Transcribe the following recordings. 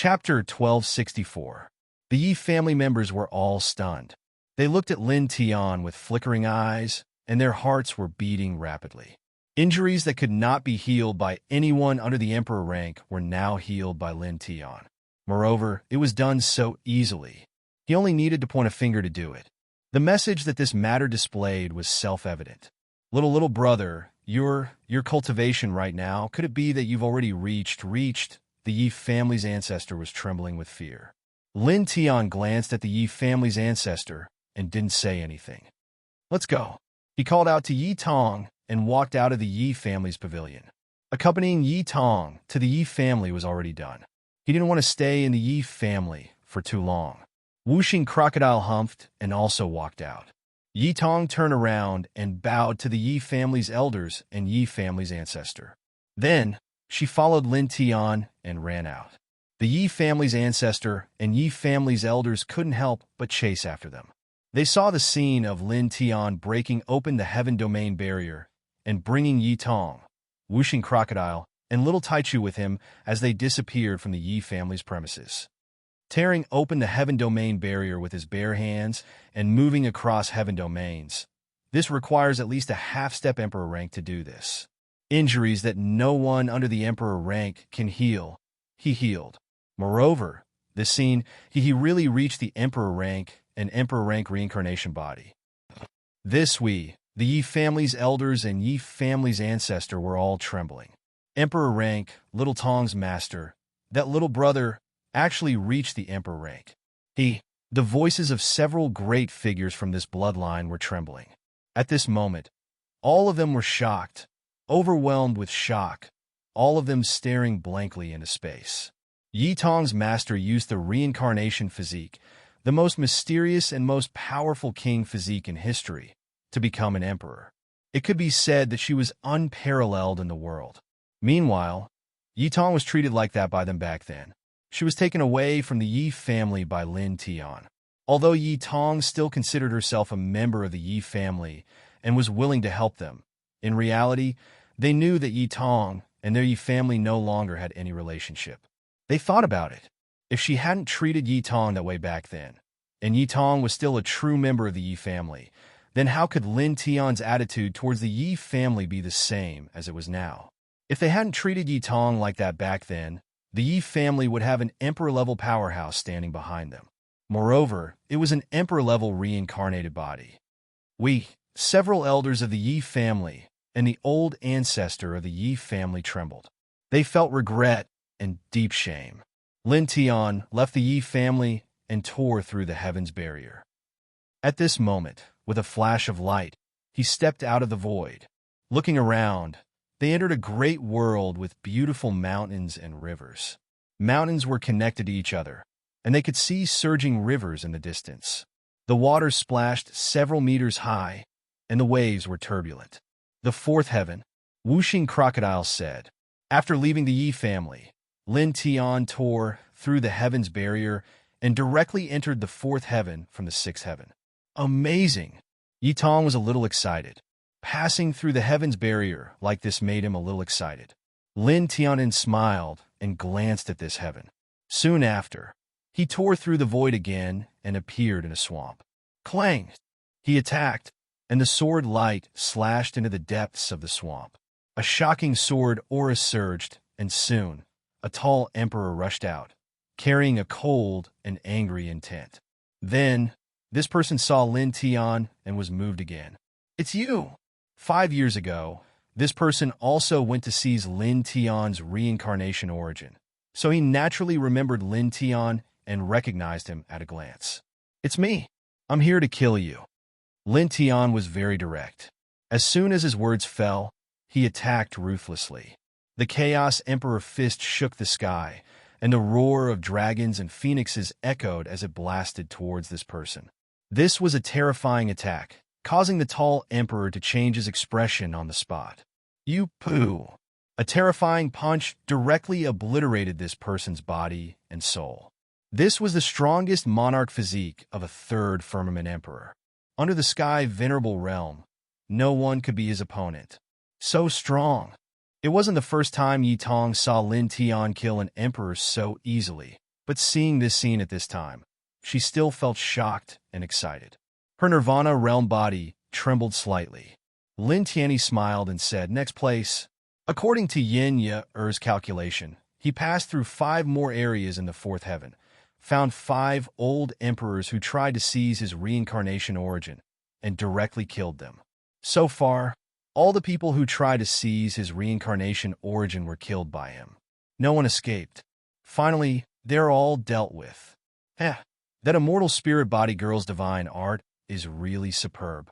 Chapter 1264. The Yi family members were all stunned. They looked at Lin Tian with flickering eyes, and their hearts were beating rapidly. Injuries that could not be healed by anyone under the emperor rank were now healed by Lin Tian. Moreover, it was done so easily. He only needed to point a finger to do it. The message that this matter displayed was self-evident. Little brother, your cultivation right now, could it be that you've already reached? The Yi family's ancestor was trembling with fear. Lin Tian glanced at the Yi family's ancestor and didn't say anything. Let's go. He called out to Yi Tong and walked out of the Yi family's pavilion. Accompanying Yi Tong to the Yi family was already done. He didn't want to stay in the Yi family for too long. Whooshing Crocodile humphed and also walked out. Yi Tong turned around and bowed to the Yi family's elders and Yi family's ancestor. Then, she followed Lin Tian and ran out. The Yi family's ancestor and Yi family's elders couldn't help but chase after them. They saw the scene of Lin Tian breaking open the heaven domain barrier and bringing Yi Tong, Whooshing Crocodile, and little Taichu with him as they disappeared from the Yi family's premises. Tearing open the heaven domain barrier with his bare hands and moving across heaven domains. This requires at least a half-step emperor rank to do this. Injuries that no one under the emperor rank can heal, he healed. Moreover, this scene, he really reached the emperor rank and emperor rank reincarnation body. The Yi family's elders and Yi family's ancestor were all trembling. Emperor rank, little Tong's master, that little brother, actually reached the emperor rank. The voices of several great figures from this bloodline were trembling. At this moment, all of them were shocked, overwhelmed with shock, all of them staring blankly into space. Yi Tong's master used the reincarnation physique, the most mysterious and most powerful king physique in history, to become an emperor. It could be said that she was unparalleled in the world. Meanwhile, Yi Tong was treated like that by them back then. She was taken away from the Yi family by Lin Tian. Although Yi Tong still considered herself a member of the Yi family and was willing to help them, in reality, they knew that Yi Tong and their Yi family no longer had any relationship. They thought about it. If she hadn't treated Yi Tong that way back then, and Yi Tong was still a true member of the Yi family, then how could Lin Tian's attitude towards the Yi family be the same as it was now? If they hadn't treated Yi Tong like that back then, the Yi family would have an emperor-level powerhouse standing behind them. Moreover, it was an emperor-level reincarnated body. Several elders of the Yi family and the old ancestor of the Yi family trembled. They felt regret and deep shame. Lin Tian left the Yi family and tore through the heavens barrier. At this moment, with a flash of light, he stepped out of the void. Looking around, they entered a great world with beautiful mountains and rivers. Mountains were connected to each other, and they could see surging rivers in the distance. The water splashed several meters high, and the waves were turbulent. The fourth heaven, Whooshing Crocodile said. After leaving the Yi family, Lin Tian tore through the heavens barrier and directly entered the fourth heaven from the sixth heaven. Amazing! Yi Tong was a little excited. Passing through the heavens barrier like this made him a little excited. Lin Tian smiled and glanced at this heaven. Soon after, he tore through the void again and appeared in a swamp. Clang! He attacked, and the sword light slashed into the depths of the swamp. A shocking sword aura surged, and soon, a tall emperor rushed out, carrying a cold and angry intent. Then, this person saw Lin Tian and was moved again. It's you! 5 years ago, this person also went to seize Lin Tian's reincarnation origin, so he naturally remembered Lin Tian and recognized him at a glance. It's me. I'm here to kill you. Lin Tian was very direct. As soon as his words fell, he attacked ruthlessly. The Chaos Emperor fist shook the sky, and the roar of dragons and phoenixes echoed as it blasted towards this person. This was a terrifying attack, causing the tall emperor to change his expression on the spot. You poo! A terrifying punch directly obliterated this person's body and soul. This was the strongest monarch physique of a third firmament emperor. Under the sky venerable realm, no one could be his opponent. So strong. It wasn't the first time Yi Tong saw Lin Tian kill an emperor so easily. But seeing this scene at this time, she still felt shocked and excited. Her Nirvana realm body trembled slightly. Lin Tianyi smiled and said, "Next place." According to Yin Ye-er's calculation, he passed through 5 more areas in the 4th heaven, found 5 old emperors who tried to seize his reincarnation origin, and directly killed them. So far, all the people who tried to seize his reincarnation origin were killed by him. No one escaped. Finally, they're all dealt with. That immortal spirit body girl's divine art is really superb.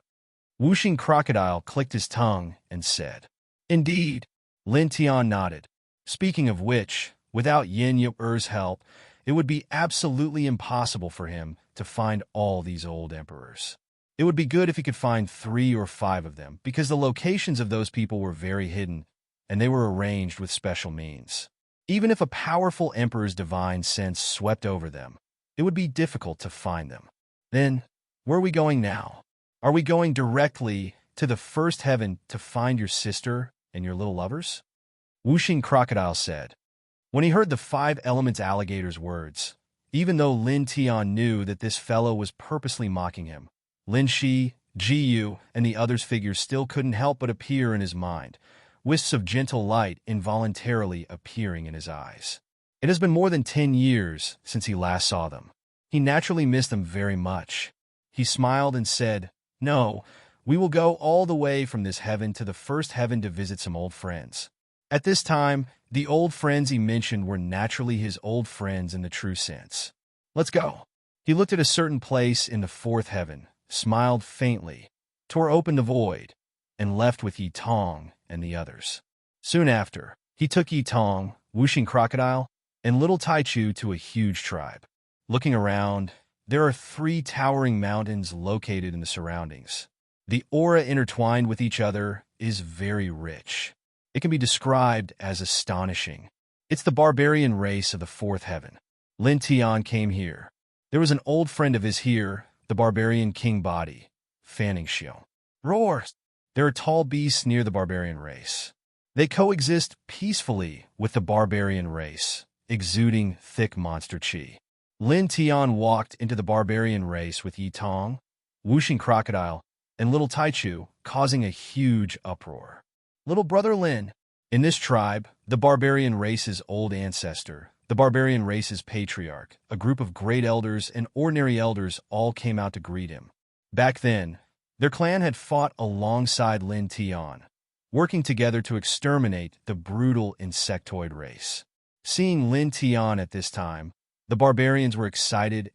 Wuxing Crocodile clicked his tongue and said, "Indeed." Lin Tian nodded. Speaking of which, without Yin Ye-er's help, it would be absolutely impossible for him to find all these old emperors. It would be good if he could find 3 or 5 of them, because the locations of those people were very hidden, and they were arranged with special means. Even if a powerful emperor's divine sense swept over them, it would be difficult to find them. Then, where are we going now? Are we going directly to the 1st heaven to find your sister and your little lovers? Wuxing Crocodile said. When he heard the 5 elements alligator's words, even though Lin Tian knew that this fellow was purposely mocking him, Lin Shi, Ji Yu, and the others' figures still couldn't help but appear in his mind, wisps of gentle light involuntarily appearing in his eyes. It has been more than 10 years since he last saw them. He naturally missed them very much. He smiled and said, "No, we will go all the way from this heaven to the 1st heaven to visit some old friends." At this time, the old friends he mentioned were naturally his old friends in the true sense. "Let's go." He looked at a certain place in the 4th heaven, smiled faintly, tore open the void, and left with Yi Tong and the others. Soon after, he took Yi Tong, Wuxing Crocodile, and Little Taichu to a huge tribe. Looking around, there are 3 towering mountains located in the surroundings. The aura intertwined with each other is very rich. It can be described as astonishing. It's the barbarian race of the 4th heaven. Lin Tian came here. There was an old friend of his here, the barbarian king body, Fanning Xiong. Roar! There are tall beasts near the barbarian race. They coexist peacefully with the barbarian race, exuding thick monster chi. Lin Tian walked into the barbarian race with Yi Tong, Wuxing Crocodile, and Little Taichu, causing a huge uproar. "Little brother Lin." In this tribe, the barbarian race's old ancestor, the barbarian race's patriarch, a group of great elders and ordinary elders all came out to greet him. Back then, their clan had fought alongside Lin Tian, working together to exterminate the brutal insectoid race. Seeing Lin Tian at this time, the barbarians were excited,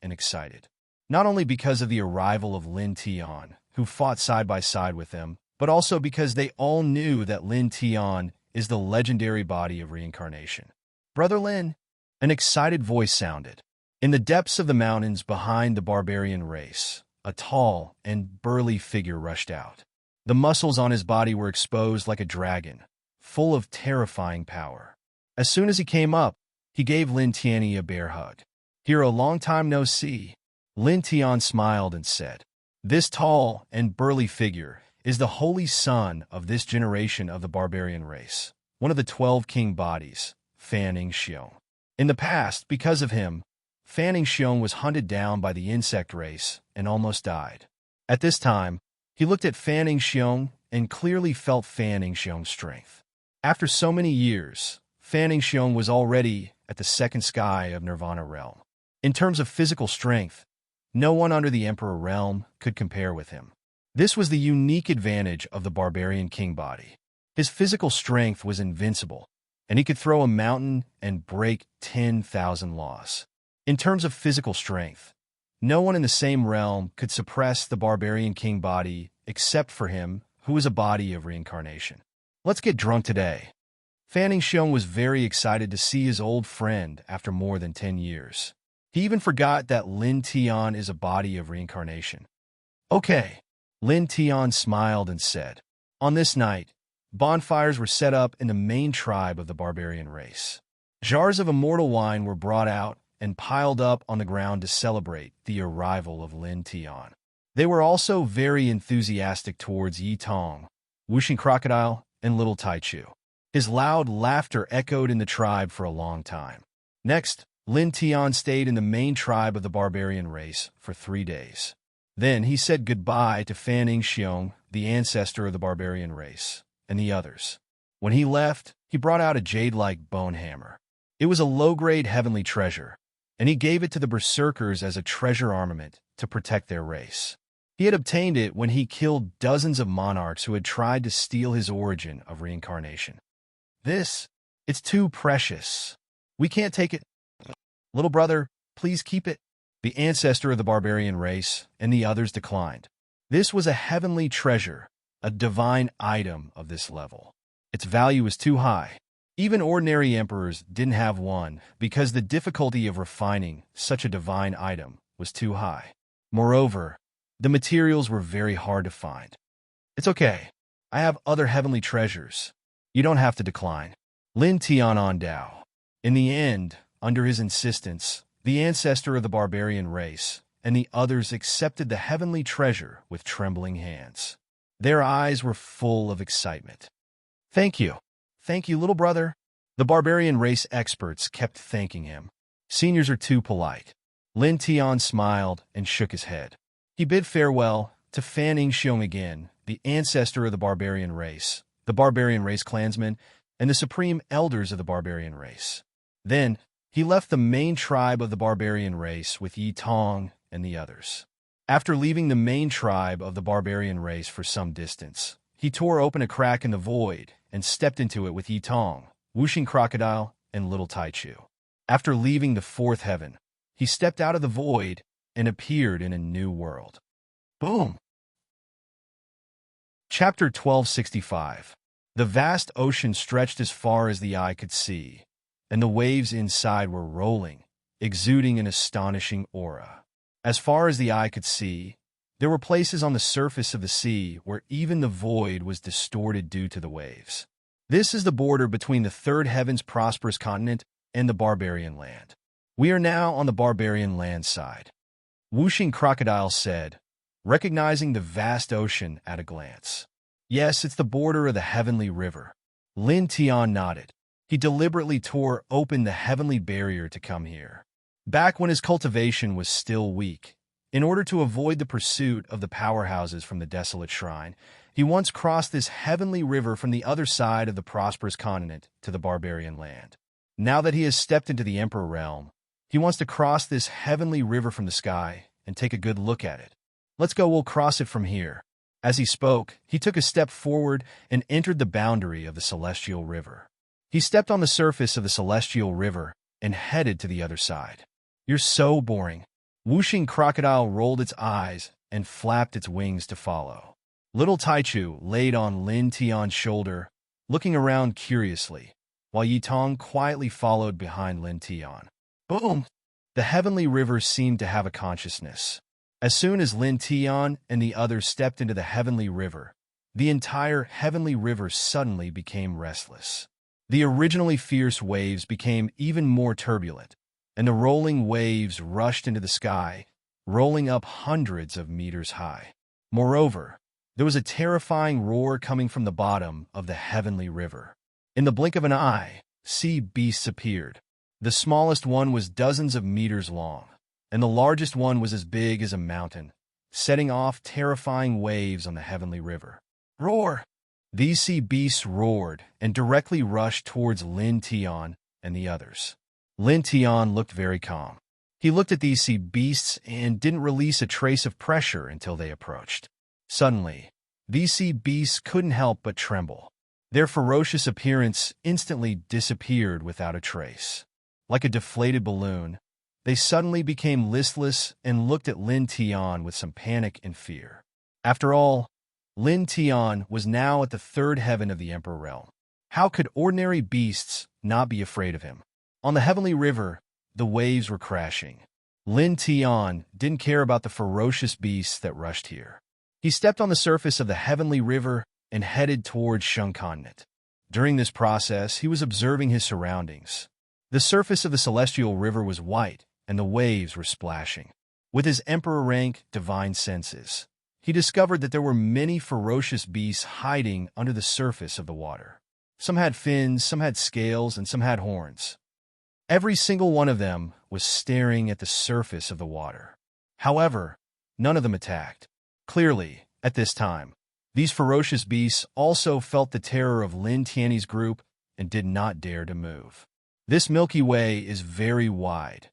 not only because of the arrival of Lin Tian, who fought side by side with them, but also because they all knew that Lin Tian is the legendary body of reincarnation. "Brother Lin," an excited voice sounded. In the depths of the mountains behind the barbarian race, a tall and burly figure rushed out. The muscles on his body were exposed like a dragon, full of terrifying power. As soon as he came up, he gave Lin Tianyi a bear hug. "Here, a long time no see." Lin Tian smiled and said, "This tall and burly figure is the holy son of this generation of the barbarian race, one of the 12 king bodies, Fanning Xiong. In the past, because of him, Fanning Xiong was hunted down by the insect race and almost died. At this time, he looked at Fanning Xiong and clearly felt Fanning Xiong's strength. After so many years, Fanning Xiong was already at the 2nd sky of Nirvana realm. In terms of physical strength, no one under the Emperor realm could compare with him. This was the unique advantage of the barbarian king body. His physical strength was invincible, and he could throw a mountain and break 10,000 laws. In terms of physical strength, no one in the same realm could suppress the barbarian king body except for him, who was a body of reincarnation. "Let's get drunk today." Fanning Xiong was very excited to see his old friend after more than 10 years. He even forgot that Lin Tian is a body of reincarnation. "Okay." Lin Tian smiled and said. On this night, bonfires were set up in the main tribe of the barbarian race. Jars of immortal wine were brought out and piled up on the ground to celebrate the arrival of Lin Tian. They were also very enthusiastic towards Yi Tong, Wuxing Crocodile, and Little Taichu. His loud laughter echoed in the tribe for a long time. Next, Lin Tian stayed in the main tribe of the barbarian race for 3 days. Then he said goodbye to Fanning Xiong, the ancestor of the barbarian race, and the others. When he left, he brought out a jade-like bone hammer. It was a low-grade heavenly treasure, and he gave it to the berserkers as a treasure armament to protect their race. He had obtained it when he killed dozens of monarchs who had tried to steal his origin of reincarnation. It's too precious. We can't take it. Little brother, please keep it. The ancestor of the barbarian race and the others declined. This was a heavenly treasure, a divine item of this level. Its value was too high. Even ordinary emperors didn't have one because the difficulty of refining such a divine item was too high. Moreover, the materials were very hard to find. It's okay. I have other heavenly treasures. You don't have to decline. Lin Tian Dao. In the end, under his insistence, the ancestor of the barbarian race and the others accepted the heavenly treasure with trembling hands. Their eyes were full of excitement. Thank you. Thank you, little brother. The barbarian race experts kept thanking him. Seniors are too polite. Lin Tian smiled and shook his head. He bid farewell to Fanning Xiong again, the ancestor of the barbarian race clansmen, and the supreme elders of the barbarian race. Then, he left the main tribe of the barbarian race with Yi Tong and the others. After leaving the main tribe of the barbarian race for some distance, he tore open a crack in the void and stepped into it with Yi Tong, Wuxing Crocodile, and Little Taichu. After leaving the fourth heaven, he stepped out of the void and appeared in a new world. Boom! Chapter 1265. The vast ocean stretched as far as the eye could see, and the waves inside were rolling, exuding an astonishing aura. As far as the eye could see, there were places on the surface of the sea where even the void was distorted due to the waves. This is the border between the third heaven's prosperous continent and the barbarian land. We are now on the barbarian land side. Wuxing Crocodile said, recognizing the vast ocean at a glance. Yes, it's the border of the heavenly river. Lin Tian nodded. He deliberately tore open the heavenly barrier to come here. Back when his cultivation was still weak, in order to avoid the pursuit of the powerhouses from the desolate shrine, he once crossed this heavenly river from the other side of the prosperous continent to the barbarian land. Now that he has stepped into the Emperor realm, he wants to cross this heavenly river from the sky and take a good look at it. Let's go, we'll cross it from here. As he spoke, he took a step forward and entered the boundary of the celestial river. He stepped on the surface of the celestial river and headed to the other side. You're so boring. Wuxing Crocodile rolled its eyes and flapped its wings to follow. Little Taichu laid on Lin Tian's shoulder, looking around curiously, while Yi Tong quietly followed behind Lin Tian. Boom! The heavenly river seemed to have a consciousness. As soon as Lin Tian and the others stepped into the heavenly river, the entire heavenly river suddenly became restless. The originally fierce waves became even more turbulent, and the rolling waves rushed into the sky, rolling up hundreds of meters high. Moreover, there was a terrifying roar coming from the bottom of the heavenly river. In the blink of an eye, sea beasts appeared. The smallest one was dozens of meters long, and the largest one was as big as a mountain, setting off terrifying waves on the heavenly river. Roar! These sea beasts roared and directly rushed towards Lin Tian and the others. Lin Tian looked very calm. He looked at these sea beasts and didn't release a trace of pressure until they approached. Suddenly, these sea beasts couldn't help but tremble. Their ferocious appearance instantly disappeared without a trace. Like a deflated balloon, they suddenly became listless and looked at Lin Tian with some panic and fear. After all, Lin Tian was now at the third heaven of the Emperor realm. How could ordinary beasts not be afraid of him? On the heavenly river, the waves were crashing. Lin Tian didn't care about the ferocious beasts that rushed here. He stepped on the surface of the heavenly river and headed towards Shun continent. During this process, he was observing his surroundings. The surface of the celestial river was white, and the waves were splashing. With his emperor rank divine senses, he discovered that there were many ferocious beasts hiding under the surface of the water. Some had fins, some had scales, and some had horns. Every single one of them was staring at the surface of the water. However, none of them attacked. Clearly, at this time, these ferocious beasts also felt the terror of Lin Tiany's group and did not dare to move. This Milky Way is very wide,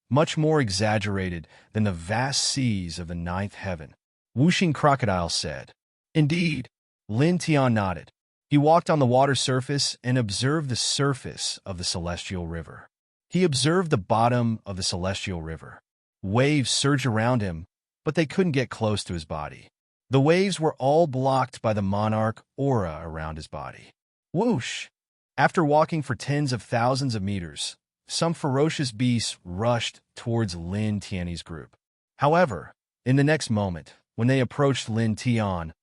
much more exaggerated than the vast seas of the ninth heaven, Whooshing Crocodile said. Indeed, Lin Tian nodded. He walked on the water surface and observed the surface of the celestial river. He observed the bottom of the celestial river. Waves surged around him, but they couldn't get close to his body. The waves were all blocked by the monarch aura around his body. Whoosh! After walking for tens of thousands of meters, some ferocious beasts rushed towards Lin Tiany's group. However, in the next moment, when they approached Lin Tian,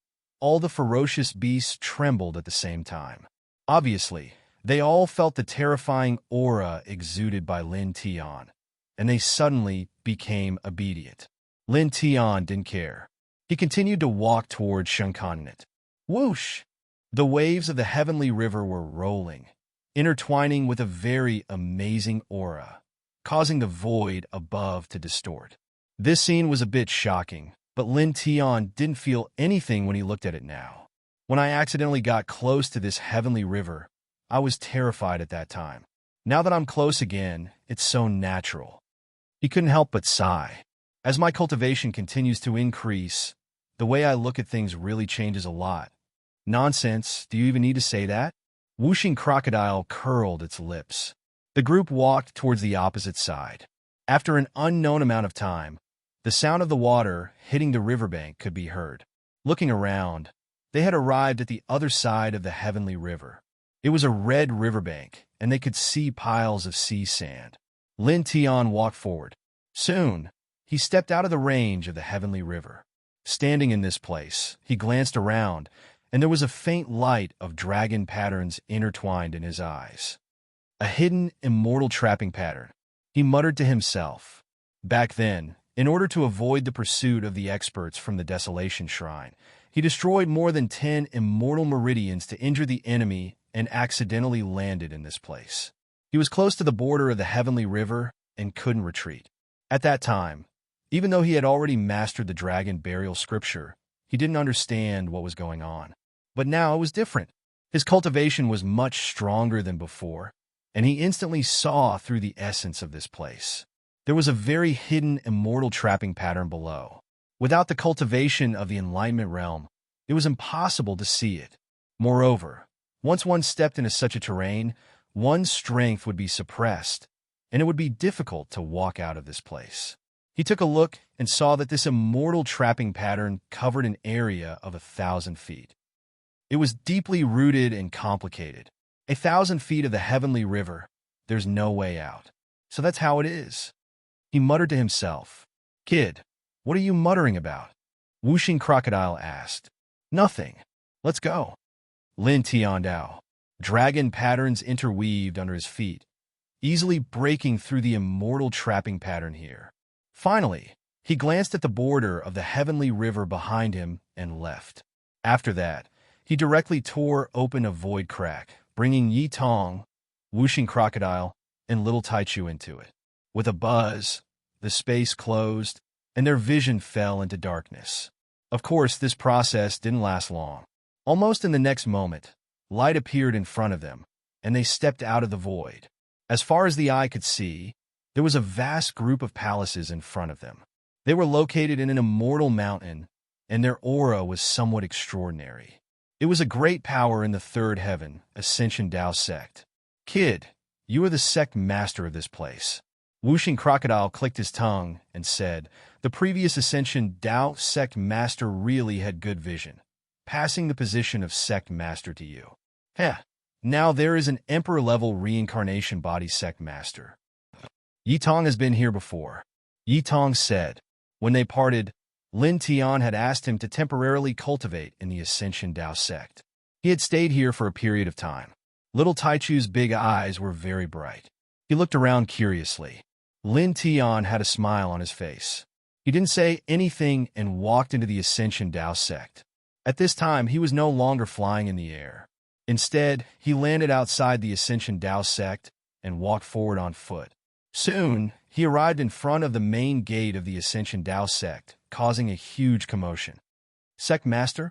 all the ferocious beasts trembled at the same time. Obviously, they all felt the terrifying aura exuded by Lin Tian, and they suddenly became obedient. Lin Tian didn't care. He continued to walk toward Shankannet. Whoosh! The waves of the heavenly river were rolling, intertwining with a very amazing aura, causing the void above to distort. This scene was a bit shocking, but Lin Tian didn't feel anything when he looked at it now. When I accidentally got close to this heavenly river, I was terrified at that time. Now that I'm close again, it's so natural. He couldn't help but sigh. As my cultivation continues to increase, the way I look at things really changes a lot. Nonsense, do you even need to say that? Whooshing Crocodile curled its lips. The group walked towards the opposite side. After an unknown amount of time, the sound of the water hitting the riverbank could be heard. Looking around, they had arrived at the other side of the heavenly river. It was a red riverbank, and they could see piles of sea sand. Lin Tian walked forward. Soon, he stepped out of the range of the heavenly river. Standing in this place, he glanced around, and there was a faint light of dragon patterns intertwined in his eyes. A hidden, immortal trapping pattern. He muttered to himself. Back then, in order to avoid the pursuit of the experts from the Desolation Shrine, he destroyed more than 10 immortal meridians to injure the enemy and accidentally landed in this place. He was close to the border of the heavenly river and couldn't retreat. At that time, even though he had already mastered the dragon burial scripture, he didn't understand what was going on. But now it was different. His cultivation was much stronger than before, and he instantly saw through the essence of this place. There was a very hidden immortal trapping pattern below. Without the cultivation of the enlightenment realm, it was impossible to see it. Moreover, once one stepped into such a terrain, one's strength would be suppressed, and it would be difficult to walk out of this place. He took a look and saw that this immortal trapping pattern covered an area of 1,000 feet. It was deeply rooted and complicated. 1,000 feet of the heavenly river, there's no way out. So that's how it is. He muttered to himself. Kid, what are you muttering about? Whooshing Crocodile asked. Nothing. Let's go. Lin Tiandao. Dragon patterns interweaved under his feet, easily breaking through the immortal trapping pattern here. Finally, he glanced at the border of the heavenly river behind him and left. After that, he directly tore open a void crack, bringing Yi Tong, Whooshing Crocodile, and Little Taichu into it. With a buzz, the space closed, and their vision fell into darkness. Of course, this process didn't last long. Almost in the next moment, light appeared in front of them, and they stepped out of the void. As far as the eye could see, there was a vast group of palaces in front of them. They were located in an immortal mountain, and their aura was somewhat extraordinary. It was a great power in the third heaven, Ascension Dao sect. Kid, you are the sect master of this place. Whooshing Crocodile clicked his tongue and said, the previous Ascension Dao sect master really had good vision, passing the position of sect master to you. Heh, now there is an emperor-level reincarnation body sect master. Yi Tong has been here before. Yi Tong said. When they parted, Lin Tian had asked him to temporarily cultivate in the Ascension Dao sect. He had stayed here for a period of time. Little Taichu's big eyes were very bright. He looked around curiously. Lin Tian had a smile on his face. He didn't say anything and walked into the Ascension Dao sect. At this time, he was no longer flying in the air. Instead, he landed outside the Ascension Dao sect and walked forward on foot. Soon, he arrived in front of the main gate of the Ascension Dao sect, causing a huge commotion. "Sect Master?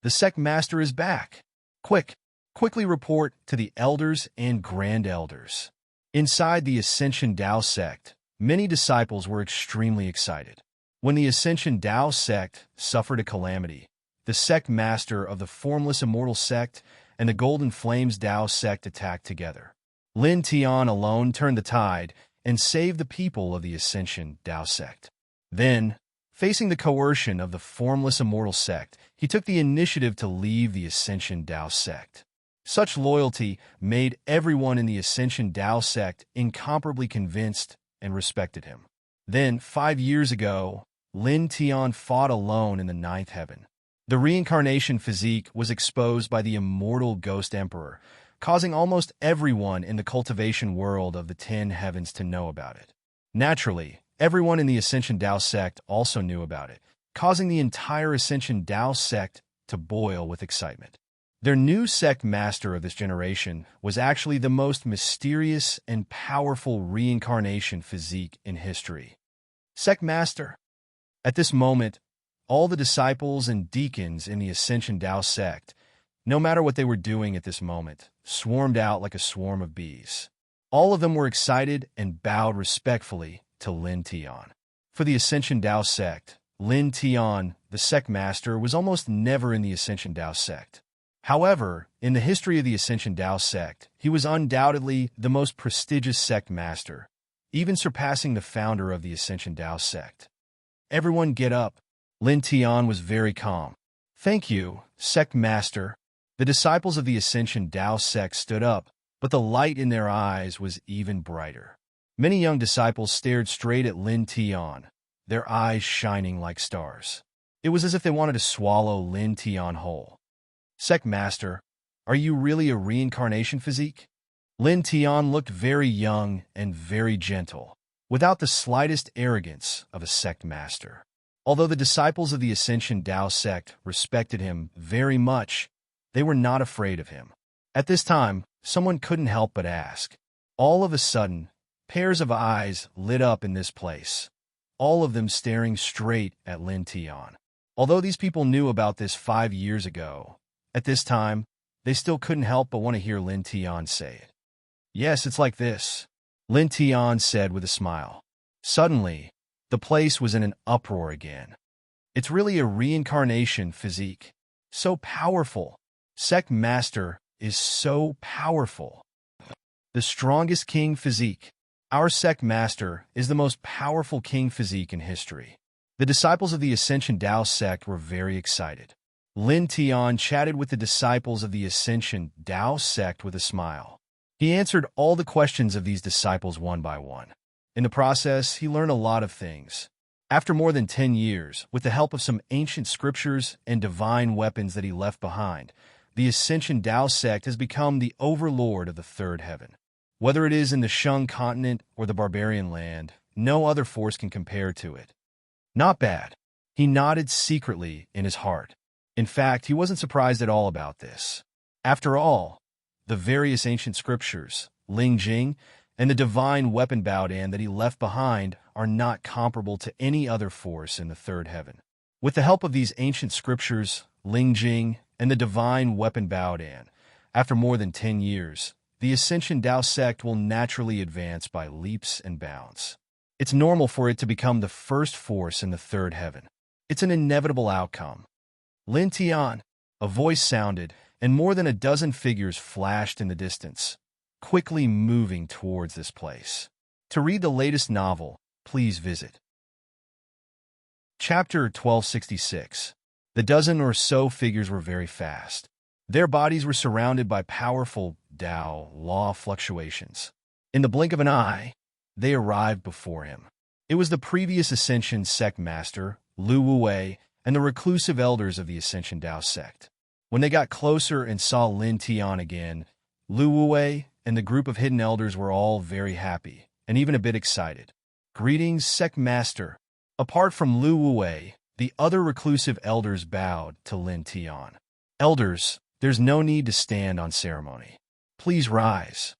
The Sect Master is back! Quickly report to the elders and grand elders." Inside the Ascension Dao sect, many disciples were extremely excited. When the Ascension Dao sect suffered a calamity, the Sect Master of the Formless Immortal sect and the Golden Flames Dao sect attacked together. Lin Tian alone turned the tide and saved the people of the Ascension Dao sect. Then, facing the coercion of the Formless Immortal sect, he took the initiative to leave the Ascension Dao sect. Such loyalty made everyone in the Ascension Dao sect incomparably convinced and respected him. Then, 5 years ago, Lin Tian fought alone in the ninth heaven. The reincarnation physique was exposed by the immortal Ghost Emperor, causing almost everyone in the cultivation world of the 10 heavens to know about it. Naturally, everyone in the Ascension Dao sect also knew about it, causing the entire Ascension Dao sect to boil with excitement. Their new sect master of this generation was actually the most mysterious and powerful reincarnation physique in history. Sect Master. At this moment, all the disciples and deacons in the Ascension Dao sect, no matter what they were doing at this moment, swarmed out like a swarm of bees. All of them were excited and bowed respectfully to Lin Tian. For the Ascension Dao sect, Lin Tian, the sect master, was almost never in the Ascension Dao sect. However, in the history of the Ascension Dao sect, he was undoubtedly the most prestigious sect master, even surpassing the founder of the Ascension Dao sect. "Everyone get up." Lin Tian was very calm. "Thank you, sect master." The disciples of the Ascension Dao sect stood up, but the light in their eyes was even brighter. Many young disciples stared straight at Lin Tian, their eyes shining like stars. It was as if they wanted to swallow Lin Tian whole. "Sect Master, are you really a reincarnation physique?" Lin Tian looked very young and very gentle, without the slightest arrogance of a sect master. Although the disciples of the Ascension Dao sect respected him very much, they were not afraid of him. At this time, someone couldn't help but ask. All of a sudden, pairs of eyes lit up in this place, all of them staring straight at Lin Tian. Although these people knew about this 5 years ago, at this time, they still couldn't help but want to hear Lin Tian say it. "Yes, it's like this," Lin Tian said with a smile. Suddenly, the place was in an uproar again. "It's really a reincarnation physique. So powerful. Sect Master is so powerful. The strongest king physique. Our sect master is the most powerful king physique in history." The disciples of the Ascension Dao sect were very excited. Lin Tian chatted with the disciples of the Ascension Dao sect with a smile. He answered all the questions of these disciples one by one. In the process, he learned a lot of things. After more than 10 years, with the help of some ancient scriptures and divine weapons that he left behind, the Ascension Dao sect has become the overlord of the third heaven. Whether it is in the Shung continent or the barbarian land, no other force can compare to it. Not bad. He nodded secretly in his heart. In fact, he wasn't surprised at all about this. After all, the various ancient scriptures, Ling Jing, and the divine weapon Baodan that he left behind are not comparable to any other force in the third heaven. With the help of these ancient scriptures, Ling Jing, and the divine weapon Baodan, after more than 10 years, the Ascension Dao sect will naturally advance by leaps and bounds. It's normal for it to become the first force in the third heaven. It's an inevitable outcome. "Lin Tian," a voice sounded, and more than a dozen figures flashed in the distance, quickly moving towards this place. To read the latest novel, please visit Chapter 1266. The dozen or so figures were very fast. Their bodies were surrounded by powerful Dao law fluctuations. In the blink of an eye, they arrived before him. It was the previous Ascension sect master, Lu Wuwei, and the reclusive elders of the Ascension Dao sect. When they got closer and saw Lin Tian again, Lu Wuwei and the group of hidden elders were all very happy, and even a bit excited. "Greetings, sect master." Apart from Lu Wuwei, the other reclusive elders bowed to Lin Tian. "Elders, there's no need to stand on ceremony. Please rise."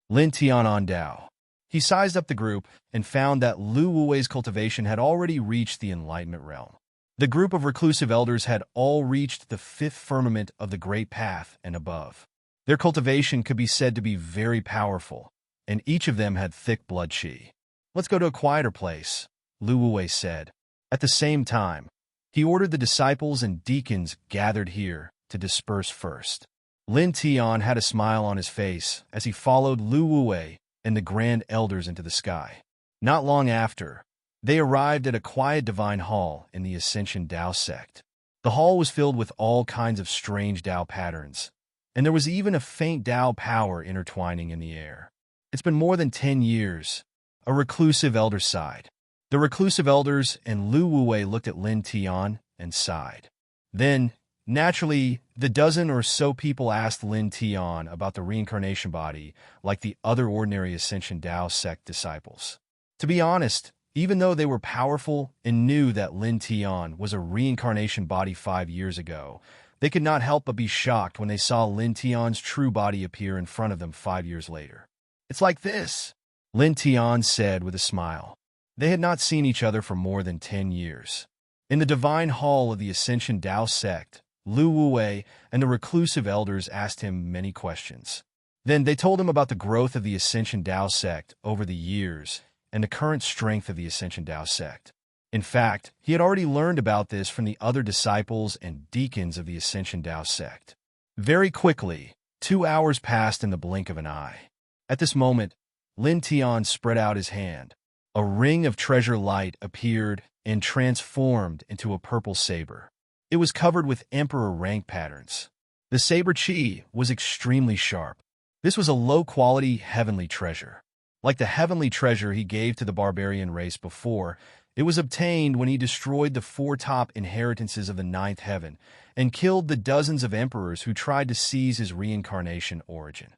Lin Tian on Dao. He sized up the group and found that Lu Wuwei's cultivation had already reached the enlightenment realm. The group of reclusive elders had all reached the fifth firmament of the Great Path and above. Their cultivation could be said to be very powerful, and each of them had thick blood qi. "Let's go to a quieter place," Lu Wuwei said. At the same time, he ordered the disciples and deacons gathered here to disperse first. Lin Tian had a smile on his face as he followed Lu Wuwei and the grand elders into the sky. Not long after, they arrived at a quiet divine hall in the Ascension Dao sect. The hall was filled with all kinds of strange Dao patterns, and there was even a faint Dao power intertwining in the air. "It's been more than 10 years, a reclusive elder sighed. The reclusive elders and Lu Wuwei looked at Lin Tian and sighed. Then, naturally, the dozen or so people asked Lin Tian about the reincarnation body like the other ordinary Ascension Dao sect disciples. To be honest, even though they were powerful and knew that Lin Tian was a reincarnation body 5 years ago, they could not help but be shocked when they saw Lin Tian's true body appear in front of them 5 years later. "It's like this," Lin Tian said with a smile. They had not seen each other for more than 10 years. In the divine hall of the Ascension Dao sect, Lu Wuwei and the reclusive elders asked him many questions. Then they told him about the growth of the Ascension Dao sect over the years and the current strength of the Ascension Dao sect. In fact, he had already learned about this from the other disciples and deacons of the Ascension Dao sect. Very quickly, 2 hours passed in the blink of an eye. At this moment, Lin Tian spread out his hand. A ring of treasure light appeared and transformed into a purple saber. It was covered with emperor rank patterns. The saber chi was extremely sharp. This was a low-quality heavenly treasure. Like the heavenly treasure he gave to the barbarian race before, it was obtained when he destroyed the 4 top inheritances of the 9th heaven and killed the dozens of emperors who tried to seize his reincarnation origin,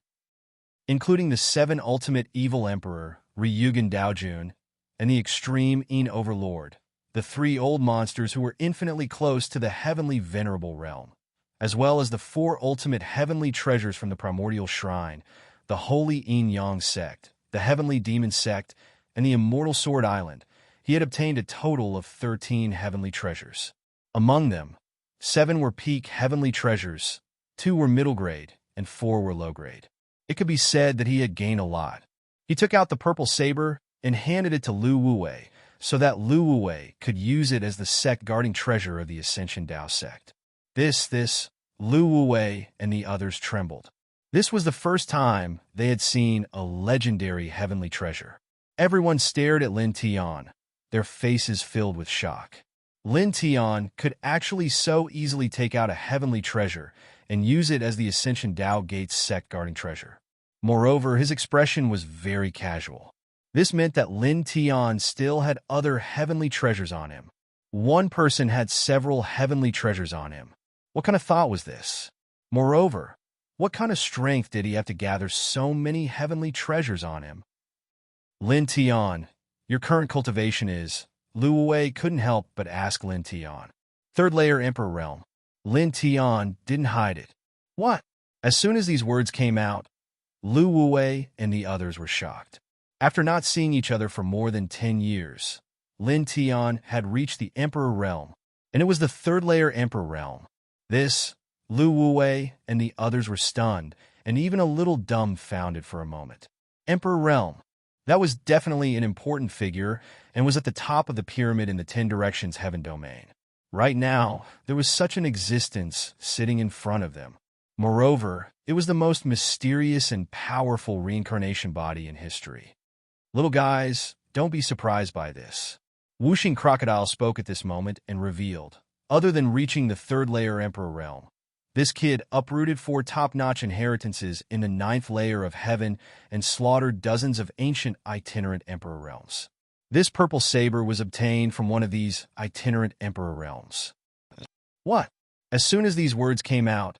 including the 7 ultimate evil emperor, Ryugen Daojun, and the extreme In Overlord, the 3 old monsters who were infinitely close to the heavenly venerable realm, as well as the 4 ultimate heavenly treasures from the primordial shrine, the holy Yin Yang sect, the heavenly demon sect, and the immortal sword island. He had obtained a total of 13 heavenly treasures. Among them, 7 were peak heavenly treasures, 2 were middle grade, and 4 were low grade. It could be said that he had gained a lot. He took out the purple saber and handed it to Lu Wuwei, so that Lu Wuwei could use it as the sect guarding treasure of the Ascension Dao sect. This, Lu Wuwei and the others trembled. This was the first time they had seen a legendary heavenly treasure. Everyone stared at Lin Tian, their faces filled with shock. Lin Tian could actually so easily take out a heavenly treasure and use it as the Ascension Dao Gate's sect guarding treasure. Moreover, his expression was very casual. This meant that Lin Tian still had other heavenly treasures on him. One person had several heavenly treasures on him. What kind of thought was this? Moreover, what kind of strength did he have to gather so many heavenly treasures on him? "Lin Tian, your current cultivation is..." Lu Wuwei couldn't help but ask Lin Tian. "Third layer Emperor Realm." Lin Tian didn't hide it. "What?" As soon as these words came out, Lu Wuwei and the others were shocked. After not seeing each other for more than 10 years, Lin Tian had reached the Emperor Realm, and it was the 3rd layer Emperor Realm. This, Lu Wuwei and the others were stunned and even a little dumbfounded for a moment. Emperor Realm. That was definitely an important figure and was at the top of the pyramid in the 10 Directions Heaven domain. Right now, there was such an existence sitting in front of them. Moreover, it was the most mysterious and powerful reincarnation body in history. Little guys, don't be surprised by this. Whooshing Crocodile spoke at this moment and revealed, other than reaching the 3rd layer Emperor Realm, this kid uprooted 4 top-notch inheritances in the 9th layer of heaven and slaughtered dozens of ancient itinerant Emperor Realms. This purple saber was obtained from one of these itinerant Emperor Realms. What? As soon as these words came out,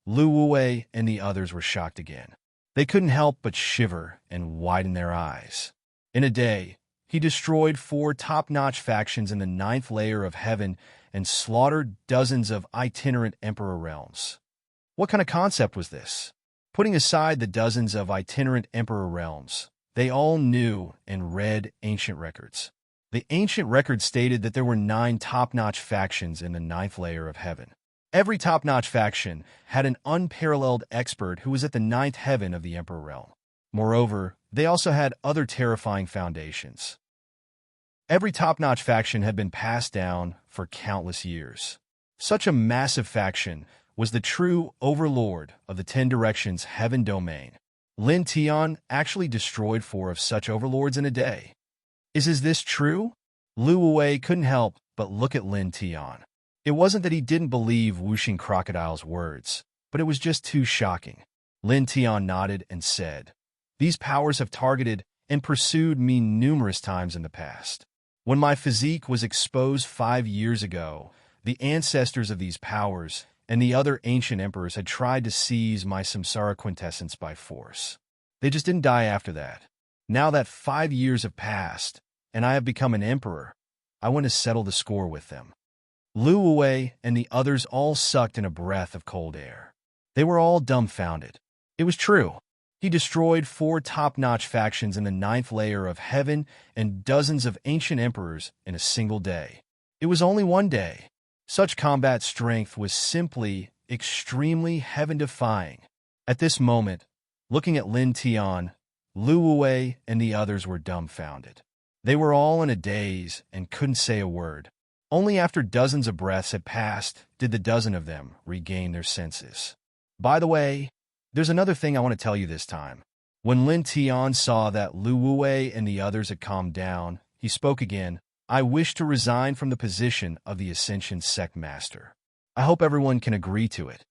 Lu Wuwei and the others were shocked again. They couldn't help but shiver and widen their eyes. In a day, he destroyed 4 top-notch factions in the 9th layer of heaven and slaughtered dozens of itinerant Emperor Realms. What kind of concept was this? Putting aside the dozens of itinerant emperor realms, they all knew and read ancient records. The ancient records stated that there were 9 top-notch factions in the 9th layer of heaven. Every top-notch faction had an unparalleled expert who was at the 9th heaven of the emperor realm. Moreover, they also had other terrifying foundations. Every top-notch faction had been passed down for countless years. Such a massive faction was the true overlord of the 10 Directions heaven domain. Lin Tian actually destroyed 4 of such overlords in a day. Is this true? Lu Wei couldn't help but look at Lin Tian. It wasn't that he didn't believe Wuxing Crocodile's words, but it was just too shocking. Lin Tian nodded and said, "These powers have targeted and pursued me numerous times in the past. When my physique was exposed 5 years ago, the ancestors of these powers and the other ancient emperors had tried to seize my samsara quintessence by force. They just didn't die after that. Now that 5 years have passed, and I have become an emperor, I want to settle the score with them." Lu Wei and the others all sucked in a breath of cold air. They were all dumbfounded. It was true. He destroyed 4 top-notch factions in the 9th layer of heaven and dozens of ancient emperors in a single day. It was only one day. Such combat strength was simply extremely heaven-defying. At this moment, looking at Lin Tian, Lu Wei and the others were dumbfounded. They were all in a daze and couldn't say a word. Only after dozens of breaths had passed did the dozen of them regain their senses. By the way, there's another thing I want to tell you this time. When Lin Tian saw that Lu Wei and the others had calmed down, he spoke again. "I wish to resign from the position of the Ascension Sect Master. I hope everyone can agree to it."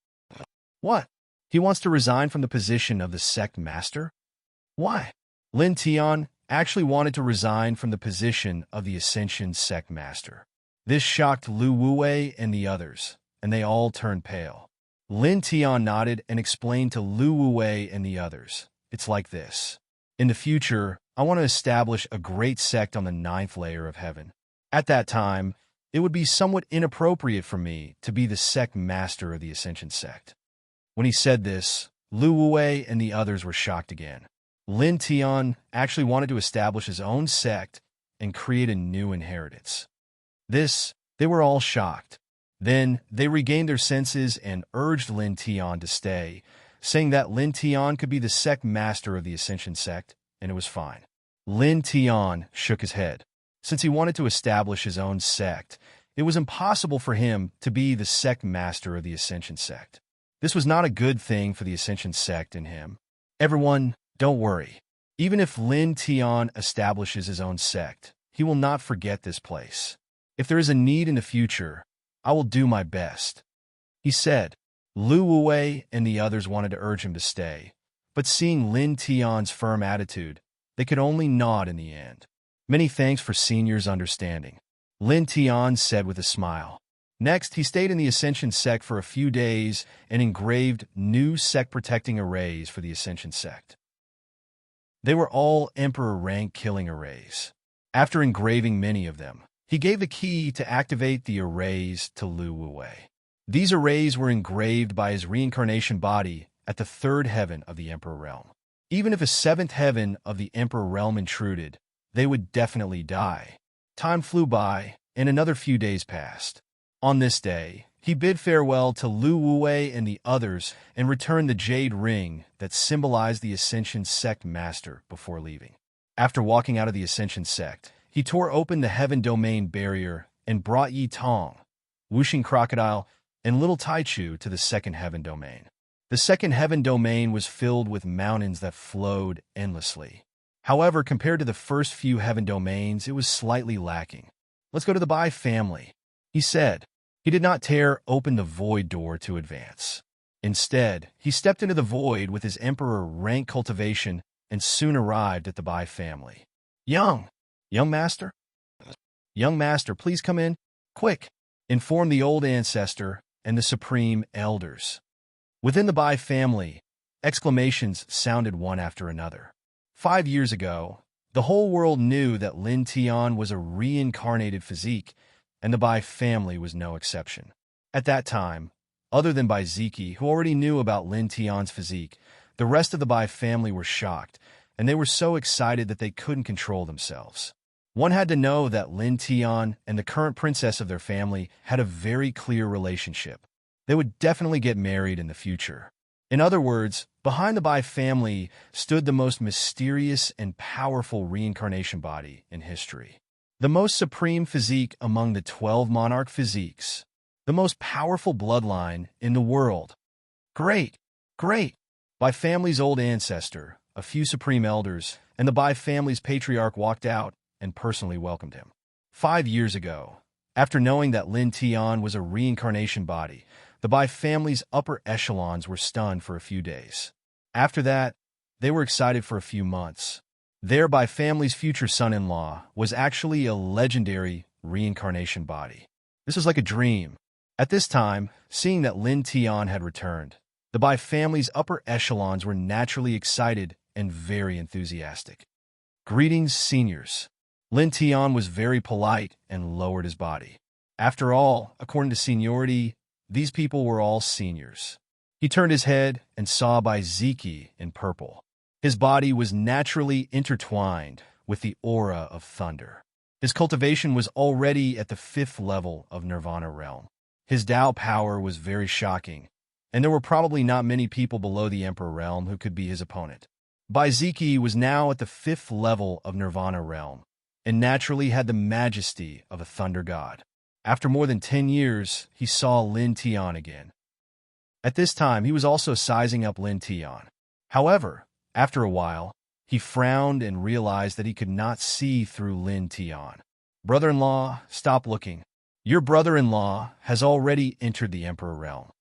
What? He wants to resign from the position of the Sect Master? Why? Lin Tian actually wanted to resign from the position of the Ascension Sect Master. This shocked Lu Wei and the others, and they all turned pale. Lin Tian nodded and explained to Lu Wei and the others, "It's like this. In the future, I want to establish a great sect on the 9th layer of heaven. At that time, it would be somewhat inappropriate for me to be the sect master of the Ascension sect." When he said this, Lu Wei and the others were shocked again. Lin Tian actually wanted to establish his own sect and create a new inheritance. They were all shocked. Then they regained their senses and urged Lin Tian to stay, saying that Lin Tian could be the sect master of the Ascension sect, and it was fine. Lin Tian shook his head. Since he wanted to establish his own sect, it was impossible for him to be the sect master of the Ascension sect. This was not a good thing for the Ascension sect and him. "Everyone, don't worry. Even if Lin Tian establishes his own sect, he will not forget this place. If there is a need in the future, I will do my best," he said. Lu Wei and the others wanted to urge him to stay, but seeing Lin Tian's firm attitude, they could only nod in the end. "Many thanks for Senior's understanding," Lin Tian said with a smile. Next, he stayed in the Ascension sect for a few days and engraved new sect-protecting arrays for the Ascension sect. They were all Emperor rank killing arrays. After engraving many of them, he gave the key to activate the arrays to Lu Wei. These arrays were engraved by his reincarnation body at the 3rd heaven of the Emperor realm. Even if a 7th heaven of the Emperor realm intruded, they would definitely die. Time flew by, and another few days passed. On this day, he bid farewell to Lu Wei and the others and returned the jade ring that symbolized the Ascension Sect Master before leaving. After walking out of the Ascension Sect, he tore open the Heaven Domain barrier and brought Yi Tong, Wuxing Crocodile, and Little Taichu to the 2nd Heaven Domain. The 2nd Heaven Domain was filled with mountains that flowed endlessly. However, compared to the first few Heaven Domains, it was slightly lacking. "Let's go to the Bai family," he said. He did not tear open the void door to advance. Instead, he stepped into the void with his Emperor rank cultivation and soon arrived at the Bai family. Young Master? Young Master, please come in. Quick," informed the old ancestor and the supreme elders. Within the Bai family, exclamations sounded one after another. 5 years ago, the whole world knew that Lin Tian was a reincarnated physique, and the Bai family was no exception. At that time, other than Bai Ziki, who already knew about Lin Tian's physique, The rest of the Bai family were shocked, and they were so excited that they couldn't control themselves. One had to know that Lin Tian and the current princess of their family had a very clear relationship. They would definitely get married in the future. In other words, behind the Bai family stood the most mysterious and powerful reincarnation body in history. The most supreme physique among the 12 monarch physiques. The most powerful bloodline in the world. Great! Great! Bai family's old ancestor, a few supreme elders, and the Bai family's patriarch walked out and personally welcomed him. 5 years ago, after knowing that Lin Tian was a reincarnation body, the Bai family's upper echelons were stunned for a few days. After that, they were excited for a few months. Their Bai family's future son-in-law was actually a legendary reincarnation body. This was like a dream. At this time, seeing that Lin Tian had returned, the Bai family's upper echelons were naturally excited and very enthusiastic. Greetings, seniors. Lin Tian was very polite and lowered his body. After all, according to seniority, these people were all seniors. He turned his head and saw Bai Ziki in purple. His body was naturally intertwined with the aura of thunder. His cultivation was already at the 5th level of Nirvana realm. His Tao power was very shocking, and there were probably not many people below the Emperor realm who could be his opponent. Bai Ziki was now at the 5th level of Nirvana realm, and naturally had the majesty of a thunder god. After more than 10 years, he saw Lin Tian again. At this time, he was also sizing up Lin Tian. However, after a while, he frowned and realized that he could not see through Lin Tian. Brother-in-law, stop looking. Your brother-in-law has already entered the Emperor realm.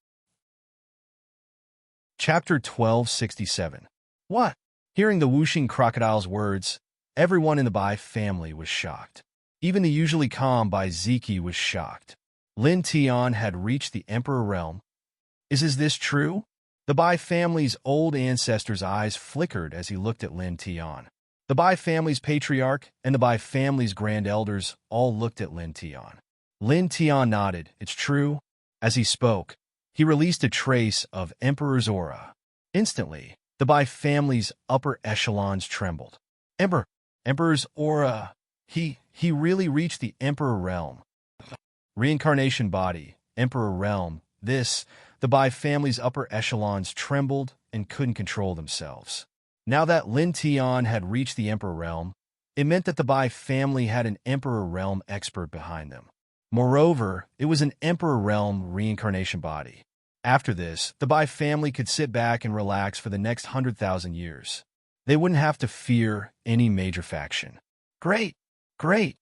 Chapter 1267. What? Hearing the whooshing crocodile's words, everyone in the Bai family was shocked. Even the usually calm Bai Ziki was shocked. Lin Tian had reached the Emperor realm. Is this true? The Bai family's old ancestor's eyes flickered as he looked at Lin Tian. The Bai family's patriarch and the Bai family's grand elders all looked at Lin Tian. Lin Tian nodded. It's true. As he spoke, he released a trace of Emperor's aura. Instantly, the Bai family's upper echelons trembled. Emperor's aura. He really reached the Emperor realm. Reincarnation body, Emperor realm. The Bai family's upper echelons trembled and couldn't control themselves. Now that Lin Tian had reached the Emperor realm, it meant that the Bai family had an Emperor realm expert behind them. Moreover, it was an Emperor realm reincarnation body. After this, the Bai family could sit back and relax for the next 100,000 years. They wouldn't have to fear any major faction. Great! Great!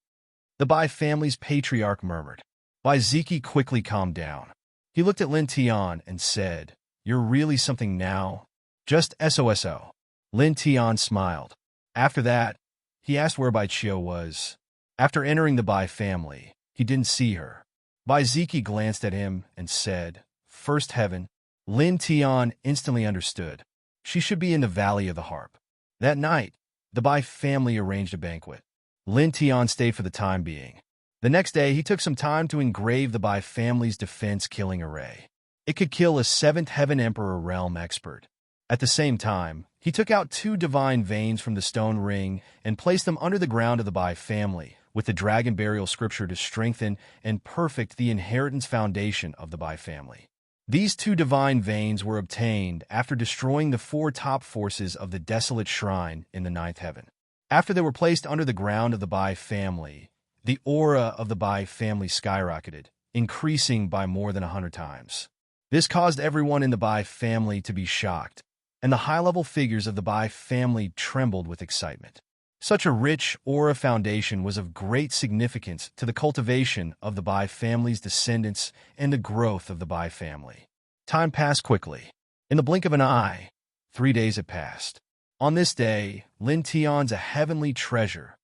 The Bai family's patriarch murmured. Bai Ziki quickly calmed down. He looked at Lin Tian and said, You're really something now? Just SOSO. Lin Tian smiled. After that, he asked where Bai Chio was. After entering the Bai family, he didn't see her. Bai Ziki glanced at him and said, First heaven. Lin Tian instantly understood. She should be in the Valley of the Harp. That night, the Bai family arranged a banquet. Lin Tian stayed for the time being. The next day, he took some time to engrave the Bai family's defense killing array. It could kill a 7th Heaven Emperor realm expert. At the same time, he took out 2 divine veins from the stone ring and placed them under the ground of the Bai family, with the dragon burial scripture to strengthen and perfect the inheritance foundation of the Bai family. These 2 divine veins were obtained after destroying the 4 top forces of the desolate shrine in the 9th heaven. After they were placed under the ground of the Bai family, the aura of the Bai family skyrocketed, increasing by more than 100 times. This caused everyone in the Bai family to be shocked, and the high-level figures of the Bai family trembled with excitement. Such a rich aura foundation was of great significance to the cultivation of the Bai family's descendants and the growth of the Bai family. Time passed quickly. In the blink of an eye, 3 days had passed. On this day, Lin Tian's a heavenly treasure.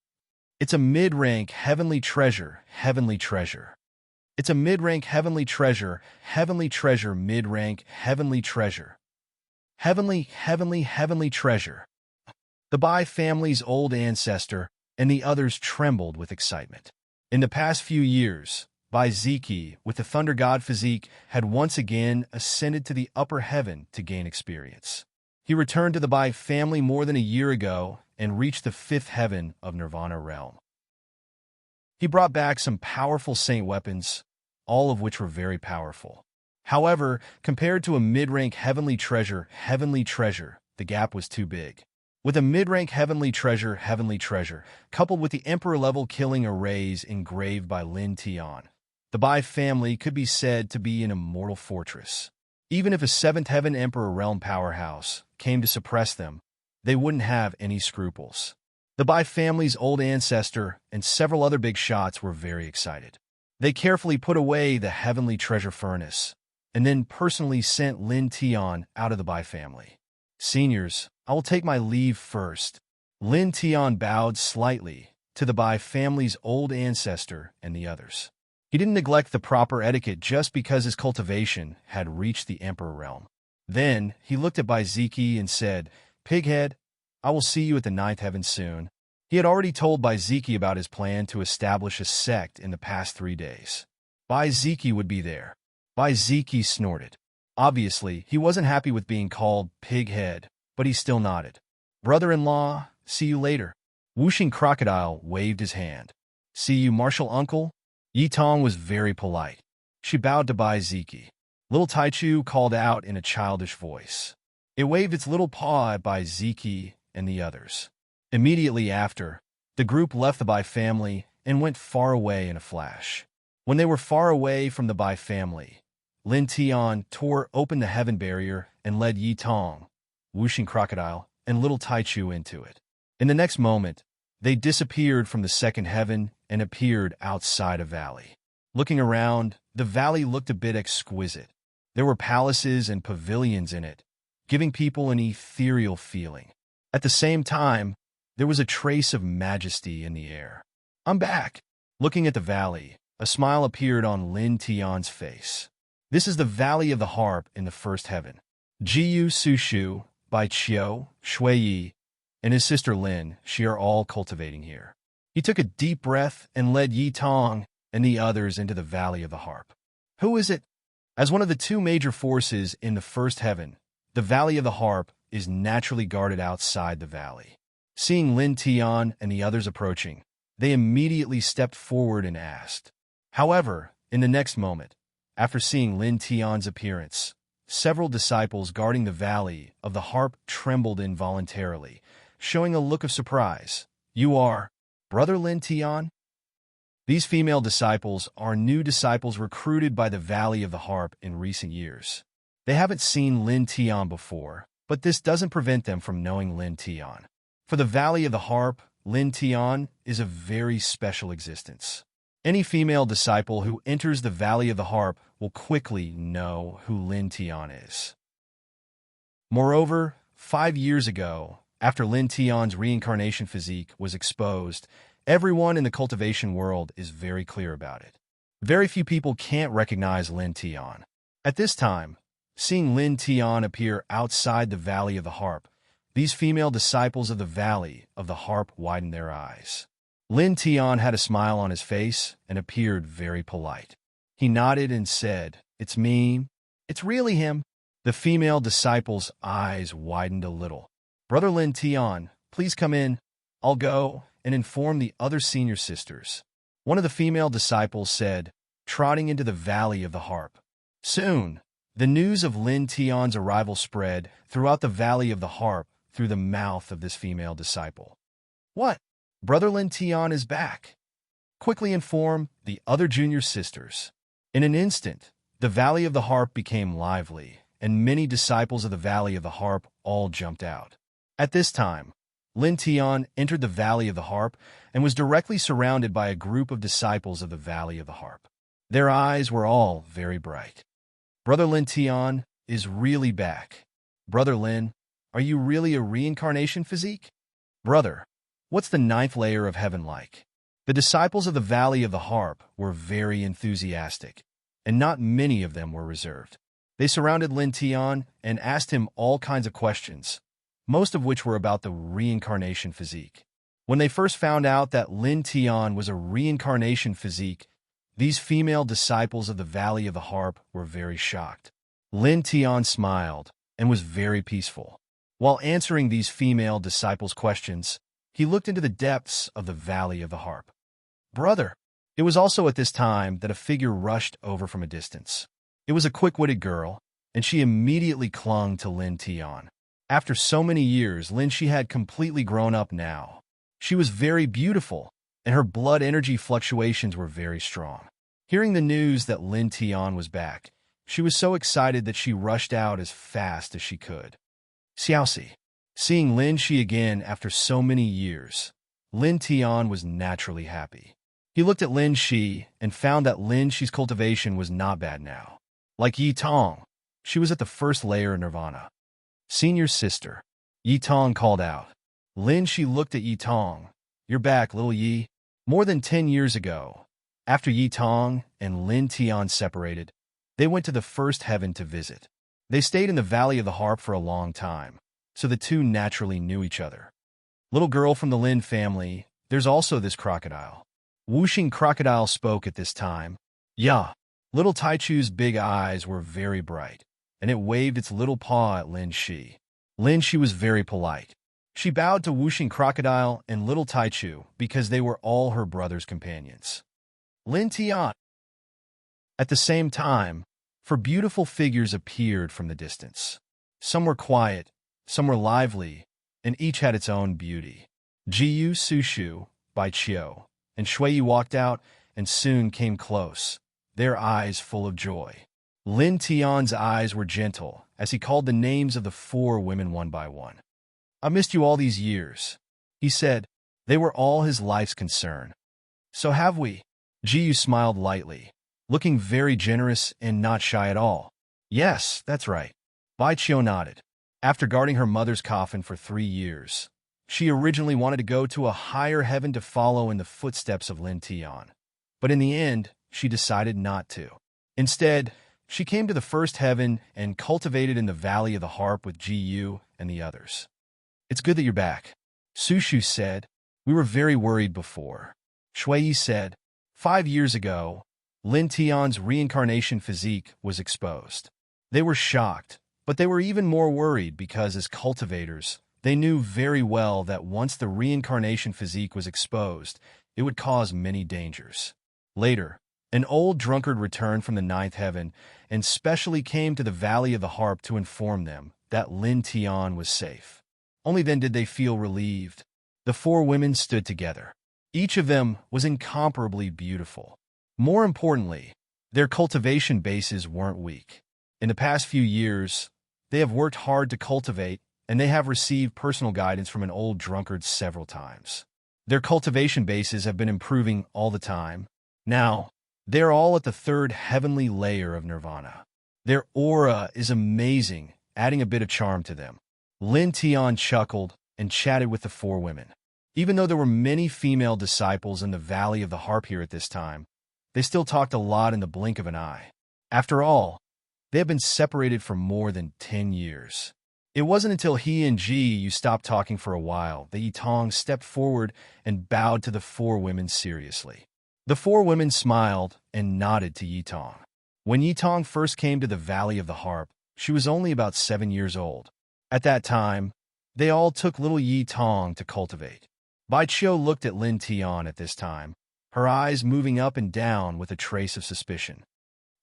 It's a mid-rank heavenly treasure, heavenly treasure. It's a mid-rank heavenly treasure, heavenly treasure, mid-rank heavenly treasure. Heavenly treasure. The Bai family's old ancestor and the others trembled with excitement. In the past few years, Bai Ziki, with the Thunder God physique, had once again ascended to the upper heaven to gain experience. He returned to the Bai family more than a year ago and reached the fifth heaven of Nirvana realm. He brought back some powerful saint weapons, all of which were very powerful. However, compared to a mid-rank heavenly treasure, the gap was too big. With a mid-rank heavenly treasure, coupled with the emperor-level killing arrays engraved by Lin Tian, the Bai family could be said to be an immortal fortress. Even if a seventh heaven emperor realm powerhouse came to suppress them, they wouldn't have any scruples. The Bai family's old ancestor and several other big shots were very excited. They carefully put away the heavenly treasure furnace, and then personally sent Lin Tian out of the Bai family. Seniors, I will take my leave first. Lin Tian bowed slightly to the Bai family's old ancestor and the others. He didn't neglect the proper etiquette just because his cultivation had reached the emperor realm. Then he looked at Bai Ziki and said, "Pighead, I will see you at the ninth heaven soon." He had already told Bai Ziki about his plan to establish a sect in the past 3 days. Bai Ziki would be there. Bai Ziki snorted. Obviously, he wasn't happy with being called Pighead, but he still nodded. "Brother-in-law, see you later." Whooshing Crocodile waved his hand. "See you, Martial Uncle." Yi Tong was very polite. She bowed to Bai Ziki. Little Taichu called out in a childish voice. It waved its little paw at Bai Ziki and the others. Immediately after, the group left the Bai family and went far away in a flash. When they were far away from the Bai family, Lin Tian tore open the heaven barrier and led Yi Tong, Whooshing Crocodile, and Little Taichu into it. In the next moment, they disappeared from the second heaven and appeared outside a valley. Looking around, the valley looked a bit exquisite. There were palaces and pavilions in it, giving people an ethereal feeling. At the same time, there was a trace of majesty in the air. "I'm back." Looking at the valley, a smile appeared on Lin Tian's face. "This is the Valley of the Harp in the first heaven. Jiyu Sushu, Bai Qiu, Shuiyi, and his sister Lin, she are all cultivating here." He took a deep breath and led Yi Tong and the others into the Valley of the Harp. Who is it? As one of the two major forces in the first heaven, the Valley of the Harp is naturally guarded outside the valley. Seeing Lin Tian and the others approaching, they immediately stepped forward and asked. However, in the next moment, after seeing Lin Tian's appearance, several disciples guarding the Valley of the Harp trembled involuntarily, showing a look of surprise. "You are Brother Lin Tian?" These female disciples are new disciples recruited by the Valley of the Harp in recent years. They haven't seen Lin Tian before, but this doesn't prevent them from knowing Lin Tian. For the Valley of the Harp, Lin Tian is a very special existence. Any female disciple who enters the Valley of the Harp will quickly know who Lin Tian is. Moreover, 5 years ago, after Lin Tian's reincarnation physique was exposed, everyone in the cultivation world is very clear about it. Very few people can't recognize Lin Tian. At this time, seeing Lin Tian appear outside the Valley of the Harp, these female disciples of the Valley of the Harp widened their eyes. Lin Tian had a smile on his face and appeared very polite. He nodded and said, "It's me. It's really him." The female disciples' eyes widened a little. "Brother Lin Tian, please come in. I'll go and inform the other senior sisters." One of the female disciples said, trotting into the Valley of the Harp. Soon, the news of Lin Tian's arrival spread throughout the Valley of the Harp through the mouth of this female disciple. "What? Brother Lin Tian is back!" quickly informed the other junior sisters. In an instant, the Valley of the Harp became lively, and many disciples of the Valley of the Harp all jumped out. At this time, Lin Tian entered the Valley of the Harp and was directly surrounded by a group of disciples of the Valley of the Harp. Their eyes were all very bright. "Brother Lin Tian is really back. Brother Lin, are you really a reincarnation physique? Brother, what's the 9th layer of heaven like?" The disciples of the Valley of the Harp were very enthusiastic, and not many of them were reserved. They surrounded Lin Tian and asked him all kinds of questions, most of which were about the reincarnation physique. When they first found out that Lin Tian was a reincarnation physique, these female disciples of the Valley of the Harp were very shocked. Lin Tian smiled and was very peaceful. While answering these female disciples' questions, he looked into the depths of the Valley of the Harp. Brother! It was also at this time that a figure rushed over from a distance. It was a quick-witted girl, and she immediately clung to Lin Tian. After so many years, Lin Shi had completely grown up now. She was very beautiful, and her blood energy fluctuations were very strong. Hearing the news that Lin Tian was back, she was so excited that she rushed out as fast as she could. Xiaoxi. Seeing Lin Shi again after so many years, Lin Tian was naturally happy. He looked at Lin Shi and found that Lin Shi's cultivation was not bad now. Like Yi Tong, she was at the first layer of nirvana. Senior sister, Yi Tong called out. Lin Shi looked at Yi Tong. You're back, little Yi. More than 10 years ago, after Yi Tong and Lin Tian separated, they went to the first heaven to visit. They stayed in the Valley of the Harp for a long time, so the two naturally knew each other. Little girl from the Lin family, there's also this crocodile. Wuxing Crocodile spoke at this time. Yeah. Little Taichu's big eyes were very bright, and it waved its little paw at Lin Shi. Lin Shi was very polite. She bowed to Wuxing Crocodile and little Taichu because they were all her brother's companions. Lin Tian. At the same time, four beautiful figures appeared from the distance. Some were quiet, some were lively, and each had its own beauty. Jiyu Sushu, Bai Qiu, and Shui walked out and soon came close, their eyes full of joy. Lin Tian's eyes were gentle as he called the names of the four women one by one. I missed you all these years, he said. They were all his life's concern. So have we. Jiyu smiled lightly, looking very generous and not shy at all. Yes, that's right. Bai Qiu nodded. After guarding her mother's coffin for 3 years, she originally wanted to go to a higher heaven to follow in the footsteps of Lin Tian. But in the end, she decided not to. Instead, she came to the first heaven and cultivated in the Valley of the Harp with Jiyu and the others. It's good that you're back, Sushu said. We were very worried before. Shui said, 5 years ago, Lin Tian's reincarnation physique was exposed. They were shocked, but they were even more worried because as cultivators, they knew very well that once the reincarnation physique was exposed, it would cause many dangers. Later, an old drunkard returned from the 9th heaven and specially came to the Valley of the Harp to inform them that Lin Tian was safe. Only then did they feel relieved. The four women stood together. Each of them was incomparably beautiful. More importantly, their cultivation bases weren't weak. In the past few years, they have worked hard to cultivate, and they have received personal guidance from an old drunkard several times. Their cultivation bases have been improving all the time. Now, they are all at the 3rd heavenly layer of nirvana. Their aura is amazing, adding a bit of charm to them. Lin Tian chuckled and chatted with the four women. Even though there were many female disciples in the Valley of the Harp here at this time, they still talked a lot in the blink of an eye. After all, they had been separated for more than 10 years. It wasn't until he and Ji stopped talking for a while that Yi Tong stepped forward and bowed to the four women seriously. The four women smiled and nodded to Yi Tong. When Yi Tong first came to the Valley of the Harp, she was only about 7 years old. At that time, they all took little Yi Tong to cultivate. Bai Qiu looked at Lin Tian at this time, her eyes moving up and down with a trace of suspicion.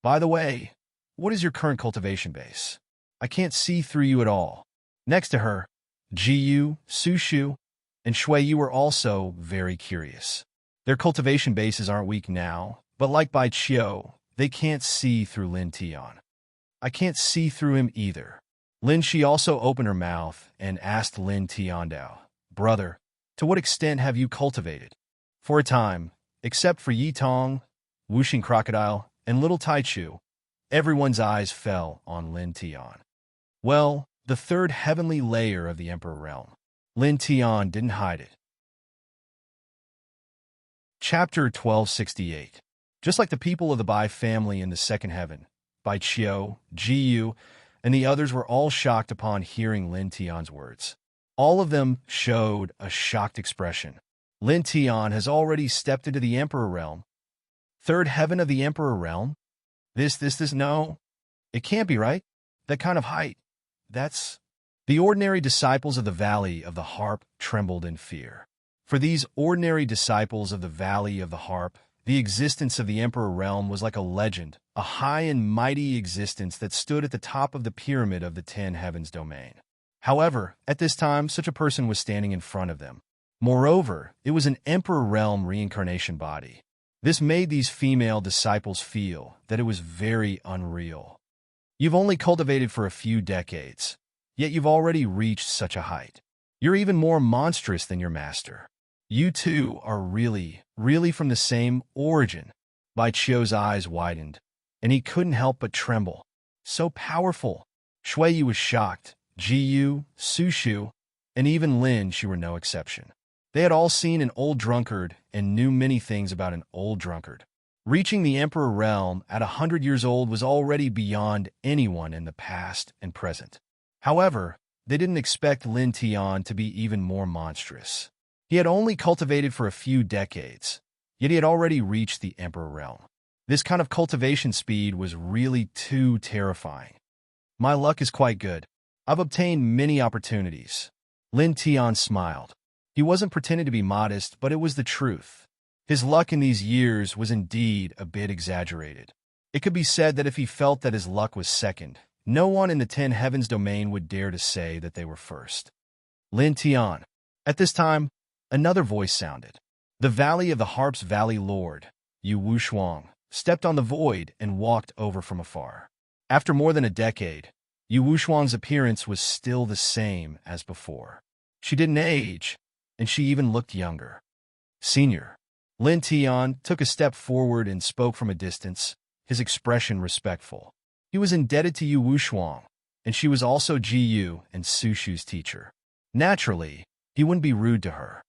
By the way, what is your current cultivation base? I can't see through you at all. Next to her, Jiyu, Sushu, and Shui were also very curious. Their cultivation bases aren't weak now, but like Bai Qiu, they can't see through Lin Tian. I can't see through him either. Lin Shi also opened her mouth and asked Lin Tiandao, Brother, to what extent have you cultivated? For a time, except for Yi Tong, Wuxing Crocodile, and little Taichu, everyone's eyes fell on Lin Tian. Well, the 3rd heavenly layer of the Emperor realm. Lin Tian didn't hide it. Chapter 1268. Just like the people of the Bai family in the 2nd heaven, Bai Qiu, Jiyu, and the others were all shocked upon hearing Lin Tian's words. All of them showed a shocked expression. Lin Tian has already stepped into the Emperor realm. 3rd heaven of the Emperor realm? No. It can't be right. That kind of height. That's The ordinary disciples of the Valley of the Harp trembled in fear. For these ordinary disciples of the Valley of the Harp, the existence of the Emperor Realm was like a legend, a high and mighty existence that stood at the top of the pyramid of the 10 heavens domain. However, at this time, such a person was standing in front of them. Moreover, it was an Emperor Realm reincarnation body. This made these female disciples feel that it was very unreal. You've only cultivated for a few decades, yet you've already reached such a height. You're even more monstrous than your master. You two are really from the same origin. Bai Chio's eyes widened, and he couldn't help but tremble. So powerful. Shui Yi was shocked. Ji Yu, Su Shu, and even Lin Shi were no exception. They had all seen an old drunkard and knew many things about an old drunkard. Reaching the Emperor Realm at 100 years old was already beyond anyone in the past and present. However, they didn't expect Lin Tian to be even more monstrous. He had only cultivated for a few decades, yet he had already reached the Emperor Realm. This kind of cultivation speed was really too terrifying. My luck is quite good. I've obtained many opportunities. Lin Tian smiled. He wasn't pretending to be modest, but it was the truth. His luck in these years was indeed a bit exaggerated. It could be said that if he felt that his luck was second, no one in the 10 heavens domain would dare to say that they were first. Lin Tian. At this time, another voice sounded. The Valley of the Harp's Valley Lord, Yu Wushuang, stepped on the void and walked over from afar. After more than a decade, Yu Wushuang's appearance was still the same as before. She didn't age, and she even looked younger. Senior. Lin Tian took a step forward and spoke from a distance, his expression respectful. He was indebted to Yu Wushuang, and she was also Ji Yu and Su Shu's teacher. Naturally, he wouldn't be rude to her.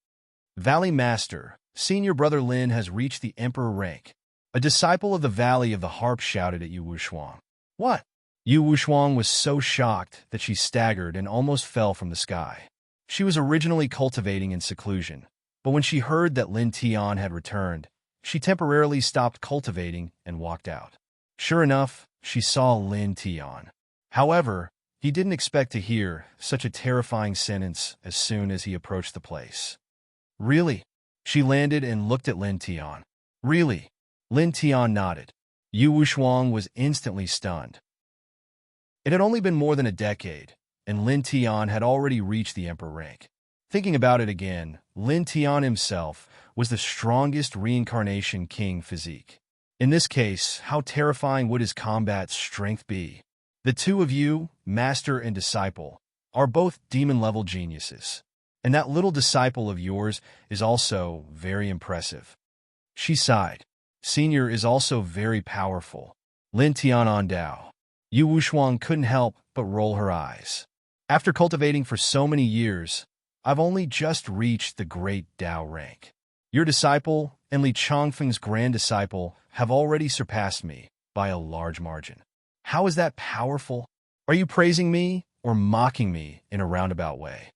Valley Master, Senior Brother Lin has reached the Emperor rank. A disciple of the Valley of the Harp shouted at Yu Wushuang. What? Yu Wushuang was so shocked that she staggered and almost fell from the sky. She was originally cultivating in seclusion, but when she heard that Lin Tian had returned, she temporarily stopped cultivating and walked out. Sure enough, she saw Lin Tian. However, he didn't expect to hear such a terrifying sentence as soon as he approached the place. Really? She landed and looked at Lin Tian. Really? Lin Tian nodded. Yu Wushuang was instantly stunned. It had only been more than a decade, and Lin Tian had already reached the Emperor rank. Thinking about it again, Lin Tian himself was the strongest reincarnation king physique. In this case, how terrifying would his combat strength be? The two of you, master and disciple, are both demon-level geniuses. And that little disciple of yours is also very impressive. She sighed. Senior is also very powerful. Lin Tian on Dao. Yu Wushuang couldn't help but roll her eyes. After cultivating for so many years, I've only just reached the great Dao rank. Your disciple and Li Chongfeng's grand disciple have already surpassed me by a large margin. How is that powerful? Are you praising me or mocking me in a roundabout way?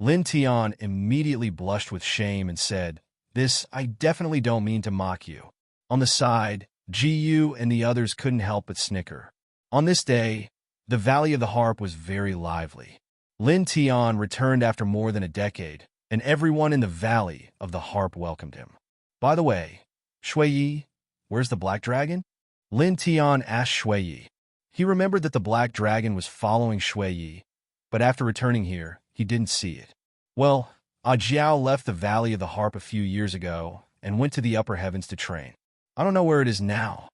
Lin Tian immediately blushed with shame and said, This, I definitely don't mean to mock you. On the side, Ji Yu and the others couldn't help but snicker. On this day, the Valley of the Harp was very lively. Lin Tian returned after more than a decade, and everyone in the Valley of the Harp welcomed him. By the way, Shui Yi, where's the Black Dragon? Lin Tian asked Shui Yi. He remembered that the Black Dragon was following Shui Yi, but after returning here, he didn't see it. Well, Jiao left the Valley of the Harp a few years ago and went to the upper heavens to train. I don't know where it is now.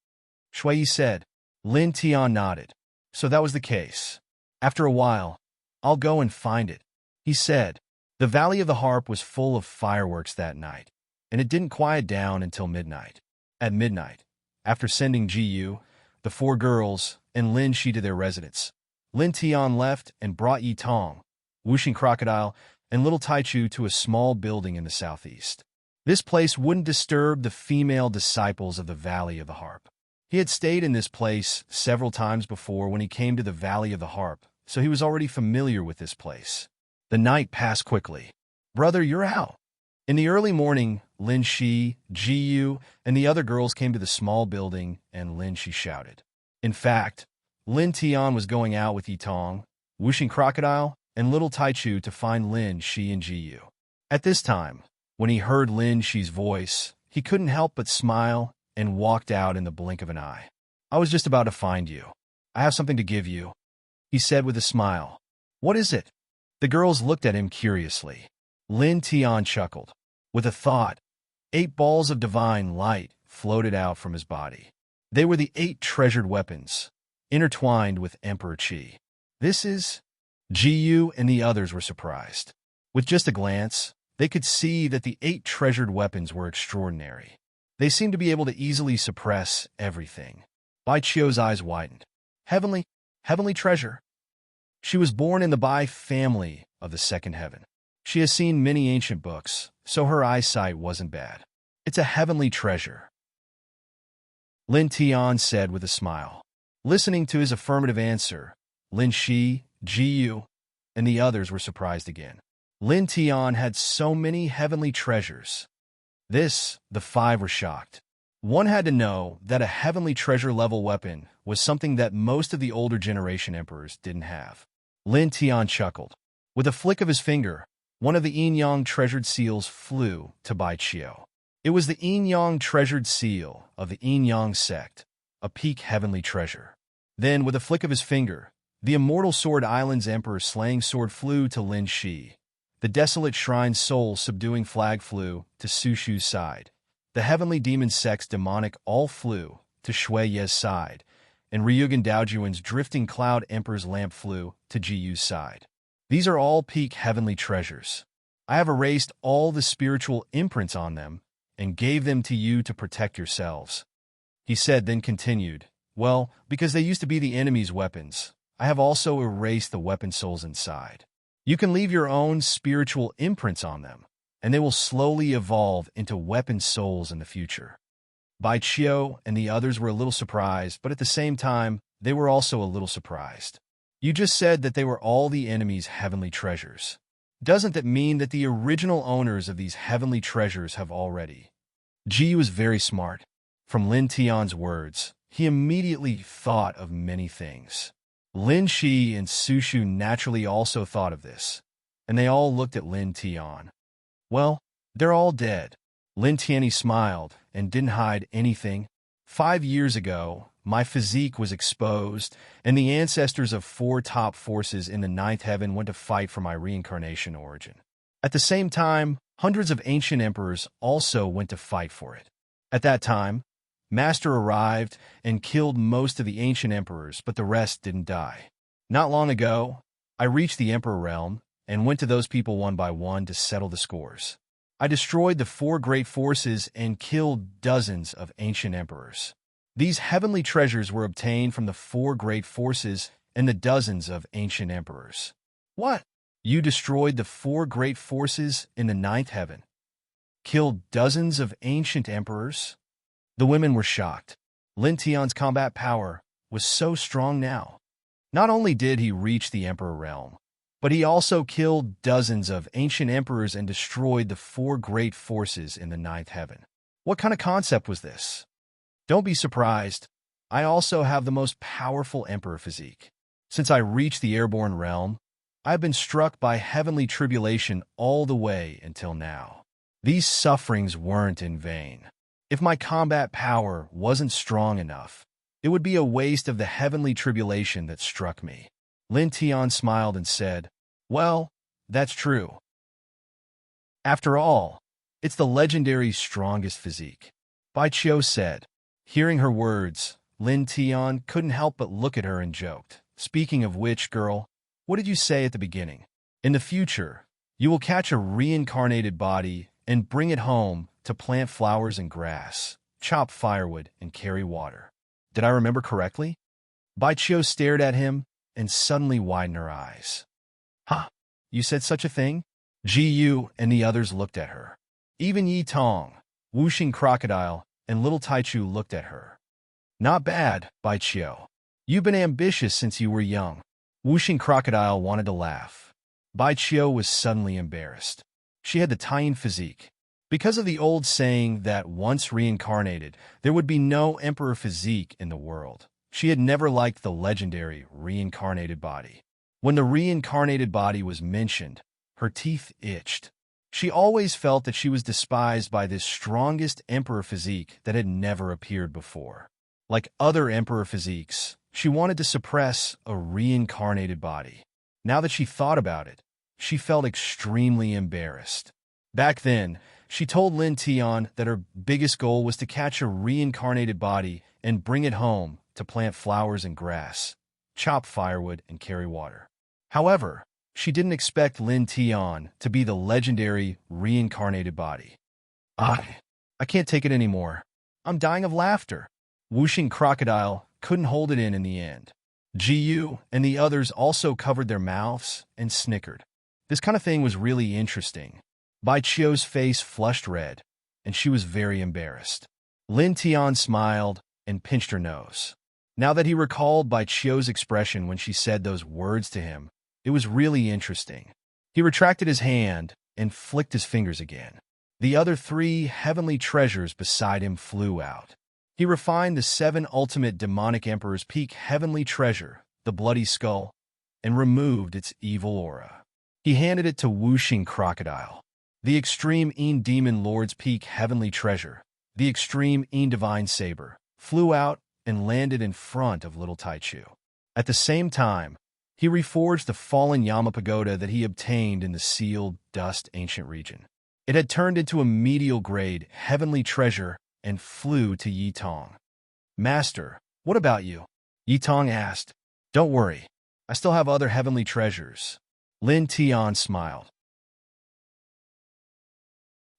Shui Yi said. Lin Tian nodded. So that was the case. After a while, I'll go and find it, he said. The Valley of the Harp was full of fireworks that night, and it didn't quiet down until midnight. At midnight, after sending Ji Yu, the 4 girls, and Lin Shi to their residence, Lin Tian left and brought Yi Tong, Wuxing Crocodile, and Little Taichu to a small building in the southeast. This place wouldn't disturb the female disciples of the Valley of the Harp. He had stayed in this place several times before when he came to the Valley of the Harp, so he was already familiar with this place. The night passed quickly. Brother, you're out. In the early morning, Lin Shi, Ji Yu, and the other girls came to the small building, and Lin Shi shouted. In fact, Lin Tian was going out with Yi Tong, Wuxing Crocodile, and little Taichu to find Lin Shi and Jiyu. At this time, when he heard Lin Shi's voice, he couldn't help but smile and walked out in the blink of an eye. "I was just about to find you. I have something to give you," he said with a smile. "What is it?" The girls looked at him curiously. Lin Tian chuckled. With a thought, 8 balls of divine light floated out from his body. They were the 8 treasured weapons, intertwined with Emperor Qi. "This is..." Jiyu and the others were surprised. With just a glance, they could see that the 8 treasured weapons were extraordinary. They seemed to be able to easily suppress everything. Bai Qiu's eyes widened. Heavenly treasure. She was born in the Bai family of the second heaven. She has seen many ancient books, so her eyesight wasn't bad. "It's a heavenly treasure," Lin Tian said with a smile. Listening to his affirmative answer, Lin Shi, Jiyu, and the others were surprised again. Lin Tian had so many heavenly treasures. The 5 were shocked. One had to know that a heavenly treasure level weapon was something that most of the older generation emperors didn't have. Lin Tian chuckled. With a flick of his finger, one of the yin-yang treasured seals flew to Bai Qiu. It was the yin-yang treasured seal of the yin-yang sect, a peak heavenly treasure. Then, with a flick of his finger, the immortal Sword Island's Emperor's slaying sword flew to Lin Shi. The desolate shrine's soul subduing flag flew to Su Shu's side. The heavenly demon sect's demonic all flew to Shui Ye's side, and Ryugan Daojuan's drifting cloud emperor's lamp flew to Jiyu's side. These are all peak heavenly treasures. I have erased all the spiritual imprints on them and gave them to you to protect yourselves. He said, then continued, "Well, because they used to be the enemy's weapons, I have also erased the weapon souls inside. You can leave your own spiritual imprints on them, and they will slowly evolve into weapon souls in the future." Bai Qiu and the others were a little surprised, but at the same time, they were also a little surprised. "You just said that they were all the enemy's heavenly treasures. Doesn't that mean that the original owners of these heavenly treasures have already?" Ji was very smart. From Lin Tian's words, he immediately thought of many things. Lin Shi and Su Shu naturally also thought of this, and they all looked at Lin Tian. "Well, they're all dead." Lin Tian smiled and didn't hide anything. 5 years ago, my physique was exposed, and the ancestors of 4 top forces in the 9th heaven went to fight for my reincarnation origin. At the same time, hundreds of ancient emperors also went to fight for it. At that time, Master arrived and killed most of the ancient emperors, but the rest didn't die. Not long ago, I reached the Emperor realm and went to those people one by one to settle the scores. I destroyed the 4 great forces and killed dozens of ancient emperors. These heavenly treasures were obtained from the 4 great forces and the dozens of ancient emperors. "What? You destroyed the 4 great forces in the 9th heaven? Killed dozens of ancient emperors?" The women were shocked. Lin Tian's combat power was so strong now. Not only did he reach the Emperor realm, but he also killed dozens of ancient emperors and destroyed the 4 great forces in the 9th heaven. What kind of concept was this? Don't be surprised. I also have the most powerful emperor physique. Since I reached the airborne realm, I've been struck by heavenly tribulation all the way until now. These sufferings weren't in vain. If my combat power wasn't strong enough, it would be a waste of the heavenly tribulation that struck me. Lin Tian smiled and said, "Well, that's true. After all, it's the legendary strongest physique." Bai Qiu said. Hearing her words, Lin Tian couldn't help but look at her and joked, "Speaking of which, girl, what did you say at the beginning? In the future, you will catch a reincarnated body and bring it home to plant flowers and grass, chop firewood, and carry water. Did I remember correctly?" Bai Qiu stared at him and suddenly widened her eyes. "Huh? You said such a thing?" Ji Yu and the others looked at her. Even Yi Tong, Wuxing Crocodile, and little Taichu looked at her. "Not bad, Bai Qiu. You've been ambitious since you were young." Wuxing Crocodile wanted to laugh. Bai Qiu was suddenly embarrassed. She had the Taiyan physique. Because of the old saying that once reincarnated, there would be no emperor physique in the world, she had never liked the legendary reincarnated body. When the reincarnated body was mentioned, her teeth itched. She always felt that she was despised by this strongest emperor physique that had never appeared before. Like other emperor physiques, she wanted to suppress a reincarnated body. Now that she thought about it, she felt extremely embarrassed. Back then, she told Lin Tian that her biggest goal was to catch a reincarnated body and bring it home to plant flowers and grass, chop firewood, and carry water. However, she didn't expect Lin Tian to be the legendary reincarnated body. I can't take it anymore. I'm dying of laughter. Whooshing Crocodile couldn't hold it in the end. Jiyu and the others also covered their mouths and snickered. This kind of thing was really interesting. Bai Chio's face flushed red, and she was very embarrassed. Lin Tian smiled and pinched her nose. Now that he recalled Bai Chio's expression when she said those words to him, it was really interesting. He retracted his hand and flicked his fingers again. The other 3 heavenly treasures beside him flew out. He refined the 7 ultimate demonic emperor's peak heavenly treasure, the bloody skull, and removed its evil aura. He handed it to Whooshing Crocodile. The extreme Een Demon Lord's peak heavenly treasure, the extreme Een Divine Saber, flew out and landed in front of little Taichu. At the same time, he reforged the fallen Yama Pagoda that he obtained in the sealed dust ancient region. It had turned into a medial-grade heavenly treasure and flew to Yi Tong. "Master, what about you?" Yi Tong asked. "Don't worry, I still have other heavenly treasures." Lin Tian smiled.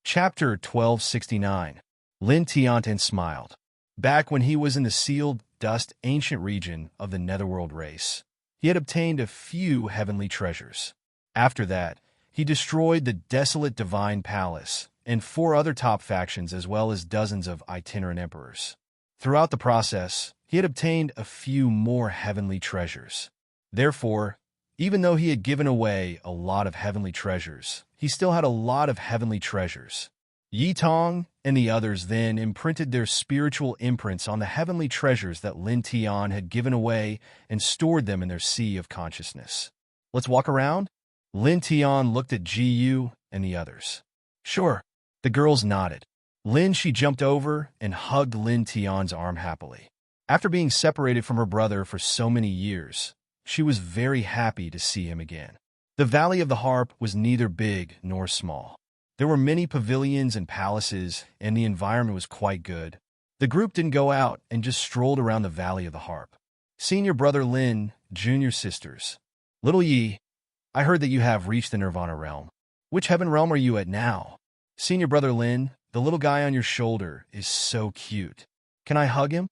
Chapter 1269. Lin Tiantan smiled. Back when he was in the sealed dust ancient region of the Netherworld race, he had obtained a few heavenly treasures. After that, he destroyed the desolate divine palace and 4 other top factions as well as dozens of itinerant emperors. Throughout the process, he had obtained a few more heavenly treasures. Therefore, even though he had given away a lot of heavenly treasures, he still had a lot of heavenly treasures. Yi Tong and the others then imprinted their spiritual imprints on the heavenly treasures that Lin Tian had given away and stored them in their sea of consciousness. "Let's walk around?" Lin Tian looked at Jiyu and the others. "Sure." The girls nodded. She jumped over and hugged Lin Tian's arm happily. After being separated from her brother for so many years, she was very happy to see him again. The Valley of the Harp was neither big nor small. There were many pavilions and palaces, and the environment was quite good. The group didn't go out and just strolled around the Valley of the Harp. Senior brother Lin, junior sisters. "Little Yi, I heard that you have reached the Nirvana realm. Which heaven realm are you at now?" "Senior brother Lin, the little guy on your shoulder is so cute. Can I hug him?"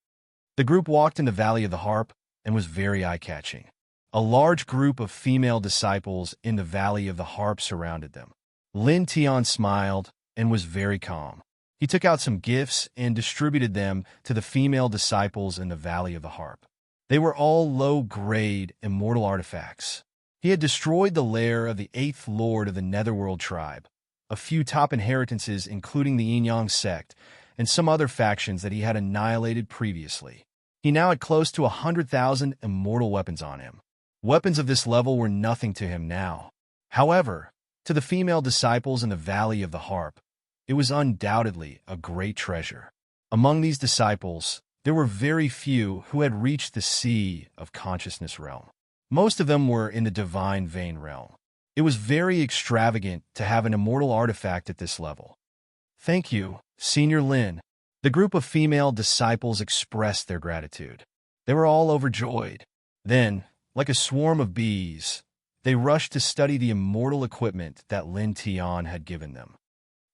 The group walked in the Valley of the Harp and was very eye-catching. A large group of female disciples in the Valley of the Harp surrounded them. Lin Tian smiled and was very calm. He took out some gifts and distributed them to the female disciples in the Valley of the Harp. They were all low-grade immortal artifacts. He had destroyed the lair of the 8th Lord of the Netherworld tribe, a few top inheritances including the Yin-Yang sect, and some other factions that he had annihilated previously. He now had close to 100,000 immortal weapons on him. Weapons of this level were nothing to him now. However, to the female disciples in the Valley of the Harp, it was undoubtedly a great treasure. Among these disciples, there were very few who had reached the Sea of Consciousness realm. Most of them were in the Divine Vein realm. It was very extravagant to have an immortal artifact at this level. "Thank you, Senior Lin." The group of female disciples expressed their gratitude. They were all overjoyed. Then, like a swarm of bees, they rushed to study the immortal equipment that Lin Tian had given them.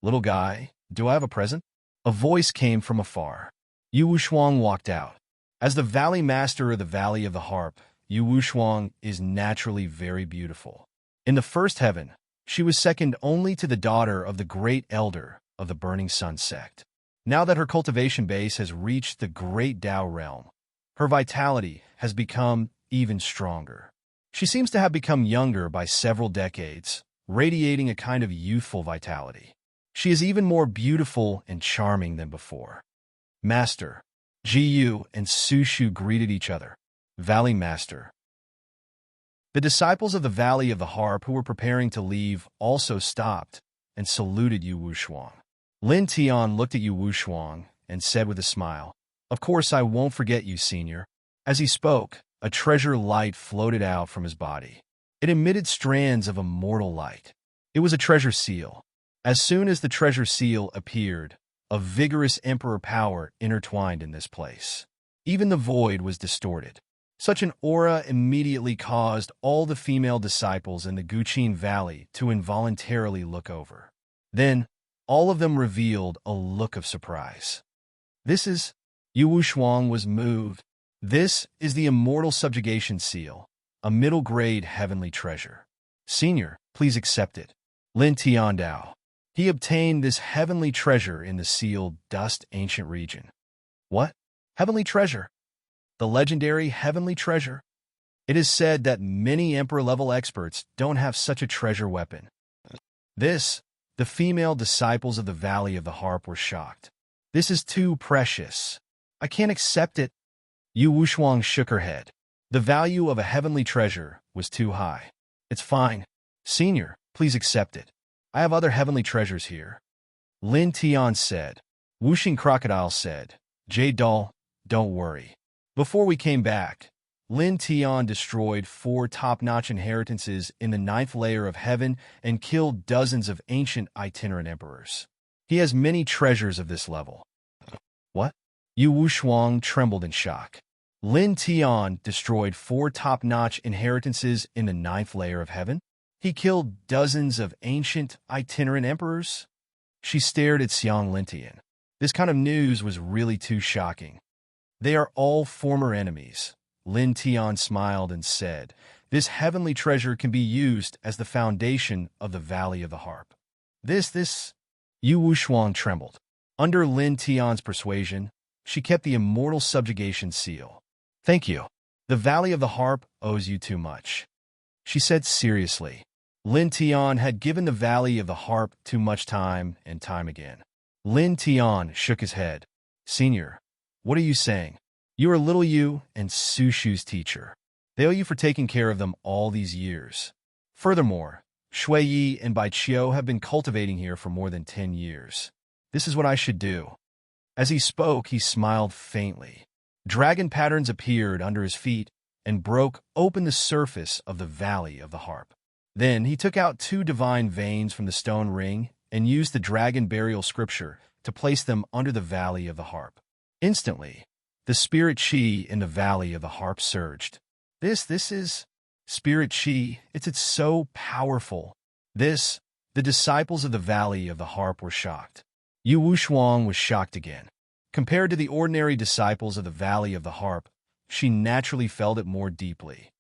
"Little guy, do I have a present?" A voice came from afar. Yu Wushuang walked out. As the Valley Master of the Valley of the Harp, Yu Wushuang is naturally very beautiful. In the first heaven, she was second only to the daughter of the great elder of the Burning Sun sect. Now that her cultivation base has reached the great Tao realm, her vitality has become even stronger. She seems to have become younger by several decades, radiating a kind of youthful vitality. She is even more beautiful and charming than before. "Master." Jiyu and Sushu greeted each other. "Valley Master." The disciples of the Valley of the Harp who were preparing to leave also stopped and saluted Yu Wushuang. Lin Tian looked at Yu Wushuang and said with a smile, "Of course I won't forget you, senior." As he spoke, a treasure light floated out from his body. It emitted strands of immortal light. It was a treasure seal. As soon as the treasure seal appeared, a vigorous emperor power intertwined in this place. Even the void was distorted. Such an aura immediately caused all the female disciples in the Guqin Valley to involuntarily look over. Then, all of them revealed a look of surprise. This is... Yu Wushuang was moved. This is the Immortal Subjugation Seal, a middle-grade heavenly treasure. Senior, please accept it. Lin Tiandao. He obtained this heavenly treasure in the sealed Dust Ancient region. What? Heavenly treasure? The legendary heavenly treasure? It is said that many Emperor-level experts don't have such a treasure weapon. The female disciples of the Valley of the Harp were shocked. This is too precious. I can't accept it. Yu Wushuang shook her head. The value of a heavenly treasure was too high. It's fine. Senior, please accept it. I have other heavenly treasures here. Lin Tian said. Wuxing Crocodile said, Jade Doll, don't worry. Before we came back, Lin Tian destroyed 4 top-notch inheritances in the 9th layer of heaven and killed dozens of ancient itinerant emperors. He has many treasures of this level. What? Yu Wushuang trembled in shock. Lin Tian destroyed 4 top-notch inheritances in the 9th layer of heaven? He killed dozens of ancient itinerant emperors? She stared at Xiang Lintian. This kind of news was really too shocking. They are all former enemies. Lin Tian smiled and said, this heavenly treasure can be used as the foundation of the Valley of the Harp. Yu Wushuang trembled. Under Lin Tian's persuasion, she kept the Immortal Subjugation Seal. Thank you. The Valley of the Harp owes you too much. She said seriously. Lin Tian had given the Valley of the Harp too much time and time again. Lin Tian shook his head. Senior, what are you saying? You are Little Yu and Su Shu's teacher. They owe you for taking care of them all these years. Furthermore, Shui Yi and Bai Qiu have been cultivating here for more than 10 years. This is what I should do. As he spoke, he smiled faintly. Dragon patterns appeared under his feet and broke open the surface of the Valley of the Harp. Then he took out 2 divine veins from the stone ring and used the dragon burial scripture to place them under the Valley of the Harp. Instantly, the spirit chi in the Valley of the Harp surged. This is spirit chi. It's so powerful. The disciples of the Valley of the Harp were shocked. Yu Wushuang was shocked again. Compared to the ordinary disciples of the Valley of the Harp, she naturally felt it more deeply.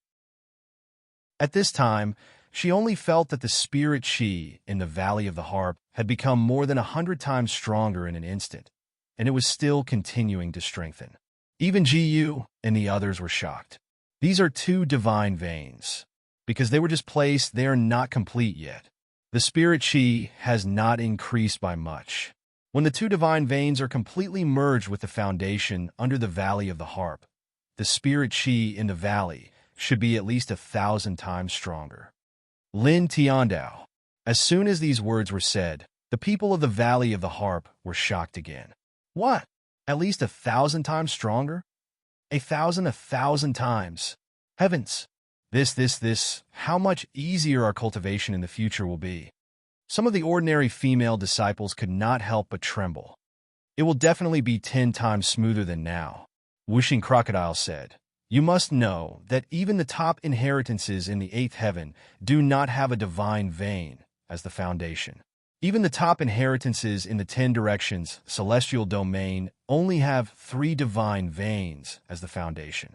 At this time, she only felt that the spirit chi in the Valley of the Harp had become more than 100 times stronger in an instant, and it was still continuing to strengthen. Even Ji Yu and the others were shocked. These are 2 divine veins. Because they were just placed, they are not complete yet. The spirit chi has not increased by much. When the 2 divine veins are completely merged with the foundation under the Valley of the Harp, the spirit chi in the valley should be at least 1,000 times stronger. Lin Tiandao. As soon as these words were said, the people of the Valley of the Harp were shocked again. What? At least 1,000 times stronger? 1,000 times. Heavens! How much easier our cultivation in the future will be. Some of the ordinary female disciples could not help but tremble. It will definitely be 10 times smoother than now. Wuxing Crocodile said, You must know that even the top inheritances in the 8th heaven do not have a divine vein as the foundation. Even the top inheritances in the 10 directions celestial domain only have 3 divine veins as the foundation.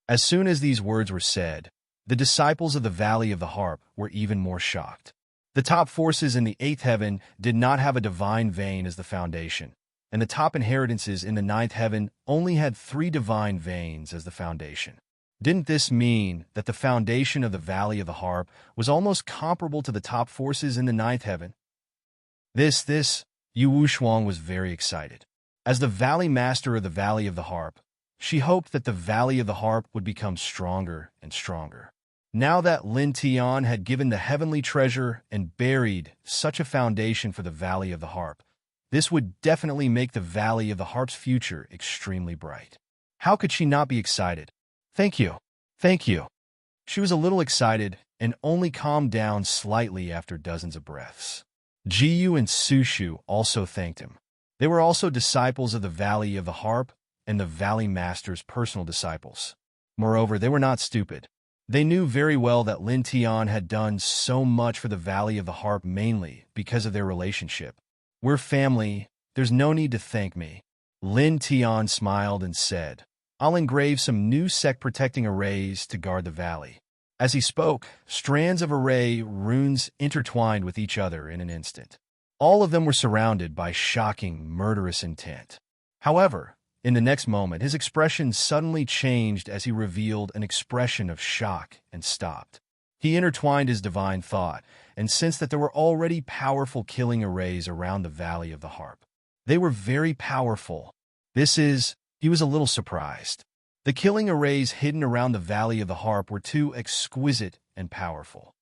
As soon as these words were said, the disciples of the Valley of the Harp were even more shocked. The top forces in the 8th heaven did not have a divine vein as the foundation, and the top inheritances in the 9th heaven only had 3 divine veins as the foundation. Didn't this mean that the foundation of the Valley of the Harp was almost comparable to the top forces in the 9th heaven? Yu Wushuang was very excited. As the Valley Master of the Valley of the Harp, she hoped that the Valley of the Harp would become stronger and stronger. Now that Lin Tian had given the heavenly treasure and buried such a foundation for the Valley of the Harp, this would definitely make the Valley of the Harp's future extremely bright. How could she not be excited? Thank you. Thank you. She was a little excited and only calmed down slightly after dozens of breaths. Jiyu and Sushu also thanked him. They were also disciples of the Valley of the Harp and the Valley Master's personal disciples. Moreover, they were not stupid. They knew very well that Lin Tian had done so much for the Valley of the Harp mainly because of their relationship. We're family, there's no need to thank me. Lin Tian smiled and said, I'll engrave some new sect-protecting arrays to guard the valley. As he spoke, strands of array runes intertwined with each other in an instant. All of them were surrounded by shocking, murderous intent. However, in the next moment, his expression suddenly changed as he revealed an expression of shock and stopped. He intertwined his divine thought and sensed that there were already powerful killing arrays around the Valley of the Harp. They were very powerful. He was a little surprised. The killing arrays hidden around the Valley of the Harp were too exquisite and powerful.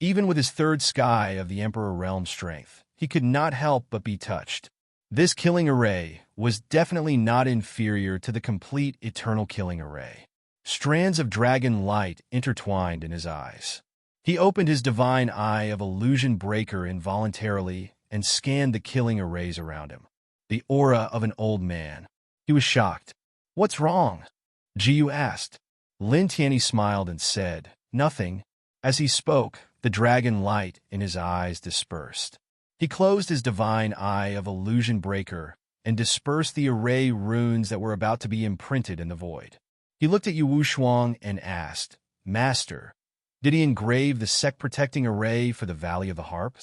Even with his third sky of the Emperor Realm strength, he could not help but be touched. This killing array was definitely not inferior to the complete eternal killing array. Strands of dragon light intertwined in his eyes. He opened his divine eye of illusion breaker involuntarily and scanned the killing arrays around him. The aura of an old man. He was shocked. What's wrong? Jiyu asked. Lin Tianyi smiled and said, Nothing. As he spoke, the dragon light in his eyes dispersed. He closed his divine eye of illusion breaker and dispersed the array runes that were about to be imprinted in the void. He looked at Yu Shuang and asked, Master, did he engrave the sect-protecting array for the Valley of the Harp?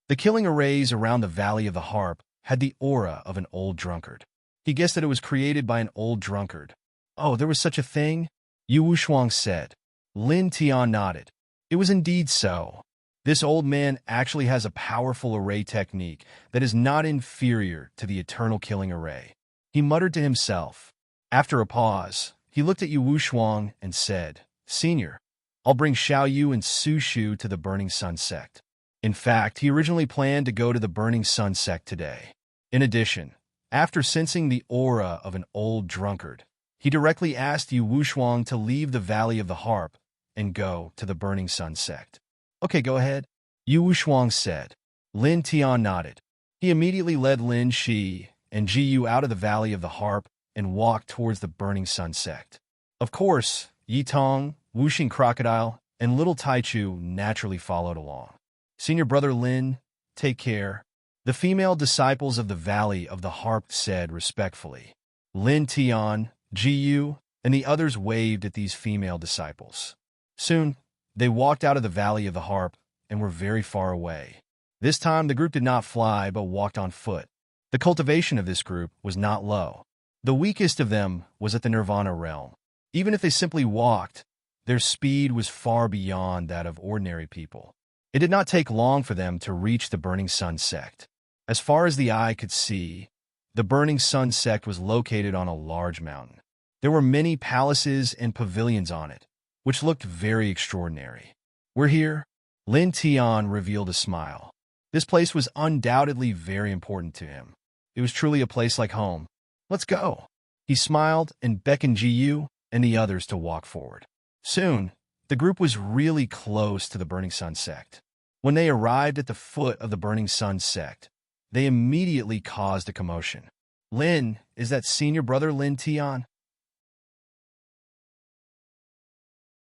The killing arrays around the Valley of the Harp had the aura of an old drunkard. He guessed that it was created by an old drunkard. Oh, there was such a thing? Yu Shuang said. Lin Tian nodded. It was indeed so. This old man actually has a powerful array technique that is not inferior to the eternal killing array. He muttered to himself. After a pause, he looked at Yu Shuang and said, Senior, I'll bring Xiaoyu and Sushu to the Burning Sun sect. In fact, he originally planned to go to the Burning Sun sect today. In addition, after sensing the aura of an old drunkard, he directly asked Yu Shuang to leave the Valley of the Harp and go to the Burning Sun sect. Okay, go ahead, Yu Shuang said. Lin Tian nodded. He immediately led Lin Shi and Jiyu out of the Valley of the Harp and walked towards the Burning Sun sect. Of course, Yi Tong, Wuxing Crocodile, and Little Taichu naturally followed along. Senior brother Lin, take care. The female disciples of the Valley of the Harp said respectfully. Lin Tian, Jiyu, and the others waved at these female disciples. Soon, they walked out of the Valley of the Harp and were very far away. This time, the group did not fly but walked on foot. The cultivation of this group was not low. The weakest of them was at the Nirvana realm. Even if they simply walked, their speed was far beyond that of ordinary people. It did not take long for them to reach the Burning Sun sect. As far as the eye could see, the Burning Sun sect was located on a large mountain. There were many palaces and pavilions on it, which looked very extraordinary. We're here? Lin Tian revealed a smile. This place was undoubtedly very important to him. It was truly a place like home. Let's go. He smiled and beckoned Jiyu and the others to walk forward. Soon, the group was really close to the Burning Sun sect. When they arrived at the foot of the Burning Sun sect, they immediately caused a commotion. Lin, is that senior brother Lin Tian?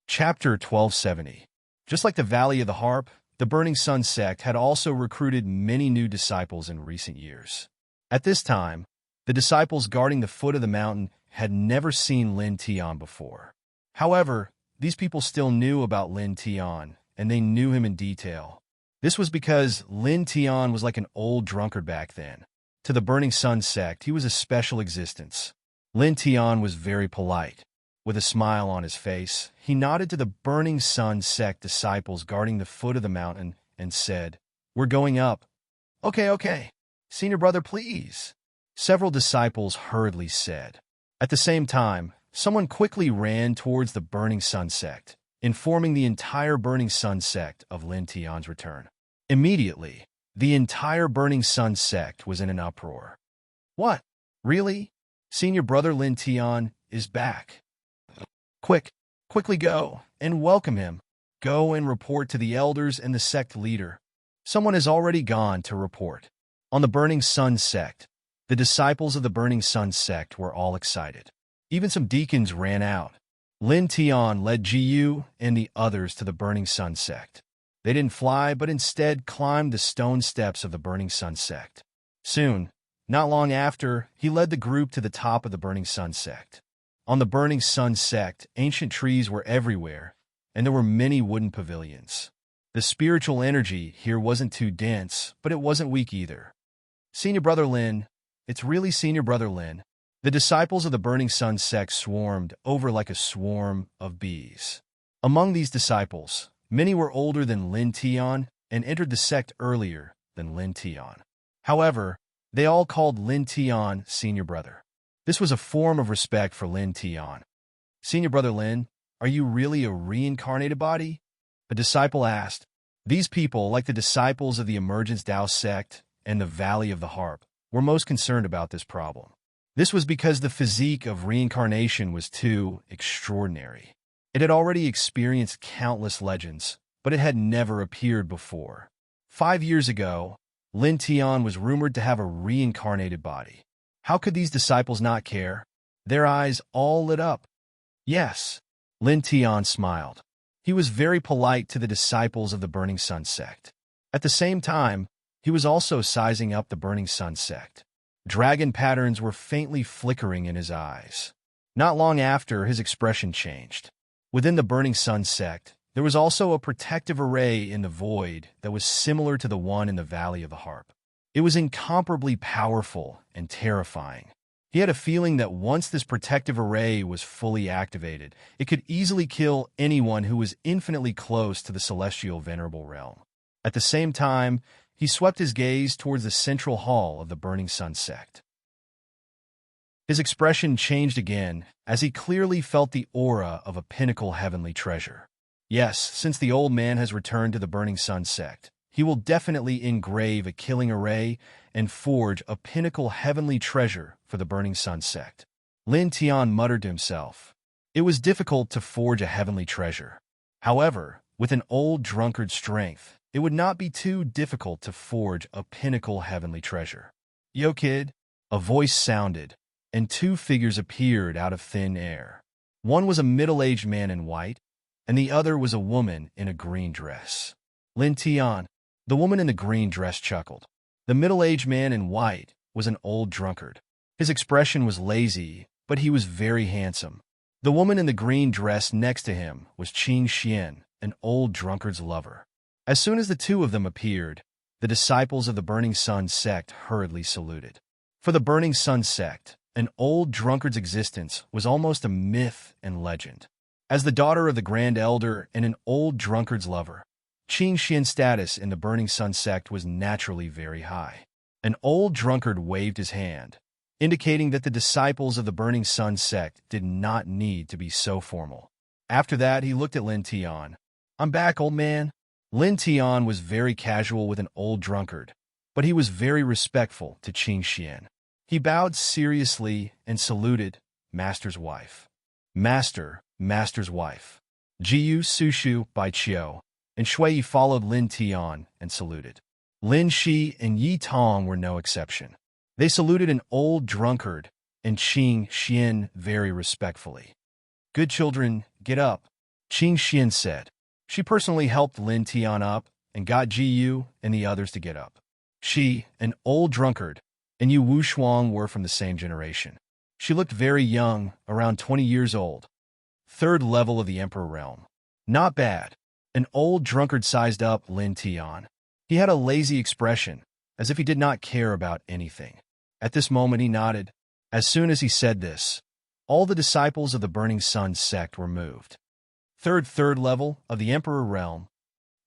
Chapter 1270. Just like the Valley of the Harp, the Burning Sun sect had also recruited many new disciples in recent years. At this time, the disciples guarding the foot of the mountain had never seen Lin Tian before. However, these people still knew about Lin Tian, and they knew him in detail. This was because Lin Tian was like an old drunkard back then. To the Burning Sun sect, he was a special existence. Lin Tian was very polite. With a smile on his face, he nodded to the Burning Sun sect disciples guarding the foot of the mountain and said, We're going up. Okay. Senior brother, please. Several disciples hurriedly said. At the same time, someone quickly ran towards the Burning Sun sect, informing the entire Burning Sun sect of Lin Tian's return. Immediately, the entire Burning Sun sect was in an uproar. What? Really? Senior brother Lin Tian is back. Quickly go and welcome him. Go and report to the elders and the sect leader. Someone has already gone to report. On the Burning Sun sect, the disciples of the Burning Sun sect were all excited. Even some deacons ran out. Lin Tian led Jiyu and the others to the Burning Sun sect. They didn't fly, but instead climbed the stone steps of the Burning Sun sect. Soon, not long after, he led the group to the top of the Burning Sun sect. On the Burning Sun sect, ancient trees were everywhere, and there were many wooden pavilions. The spiritual energy here wasn't too dense, but it wasn't weak either. Senior Brother Lin, it's really Senior Brother Lin. The disciples of the Burning Sun sect swarmed over like a swarm of bees. Among these disciples, many were older than Lin Tian and entered the sect earlier than Lin Tian. However, they all called Lin Tian Senior Brother. This was a form of respect for Lin Tian. Senior Brother Lin, are you really a reincarnated body? A disciple asked. These people, like the disciples of the Emergence Tao sect and the Valley of the Harp, were most concerned about this problem. This was because the physique of reincarnation was too extraordinary. It had already experienced countless legends, but it had never appeared before. 5 years ago, Lin Tian was rumored to have a reincarnated body. How could these disciples not care? Their eyes all lit up. Yes, Lin Tian smiled. He was very polite to the disciples of the Burning Sun sect. At the same time, he was also sizing up the Burning Sun sect. Dragon patterns were faintly flickering in his eyes. Not long after, his expression changed. Within the Burning Sun sect, there was also a protective array in the void that was similar to the one in the Valley of the Harp. It was incomparably powerful and terrifying. He had a feeling that once this protective array was fully activated, it could easily kill anyone who was infinitely close to the celestial venerable realm. At the same time, he swept his gaze towards the central hall of the Burning Sun sect. His expression changed again as he clearly felt the aura of a pinnacle heavenly treasure. Yes, since the old man has returned to the Burning Sun sect, he will definitely engrave a killing array and forge a pinnacle heavenly treasure for the Burning Sun sect. Lin Tian muttered to himself. It was difficult to forge a heavenly treasure. However, with an old drunkard's strength, it would not be too difficult to forge a pinnacle heavenly treasure. Yo, kid, a voice sounded, and 2 figures appeared out of thin air. One was a middle-aged man in white, and the other was a woman in a green dress. Lin Tian, the woman in the green dress, chuckled. The middle-aged man in white was an old drunkard. His expression was lazy, but he was very handsome. The woman in the green dress next to him was Qing Xian, an old drunkard's lover. As soon as the 2 of them appeared, the disciples of the Burning Sun sect hurriedly saluted. For the Burning Sun sect, an old drunkard's existence was almost a myth and legend. As the daughter of the Grand Elder and an old drunkard's lover, Qing Xian's status in the Burning Sun sect was naturally very high. An old drunkard waved his hand, indicating that the disciples of the Burning Sun sect did not need to be so formal. After that, he looked at Lin Tian. I'm back, old man. Lin Tian was very casual with an old drunkard, but he was very respectful to Qing Xian. He bowed seriously and saluted, Master's wife. Master's wife. Jiyu Sushu Bai Qiu and Shui followed Lin Tian and saluted. Lin Shi and Yi Tong were no exception. They saluted an old drunkard and Qing Xian very respectfully. Good children, get up, Qing Xian said. She personally helped Lin Tian up and got Jiyu and the others to get up. She, an old drunkard, and Yu Wushuang were from the same generation. She looked very young, around 20 years old. 3rd level of the Emperor realm. Not bad. An old drunkard sized up Lin Tian. He had a lazy expression, as if he did not care about anything. At this moment he nodded. As soon as he said this, all the disciples of the Burning Sun sect were moved. Third level of the Emperor realm.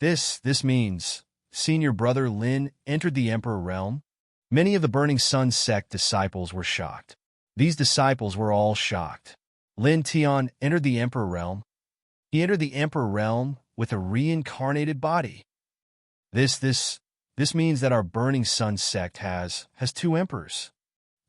This means Senior Brother Lin entered the Emperor realm. Many of the Burning Sun sect disciples were shocked. These disciples were all shocked. Lin Tian entered the Emperor realm. He entered the Emperor realm with a reincarnated body. This means that our Burning Sun sect has two emperors.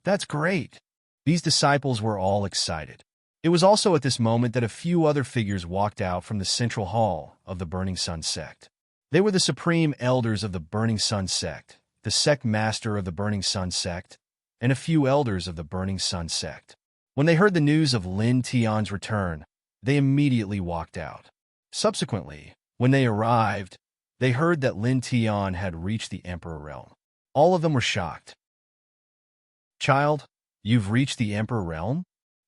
That's great. These disciples were all excited. It was also at this moment that a few other figures walked out from the central hall of the Burning Sun sect. They were the supreme elders of the Burning Sun sect, the sect master of the Burning Sun sect, and a few elders of the Burning Sun sect. When they heard the news of Lin Tian's return, they immediately walked out. Subsequently, when they arrived, they heard that Lin Tian had reached the Emperor realm. All of them were shocked. "Child, you've reached the Emperor realm?"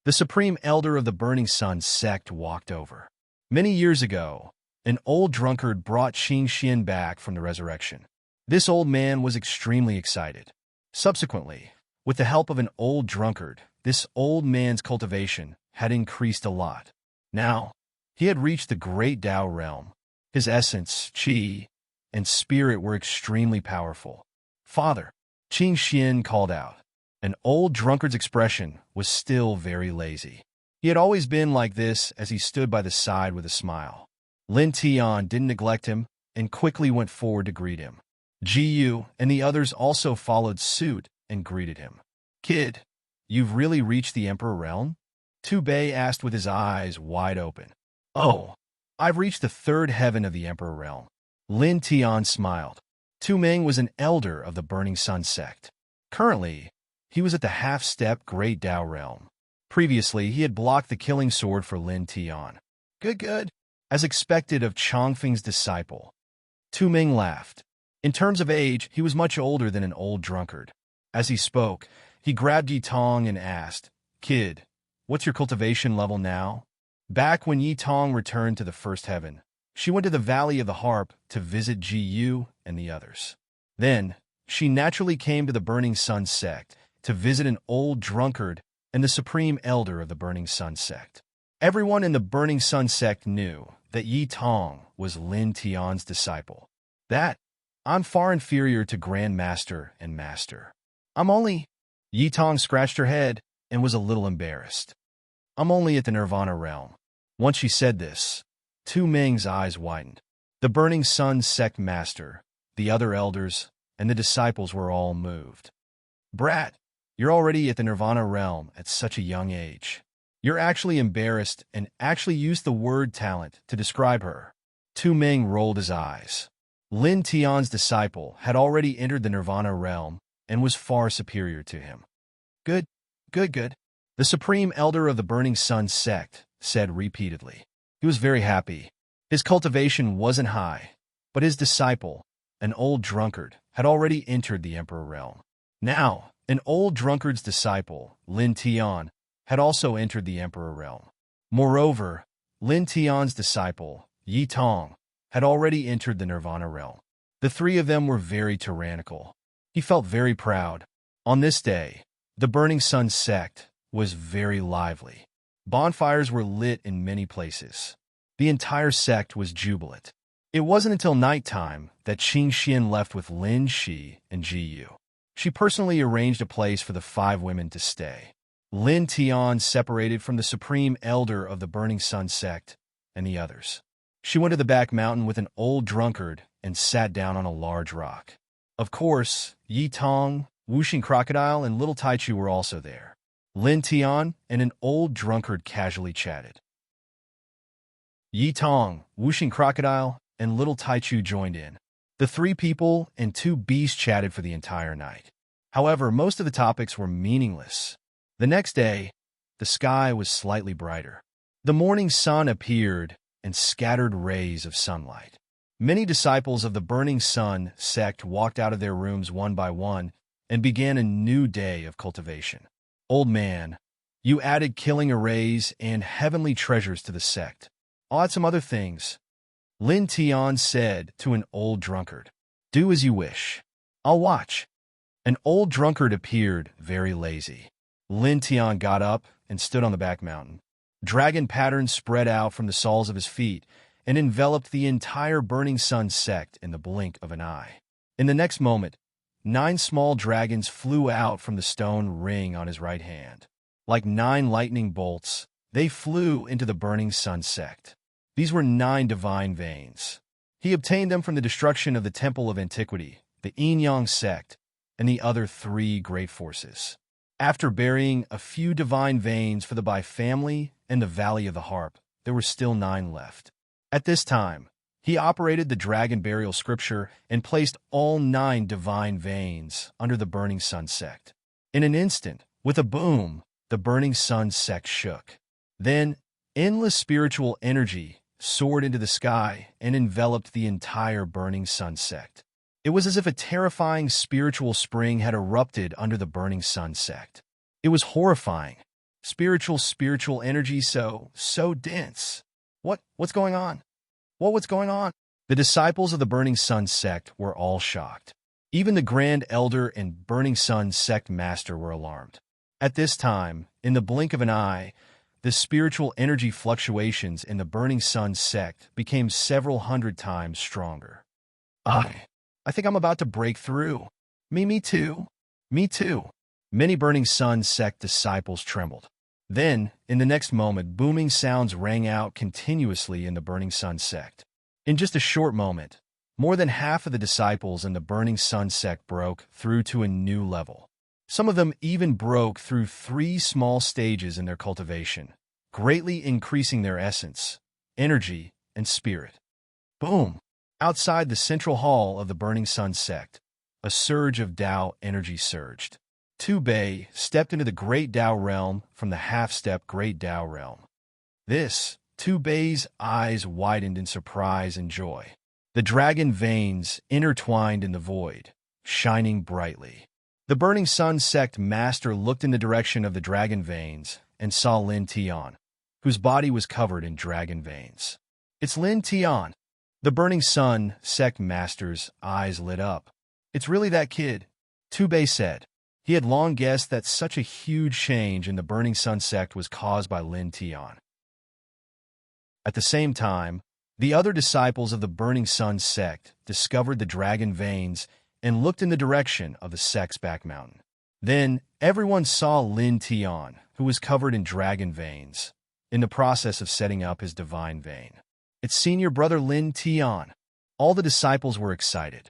The supreme elder of the Burning Sun sect walked over. Many years ago, an old drunkard brought Qing Xian back from the resurrection. This old man was extremely excited. Subsequently, with the help of an old drunkard, this old man's cultivation had increased a lot. Now, he had reached the great Tao realm. His essence, qi, and spirit were extremely powerful. "Father," Qing Xian called out. An old drunkard's expression was still very lazy. He had always been like this as he stood by the side with a smile. Lin Tian didn't neglect him and quickly went forward to greet him. Ji Yu and the others also followed suit and greeted him. "Kid, you've really reached the Emperor realm?" Tu Bei asked with his eyes wide open. "Oh, I've reached the third heaven of the Emperor realm." Lin Tian smiled. Tu Meng was an elder of the Burning Sun sect. Currently, he was at the half-step Great Tao realm. Previously, he had blocked the killing sword for Lin Tian. Good. As expected of Chongfeng's disciple. Tu Meng laughed. In terms of age, he was much older than an old drunkard. As he spoke, he grabbed Yi Tong and asked, "Kid, what's your cultivation level now?" Back when Yi Tong returned to the first heaven, she went to the Valley of the Harp to visit Ji Yu and the others. Then, she naturally came to the Burning Sun sect to visit an old drunkard and the supreme elder of the Burning Sun sect. Everyone in the Burning Sun sect knew that Yi Tong was Lin Tian's disciple. I'm far inferior to Grand Master and Master. Yi Tong scratched her head and was a little embarrassed. "I'm only at the Nirvana realm." Once she said this, Tu Meng's eyes widened. The Burning Sun sect master, the other elders, and the disciples were all moved. "Brat, you're already at the Nirvana realm at such a young age. You're actually embarrassed and actually used the word talent to describe her." Tu Meng rolled his eyes. Lin Tian's disciple had already entered the Nirvana realm and was far superior to him. Good. The supreme elder of the Burning Sun sect said repeatedly. He was very happy. His cultivation wasn't high, but his disciple, an old drunkard, had already entered the Emperor realm. Now, an old drunkard's disciple, Lin Tian, had also entered the Emperor realm. Moreover, Lin Tian's disciple, Yi Tong, had already entered the Nirvana realm. The three of them were very tyrannical. He felt very proud. On this day, the Burning Sun sect was very lively. Bonfires were lit in many places. The entire sect was jubilant. It wasn't until nighttime that Qing Xian left with Lin Shi and Ji Yu. She personally arranged a place for the 5 women to stay. Lin Tian separated from the supreme elder of the Burning Sun sect and the others. She went to the back mountain with an old drunkard and sat down on a large rock. Of course, Yi Tong, Wuxing Crocodile, and Little Taichu were also there. Lin Tian and an old drunkard casually chatted. Yi Tong, Wuxing Crocodile, and Little Taichu joined in. The 3 people and 2 beasts chatted for the entire night. However, most of the topics were meaningless. The next day, the sky was slightly brighter. The morning sun appeared and scattered rays of sunlight. Many disciples of the Burning Sun sect walked out of their rooms one by one and began a new day of cultivation. Old man, you added killing arrays and heavenly treasures to the sect. I'll add some other things. Lin Tian said to an old drunkard. Do as you wish. I'll watch. An old drunkard appeared, very lazy. Lin Tian got up and stood on the back mountain. Dragon patterns spread out from the soles of his feet and enveloped the entire Burning Sun sect in the blink of an eye. In the next moment, 9 small dragons flew out from the stone ring on his right hand. Like 9 lightning bolts, they flew into the Burning Sun sect. These were 9 divine veins. He obtained them from the destruction of the Temple of Antiquity, the Yin-Yang sect, and the other 3 great forces. After burying a few divine veins for the Bai family and the Valley of the Harp, there were still 9 left. At this time, he operated the Dragon Burial Scripture and placed all 9 divine veins under the Burning Sun sect. In an instant, with a boom, the Burning Sun sect shook. Then, endless spiritual energy soared into the sky and enveloped the entire Burning Sun sect. It was as if a terrifying spiritual spring had erupted under the Burning Sun sect. It was horrifying. Spiritual energy so dense. What's going on? What's going on? The disciples of the Burning Sun sect were all shocked. Even the Grand Elder and Burning Sun sect master were alarmed. At this time, in the blink of an eye, the spiritual energy fluctuations in the Burning Sun sect became several hundred times stronger. I think I'm about to break through. Me too. Me too. Many Burning Sun sect disciples trembled. Then, in the next moment, booming sounds rang out continuously in the Burning Sun sect. In just a short moment, more than half of the disciples in the Burning Sun sect broke through to a new level. Some of them even broke through 3 small stages in their cultivation, greatly increasing their essence, energy, and spirit. Boom! Outside the central hall of the Burning Sun sect, a surge of Tao energy surged. Tu Bei stepped into the Great Tao realm from the half-step Great Tao realm. Tu Bei's eyes widened in surprise and joy. The dragon veins intertwined in the void, shining brightly. The Burning Sun sect master looked in the direction of the dragon veins and saw Lin Tian, whose body was covered in dragon veins. It's Lin Tian. The Burning Sun sect master's eyes lit up. It's really that kid, Tu Bei said. He had long guessed that such a huge change in the Burning Sun sect was caused by Lin Tian. At the same time, the other disciples of the Burning Sun sect discovered the dragon veins and looked in the direction of the sect's back mountain. Then, everyone saw Lin Tian, who was covered in dragon veins, in the process of setting up his divine vein. It's senior brother Lin Tian. All the disciples were excited.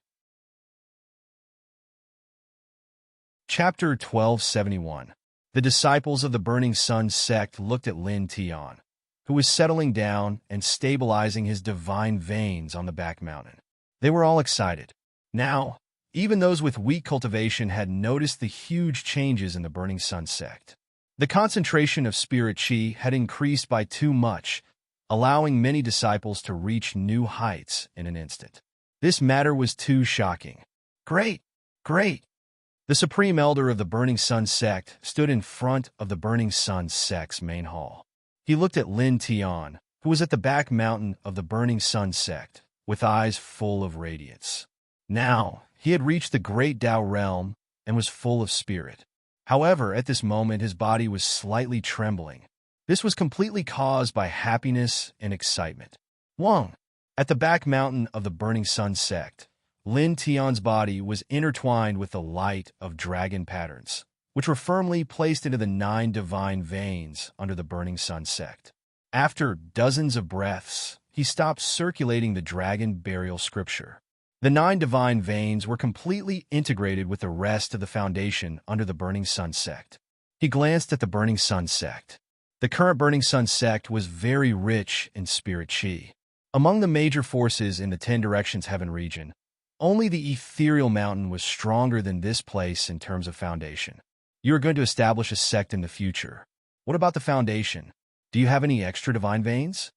Chapter 1271. The disciples of the Burning Sun sect looked at Lin Tian, who was settling down and stabilizing his divine veins on the back mountain. They were all excited. Now, even those with weak cultivation had noticed the huge changes in the Burning Sun sect. The concentration of spirit chi had increased by too much, allowing many disciples to reach new heights in an instant. This matter was too shocking. Great! The Supreme Elder of the Burning Sun sect stood in front of the Burning Sun sect's main hall. He looked at Lin Tian, who was at the back mountain of the Burning Sun sect, with eyes full of radiance. Now, he had reached the Great Tao realm and was full of spirit. However, at this moment his body was slightly trembling. This was completely caused by happiness and excitement. Wang! At the back mountain of the Burning Sun sect, Lin Tian's body was intertwined with the light of dragon patterns, which were firmly placed into the 9 divine veins under the Burning Sun sect. After dozens of breaths, he stopped circulating the Dragon Burial Scripture. The 9 divine veins were completely integrated with the rest of the foundation under the Burning Sun sect. He glanced at the Burning Sun sect. The current Burning Sun sect was very rich in spirit chi. Among the major forces in the 10 Directions Heaven region, only the Ethereal Mountain was stronger than this place in terms of foundation. You are going to establish a sect in the future. What about the foundation? Do you have any extra divine veins?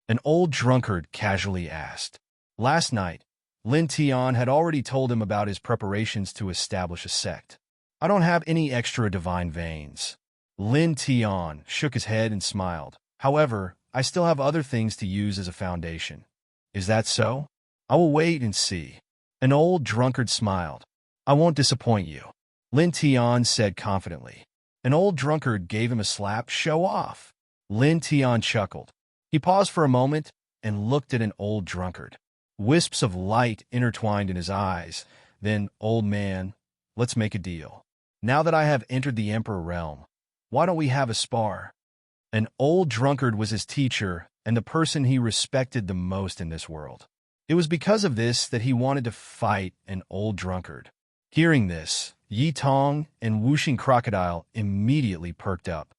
An old drunkard casually asked. Last night, Lin Tian had already told him about his preparations to establish a sect. I don't have any extra divine veins. Lin Tian shook his head and smiled. However, I still have other things to use as a foundation. Is that so? I will wait and see. An old drunkard smiled. I won't disappoint you, Lin Tian said confidently. An old drunkard gave him a slap. Show off. Lin Tian chuckled. He paused for a moment and looked at an old drunkard. Wisps of light intertwined in his eyes. Then, old man, let's make a deal. Now that I have entered the Emperor realm, why don't we have a spar? An old drunkard was his teacher and the person he respected the most in this world. It was because of this that he wanted to fight an old drunkard. Hearing this, Yi Tong and Whooshing Crocodile immediately perked up.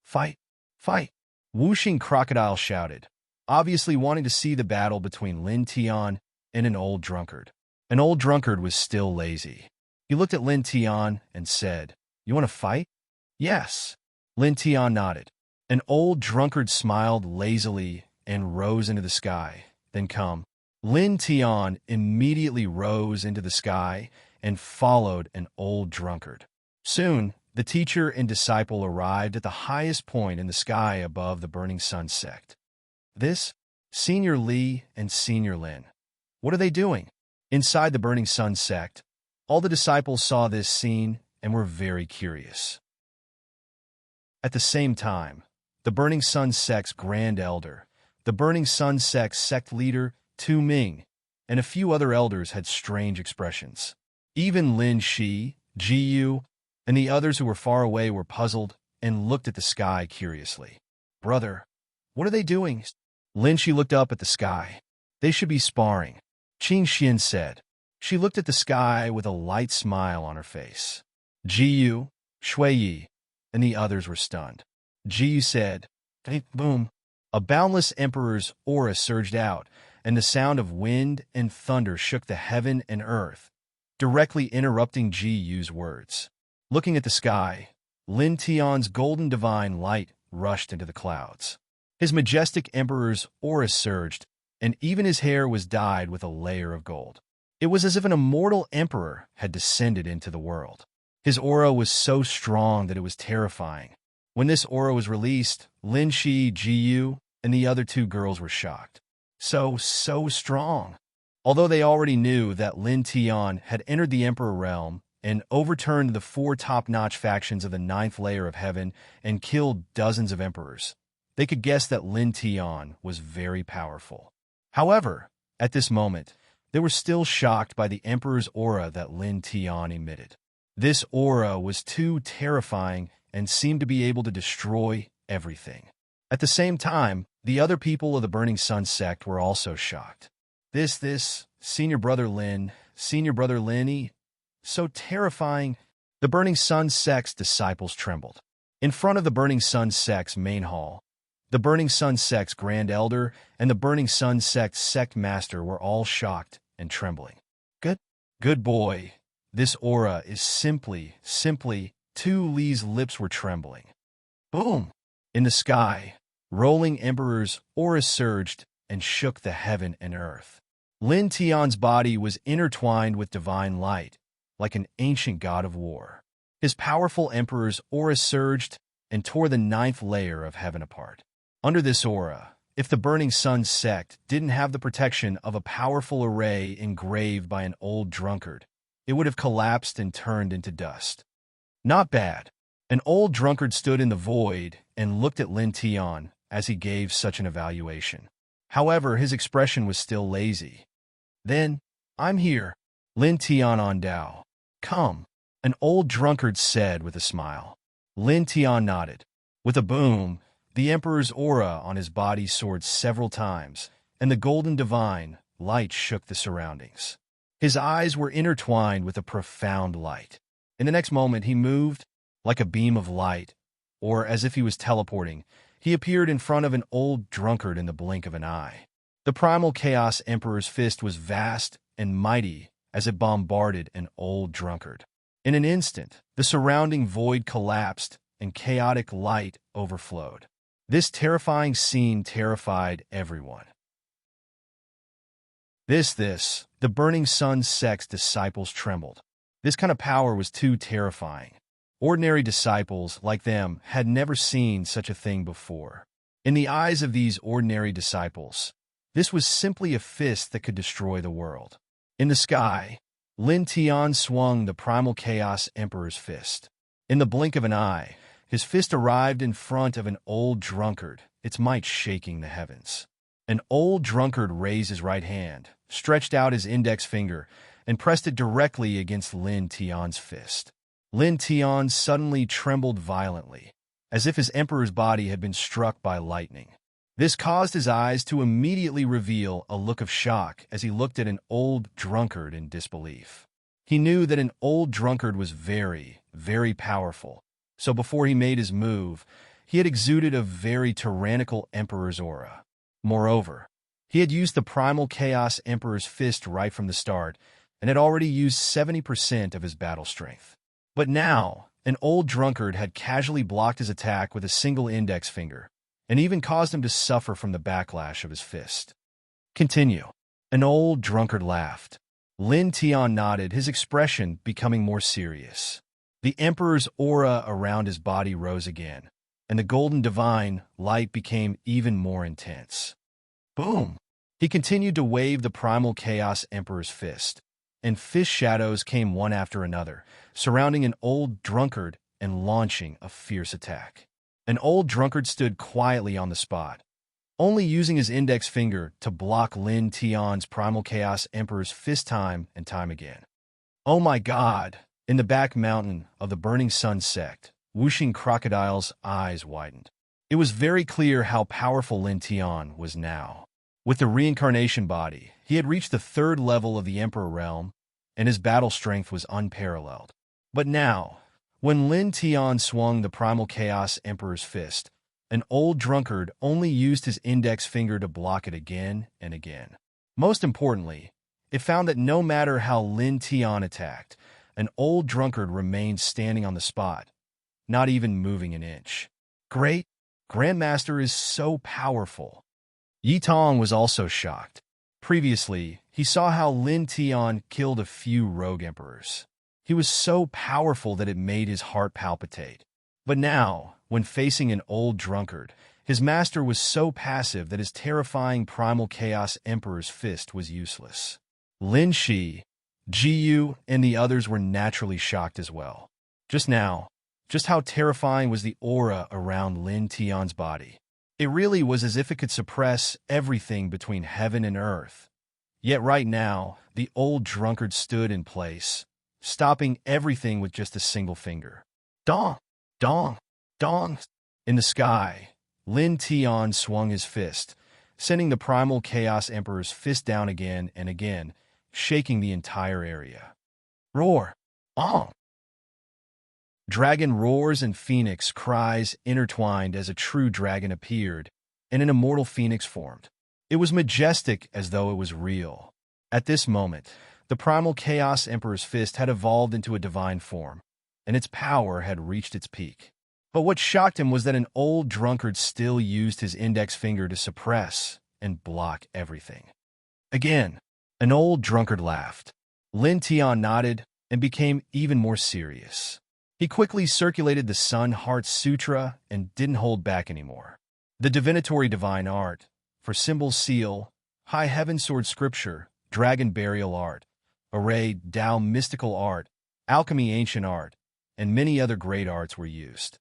Fight! Fight! Whooshing Crocodile shouted, obviously wanting to see the battle between Lin Tian and an old drunkard. An old drunkard was still lazy. He looked at Lin Tian and said, "You want to fight?" "Yes." Lin Tian nodded. An old drunkard smiled lazily and rose into the sky. Then come. Lin Tian immediately rose into the sky and followed an old drunkard. Soon, the teacher and disciple arrived at the highest point in the sky above the Burning Sun sect. This, Senior Li and Senior Lin. What are they doing? Inside the Burning Sun sect, all the disciples saw this scene and were very curious. At the same time, the Burning Sun sect's Grand Elder, the Burning Sun sect's sect leader, Tu Ming, and a few other elders had strange expressions. Even Lin Shi, Ji Yu, and the others who were far away were puzzled and looked at the sky curiously. "Brother, what are they doing?" Lin Shi looked up at the sky. "They should be sparring," Qin Xian said. She looked at the sky with a light smile on her face. Ji Yu, Shui Yi, and the others were stunned. Ji Yu said, "Hey, boom." A boundless emperor's aura surged out, and the sound of wind and thunder shook the heaven and earth, directly interrupting Ji Yu's words. Looking at the sky, Lin Tian's golden divine light rushed into the clouds. His majestic emperor's aura surged, and even his hair was dyed with a layer of gold. It was as if an immortal emperor had descended into the world. His aura was so strong that it was terrifying. When this aura was released, Lin Shi, Ji Yu, and the other two girls were shocked. So strong. Although they already knew that Lin Tian had entered the Emperor realm and overturned the 4 top-notch factions of the 9th layer of heaven and killed dozens of emperors, they could guess that Lin Tian was very powerful. However, at this moment, they were still shocked by the Emperor's aura that Lin Tian emitted. This aura was too terrifying and seemed to be able to destroy everything. At the same time, the other people of the Burning Sun sect were also shocked. This, Senior Brother Lin, Senior Brother Linny, so terrifying. The Burning Sun sect's disciples trembled. In front of the Burning Sun sect's main hall, the Burning Sun sect's Grand Elder and the Burning Sun sect's sect master were all shocked and trembling. Good boy. This aura is simply, Tu Li's lips were trembling. Boom! In the sky, rolling Emperor's aura surged and shook the heaven and earth. Lin Tian's body was intertwined with divine light, like an ancient god of war. His powerful Emperor's aura surged and tore the 9th layer of heaven apart. Under this aura, if the Burning Sun sect didn't have the protection of a powerful array engraved by an old drunkard, it would have collapsed and turned into dust. Not bad. An old drunkard stood in the void and looked at Lin Tian as he gave such an evaluation. However, his expression was still lazy. Then, "I'm here." Lin Tian on Dao. "Come," an old drunkard said with a smile. Lin Tian nodded. With a boom, the Emperor's aura on his body soared several times, and the golden divine light shook the surroundings. His eyes were intertwined with a profound light. In the next moment, he moved like a beam of light, or as if he was teleporting. He appeared in front of an old drunkard in the blink of an eye. The primal chaos Emperor's fist was vast and mighty as it bombarded an old drunkard. In an instant, the surrounding void collapsed and chaotic light overflowed. This terrifying scene terrified everyone. The Burning Sun sect's disciples trembled. This kind of power was too terrifying. Ordinary disciples, like them, had never seen such a thing before. In the eyes of these ordinary disciples, this was simply a fist that could destroy the world. In the sky, Lin Tian swung the primal chaos Emperor's fist. In the blink of an eye, his fist arrived in front of an old drunkard, its might shaking the heavens. An old drunkard raised his right hand, stretched out his index finger, and pressed it directly against Lin Tian's fist. Lin Tian suddenly trembled violently, as if his emperor's body had been struck by lightning. This caused his eyes to immediately reveal a look of shock as he looked at an old drunkard in disbelief. He knew that an old drunkard was very, very powerful, so before he made his move, he had exuded a very tyrannical emperor's aura. Moreover, he had used the primal chaos emperor's fist right from the start and had already used 70% of his battle strength. But now, an old drunkard had casually blocked his attack with a single index finger, and even caused him to suffer from the backlash of his fist. Continue. An old drunkard laughed. Lin Tian nodded, his expression becoming more serious. The Emperor's aura around his body rose again, and the golden divine light became even more intense. Boom! He continued to wave the primal chaos Emperor's fist, and fist shadows came one after another, surrounding an old drunkard and launching a fierce attack. An old drunkard stood quietly on the spot, only using his index finger to block Lin Tian's primal chaos emperor's fist time and time again. Oh my god! In the back mountain of the Burning Sun sect, Wuxing Crocodile's eyes widened. It was very clear how powerful Lin Tian was now. With the reincarnation body, he had reached the 3rd level of the Emperor realm, and his battle strength was unparalleled. But now, when Lin Tian swung the primal chaos emperor's fist, an old drunkard only used his index finger to block it again and again. Most importantly, it found that no matter how Lin Tian attacked, an old drunkard remained standing on the spot, not even moving an inch. Great! Grandmaster is so powerful. Yi Tong was also shocked. Previously, he saw how Lin Tian killed a few rogue emperors. He was so powerful that it made his heart palpitate. But now, when facing an old drunkard, his master was so passive that his terrifying primal chaos emperor's fist was useless. Lin Shi, Ji Yu, and the others were naturally shocked as well. Just how terrifying was the aura around Lin Tian's body. It really was as if it could suppress everything between heaven and earth. Yet right now, the old drunkard stood in place, stopping everything with just a single finger. Dong! Dong! Dong! In the sky, Lin Tian swung his fist, sending the primal chaos emperor's fist down again and again, shaking the entire area. Roar! Ong! Dragon roars and phoenix cries intertwined as a true dragon appeared, and an immortal phoenix formed. It was majestic as though it was real. At this moment, the primal chaos emperor's fist had evolved into a divine form, and its power had reached its peak. But what shocked him was that an old drunkard still used his index finger to suppress and block everything. Again, an old drunkard laughed. Lin Tian nodded and became even more serious. He quickly circulated the Sun Heart Sutra and didn't hold back anymore. The divinatory divine art, for symbol seal, high heaven sword scripture, dragon burial art, array Tao mystical art, alchemy ancient art, and many other great arts were used.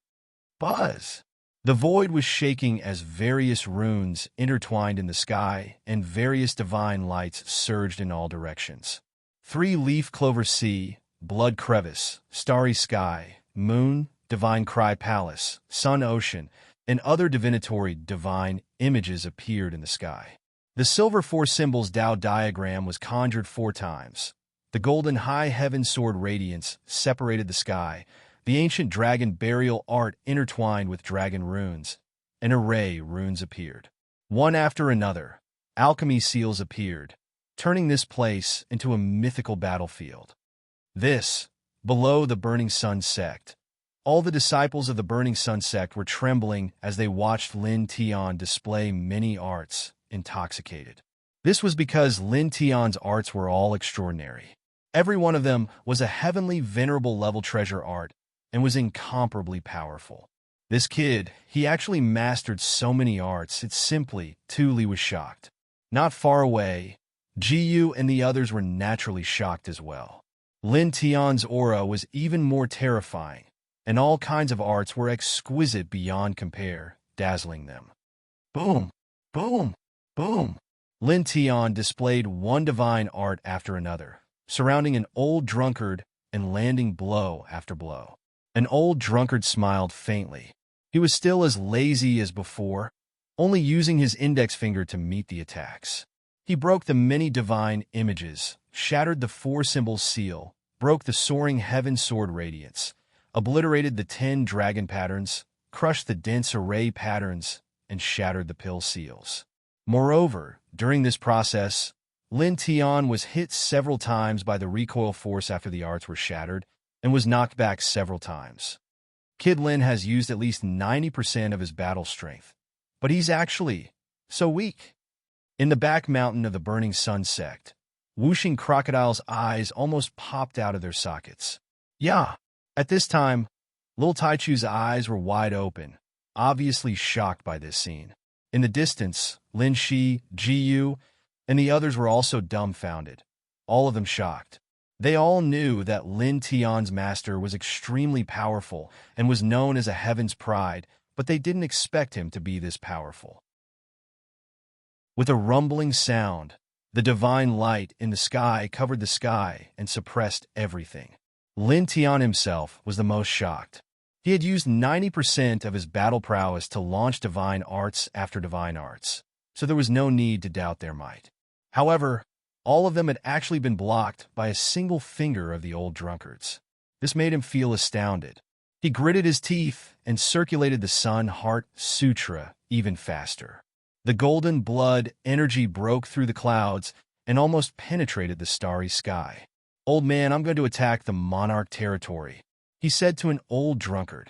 Buzz! The void was shaking as various runes intertwined in the sky and various divine lights surged in all directions. 3-leaf clover sea, blood crevice, starry sky, moon, divine cry palace, sun ocean, and other divinatory divine images appeared in the sky. The silver 4 symbols Tao diagram was conjured 4 times. The golden high heaven sword radiance separated the sky. The ancient dragon burial art intertwined with dragon runes. An array runes appeared. One after another, alchemy seals appeared, turning this place into a mythical battlefield. This, below the Burning Sun sect. All the disciples of the Burning Sun sect were trembling as they watched Lin Tian display many arts, intoxicated. This was because Lin Tian's arts were all extraordinary. Every one of them was a heavenly venerable level treasure art and was incomparably powerful. This kid, he actually mastered so many arts, it simply, Li was shocked. Not far away, Ji Yu and the others were naturally shocked as well. Lin Tian's aura was even more terrifying, and all kinds of arts were exquisite beyond compare, dazzling them. Boom! Boom! Boom! Lin Tian displayed one divine art after another, surrounding an old drunkard and landing blow after blow. An old drunkard smiled faintly. He was still as lazy as before, only using his index finger to meet the attacks. He broke the many divine images, shattered the four-symbol seal, broke the soaring heaven sword radiance, obliterated the 10 dragon patterns, crushed the dense array patterns, and shattered the pill seals. Moreover, during this process, Lin Tian was hit several times by the recoil force after the arts were shattered and was knocked back several times. Kid Lin has used at least 90% of his battle strength, but he's actually so weak. In the back mountain of the Burning Sun sect, whooshing crocodile's eyes almost popped out of their sockets. Yeah. At this time, Lil Taichu's eyes were wide open, obviously shocked by this scene. In the distance, Lin Shi, Ji Yu, and the others were also dumbfounded, all of them shocked. They all knew that Lin Tian's master was extremely powerful and was known as a heaven's pride, but they didn't expect him to be this powerful. With a rumbling sound, the divine light in the sky covered the sky and suppressed everything. Lin Tian himself was the most shocked. He had used 90% of his battle prowess to launch divine arts after divine arts, so there was no need to doubt their might. However, all of them had actually been blocked by a single finger of the old drunkards. This made him feel astounded. He gritted his teeth and circulated the Sun Heart Sutra even faster. The golden blood energy broke through the clouds and almost penetrated the starry sky. "Old man, I'm going to attack the monarch territory," he said to an old drunkard.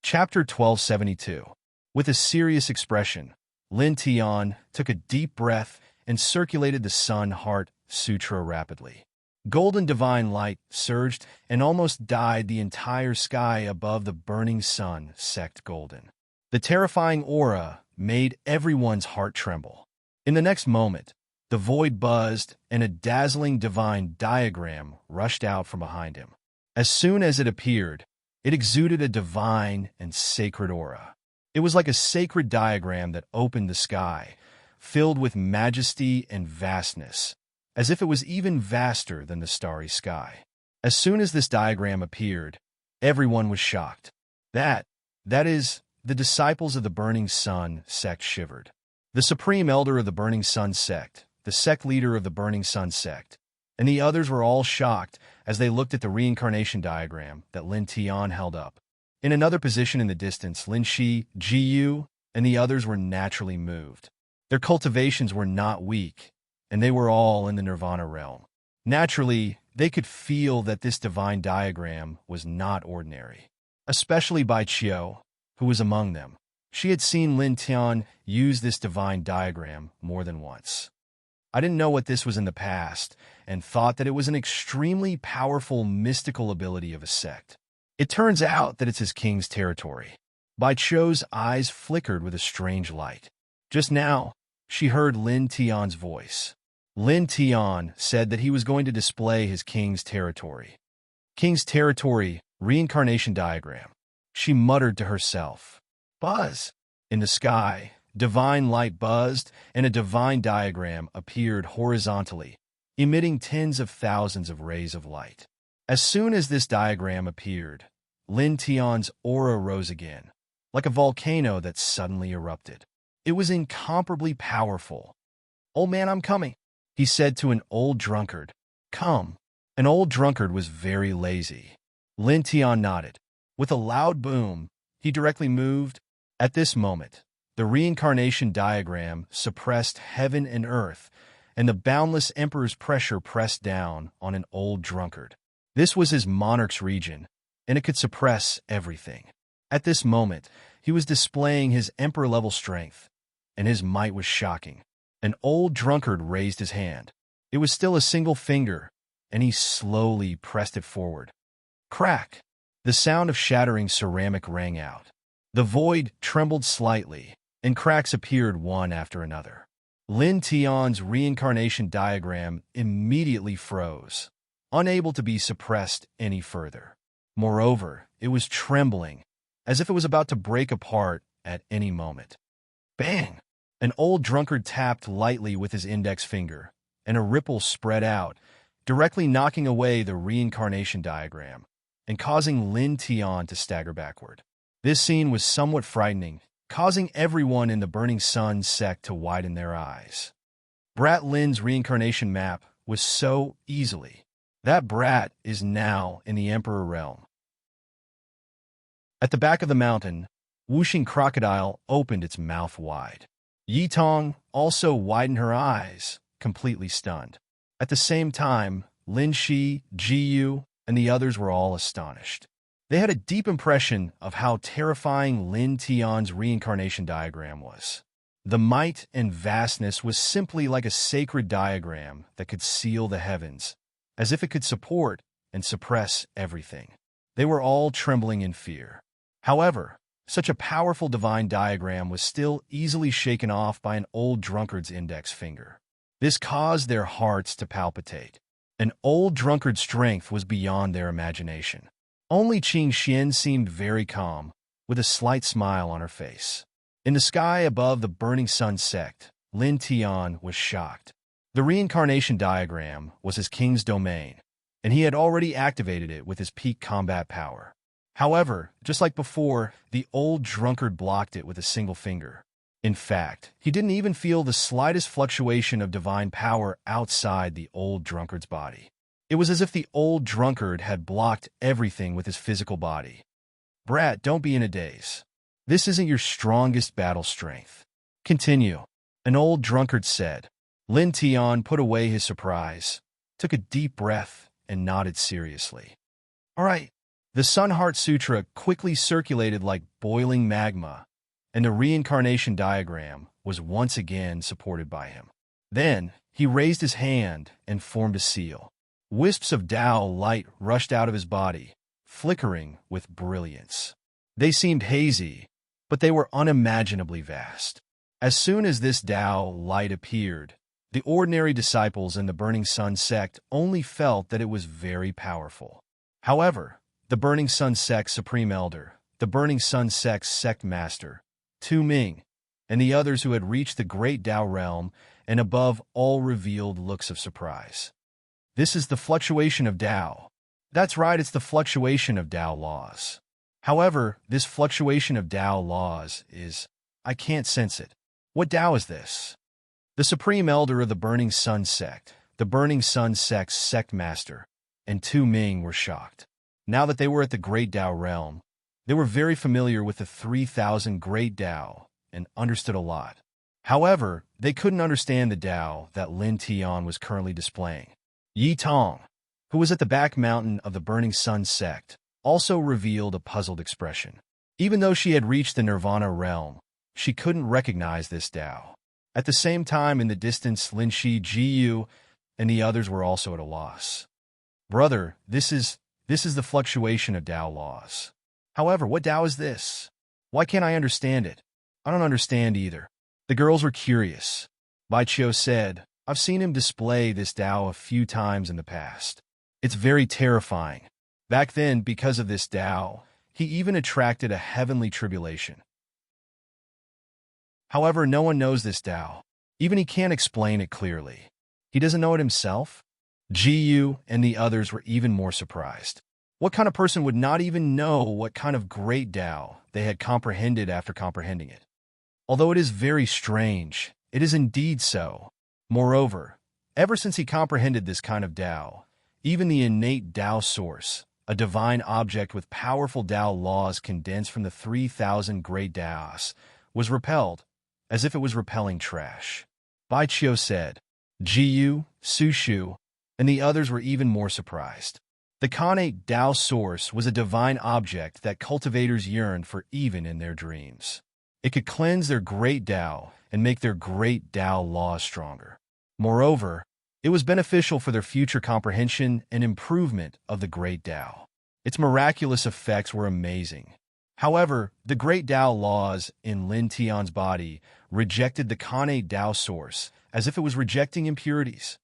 Chapter 1272. With a serious expression, Lin Tian took a deep breath and circulated the Sun Heart Sutra rapidly. Golden divine light surged and almost dyed the entire sky above the Burning Sun sect golden. The terrifying aura made everyone's heart tremble. In the next moment, the void buzzed and a dazzling divine diagram rushed out from behind him. As soon as it appeared, it exuded a divine and sacred aura. It was like a sacred diagram that opened the sky, filled with majesty and vastness, as if it was even vaster than the starry sky. As soon as this diagram appeared, everyone was shocked. That is, the disciples of the Burning Sun sect shivered. The supreme elder of the Burning Sun sect, the sect leader of the Burning Sun sect, and the others were all shocked as they looked at the reincarnation diagram that Lin Tian held up. In another position in the distance, Lin Shi, Ji Yu, and the others were naturally moved. Their cultivations were not weak, and they were all in the nirvana realm. Naturally, they could feel that this divine diagram was not ordinary, especially Bai Qiu, who was among them. She had seen Lin Tian use this divine diagram more than once. I didn't know what this was in the past, and thought that it was an extremely powerful mystical ability of a sect. It turns out that it's his king's territory. Bai Qiu's eyes flickered with a strange light. Just now, she heard Lin Tian's voice. Lin Tian said that he was going to display his king's territory. King's territory, reincarnation diagram. She muttered to herself. Buzz! In the sky, divine light buzzed, and a divine diagram appeared horizontally, emitting tens of thousands of rays of light. As soon as this diagram appeared, Lin Tian's aura rose again, like a volcano that suddenly erupted. It was incomparably powerful. "Old man, I'm coming," he said to an old drunkard. "Come." An old drunkard was very lazy. Lin Tian nodded. With a loud boom, he directly moved. At this moment, the reincarnation diagram suppressed heaven and earth, and the boundless emperor's pressure pressed down on an old drunkard. This was his monarch's region, and it could suppress everything. At this moment, he was displaying his emperor-level strength, and his might was shocking. An old drunkard raised his hand. It was still a single finger, and he slowly pressed it forward. Crack! The sound of shattering ceramic rang out. The void trembled slightly, and cracks appeared one after another. Lin Tian's reincarnation diagram immediately froze, unable to be suppressed any further. Moreover, it was trembling, as if it was about to break apart at any moment. Bang! An old drunkard tapped lightly with his index finger, and a ripple spread out, directly knocking away the reincarnation diagram and causing Lin Tian to stagger backward. This scene was somewhat frightening, causing everyone in the Burning Sun sect to widen their eyes. Brat Lin's reincarnation map was so easily. That brat is now in the Emperor realm. At the back of the mountain, Whooshing Crocodile opened its mouth wide. Yi Tong also widened her eyes, completely stunned. At the same time, Lin Shi, Ji Yu, and the others were all astonished. They had a deep impression of how terrifying Lin Tian's reincarnation diagram was. The might and vastness was simply like a sacred diagram that could seal the heavens, as if it could support and suppress everything. They were all trembling in fear. However, such a powerful divine diagram was still easily shaken off by an old drunkard's index finger. This caused their hearts to palpitate. An old drunkard's strength was beyond their imagination. Only Qing Xian seemed very calm, with a slight smile on her face. In the sky above the Burning Sun sect, Lin Tian was shocked. The reincarnation diagram was his king's domain, and he had already activated it with his peak combat power. However, just like before, the old drunkard blocked it with a single finger. In fact, he didn't even feel the slightest fluctuation of divine power outside the old drunkard's body. It was as if the old drunkard had blocked everything with his physical body. Brat, don't be in a daze. This isn't your strongest battle strength. Continue, an old drunkard said. Lin Tian put away his surprise, took a deep breath, and nodded seriously. All right. The Sun Heart Sutra quickly circulated like boiling magma, and the reincarnation diagram was once again supported by him. Then, he raised his hand and formed a seal. Wisps of Tao light rushed out of his body, flickering with brilliance. They seemed hazy, but they were unimaginably vast. As soon as this Tao light appeared, the ordinary disciples in the Burning Sun sect only felt that it was very powerful. However, the Burning Sun sect's Supreme Elder, the Burning Sun sect's Sect Master, Tu Ming, and the others who had reached the Great Tao realm and above all revealed looks of surprise. This is the fluctuation of Tao. That's right, it's the fluctuation of Tao laws. However, this fluctuation of Tao laws is, I can't sense it. What Tao is this? The Supreme Elder of the Burning Sun sect, the Burning Sun sect's Sect Master, and Tu Ming were shocked. Now that they were at the Great Tao realm, they were very familiar with the 3,000 Great Tao and understood a lot. However, they couldn't understand the Tao that Lin Tian was currently displaying. Yi Tong, who was at the back mountain of the Burning Sun sect, also revealed a puzzled expression. Even though she had reached the Nirvana realm, she couldn't recognize this Tao. At the same time, in the distance, Lin Shi, Ji Yu, and the others were also at a loss. Brother, this is the fluctuation of Tao laws. However, what Tao is this? Why can't I understand it? I don't understand either. The girls were curious. Bai Qiu said, I've seen him display this Tao a few times in the past. It's very terrifying. Back then, because of this Tao, he even attracted a heavenly tribulation. However, no one knows this Tao. Even he can't explain it clearly. He doesn't know it himself? Ji Yu and the others were even more surprised. What kind of person would not even know what kind of great Tao they had comprehended after comprehending it? Although it is very strange, it is indeed so. Moreover, ever since he comprehended this kind of Tao, even the innate Tao source, a divine object with powerful Tao laws condensed from the 3,000 great Taos, was repelled, as if it was repelling trash. Bai Qiu said. Ji Yu, Su Shu, and the others were even more surprised. The connate Tao source was a divine object that cultivators yearned for even in their dreams. It could cleanse their great Tao and make their great Tao laws stronger. Moreover, it was beneficial for their future comprehension and improvement of the great Tao. Its miraculous effects were amazing. However, the great Tao laws in Lin Tian's body rejected the connate Tao source as if it was rejecting impurities.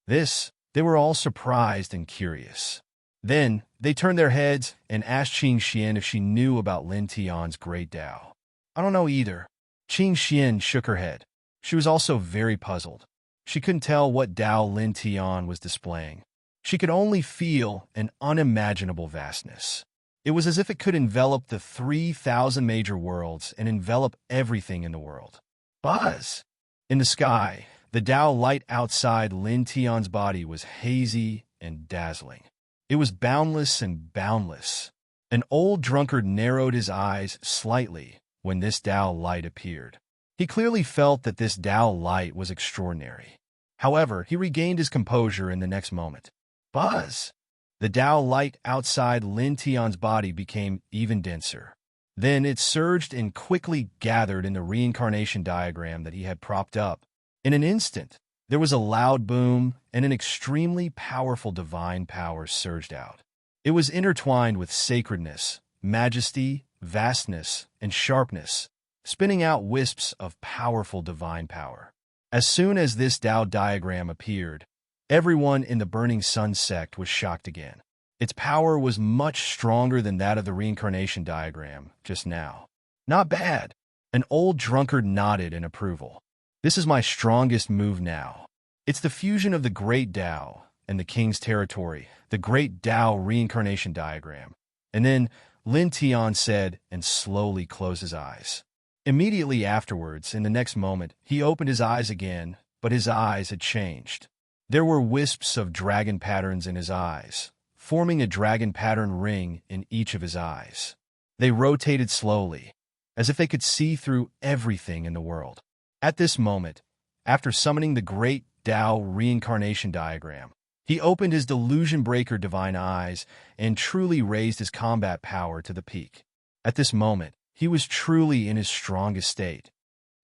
They were all surprised and curious. Then, they turned their heads and asked Qing Xian if she knew about Lin Tian's great Tao. I don't know either. Qing Xian shook her head. She was also very puzzled. She couldn't tell what Tao Lin Tian was displaying. She could only feel an unimaginable vastness. It was as if it could envelop the 3,000 major worlds and envelop everything in the world. Buzz! In the sky, the Tao light outside Lin Tian's body was hazy and dazzling. It was boundless and boundless. An old drunkard narrowed his eyes slightly when this Tao light appeared. He clearly felt that this Tao light was extraordinary. However, he regained his composure in the next moment. Buzz! The Tao light outside Lin Tian's body became even denser. Then it surged and quickly gathered in the reincarnation diagram that he had propped up. In an instant, there was a loud boom, and an extremely powerful divine power surged out. It was intertwined with sacredness, majesty, vastness, and sharpness, spinning out wisps of powerful divine power. As soon as this Tao diagram appeared, everyone in the Burning Sun sect was shocked again. Its power was much stronger than that of the reincarnation diagram just now. Not bad. An old drunkard nodded in approval. This is my strongest move now. It's the fusion of the Great Tao and the King's Territory, the Great Tao reincarnation diagram. And then Lin Tian said and slowly closed his eyes. Immediately afterwards, in the next moment, he opened his eyes again, but his eyes had changed. There were wisps of dragon patterns in his eyes, forming a dragon pattern ring in each of his eyes. They rotated slowly, as if they could see through everything in the world. At this moment, after summoning the Great Tao reincarnation diagram, he opened his delusion breaker divine eyes and truly raised his combat power to the peak. At this moment, he was truly in his strongest state.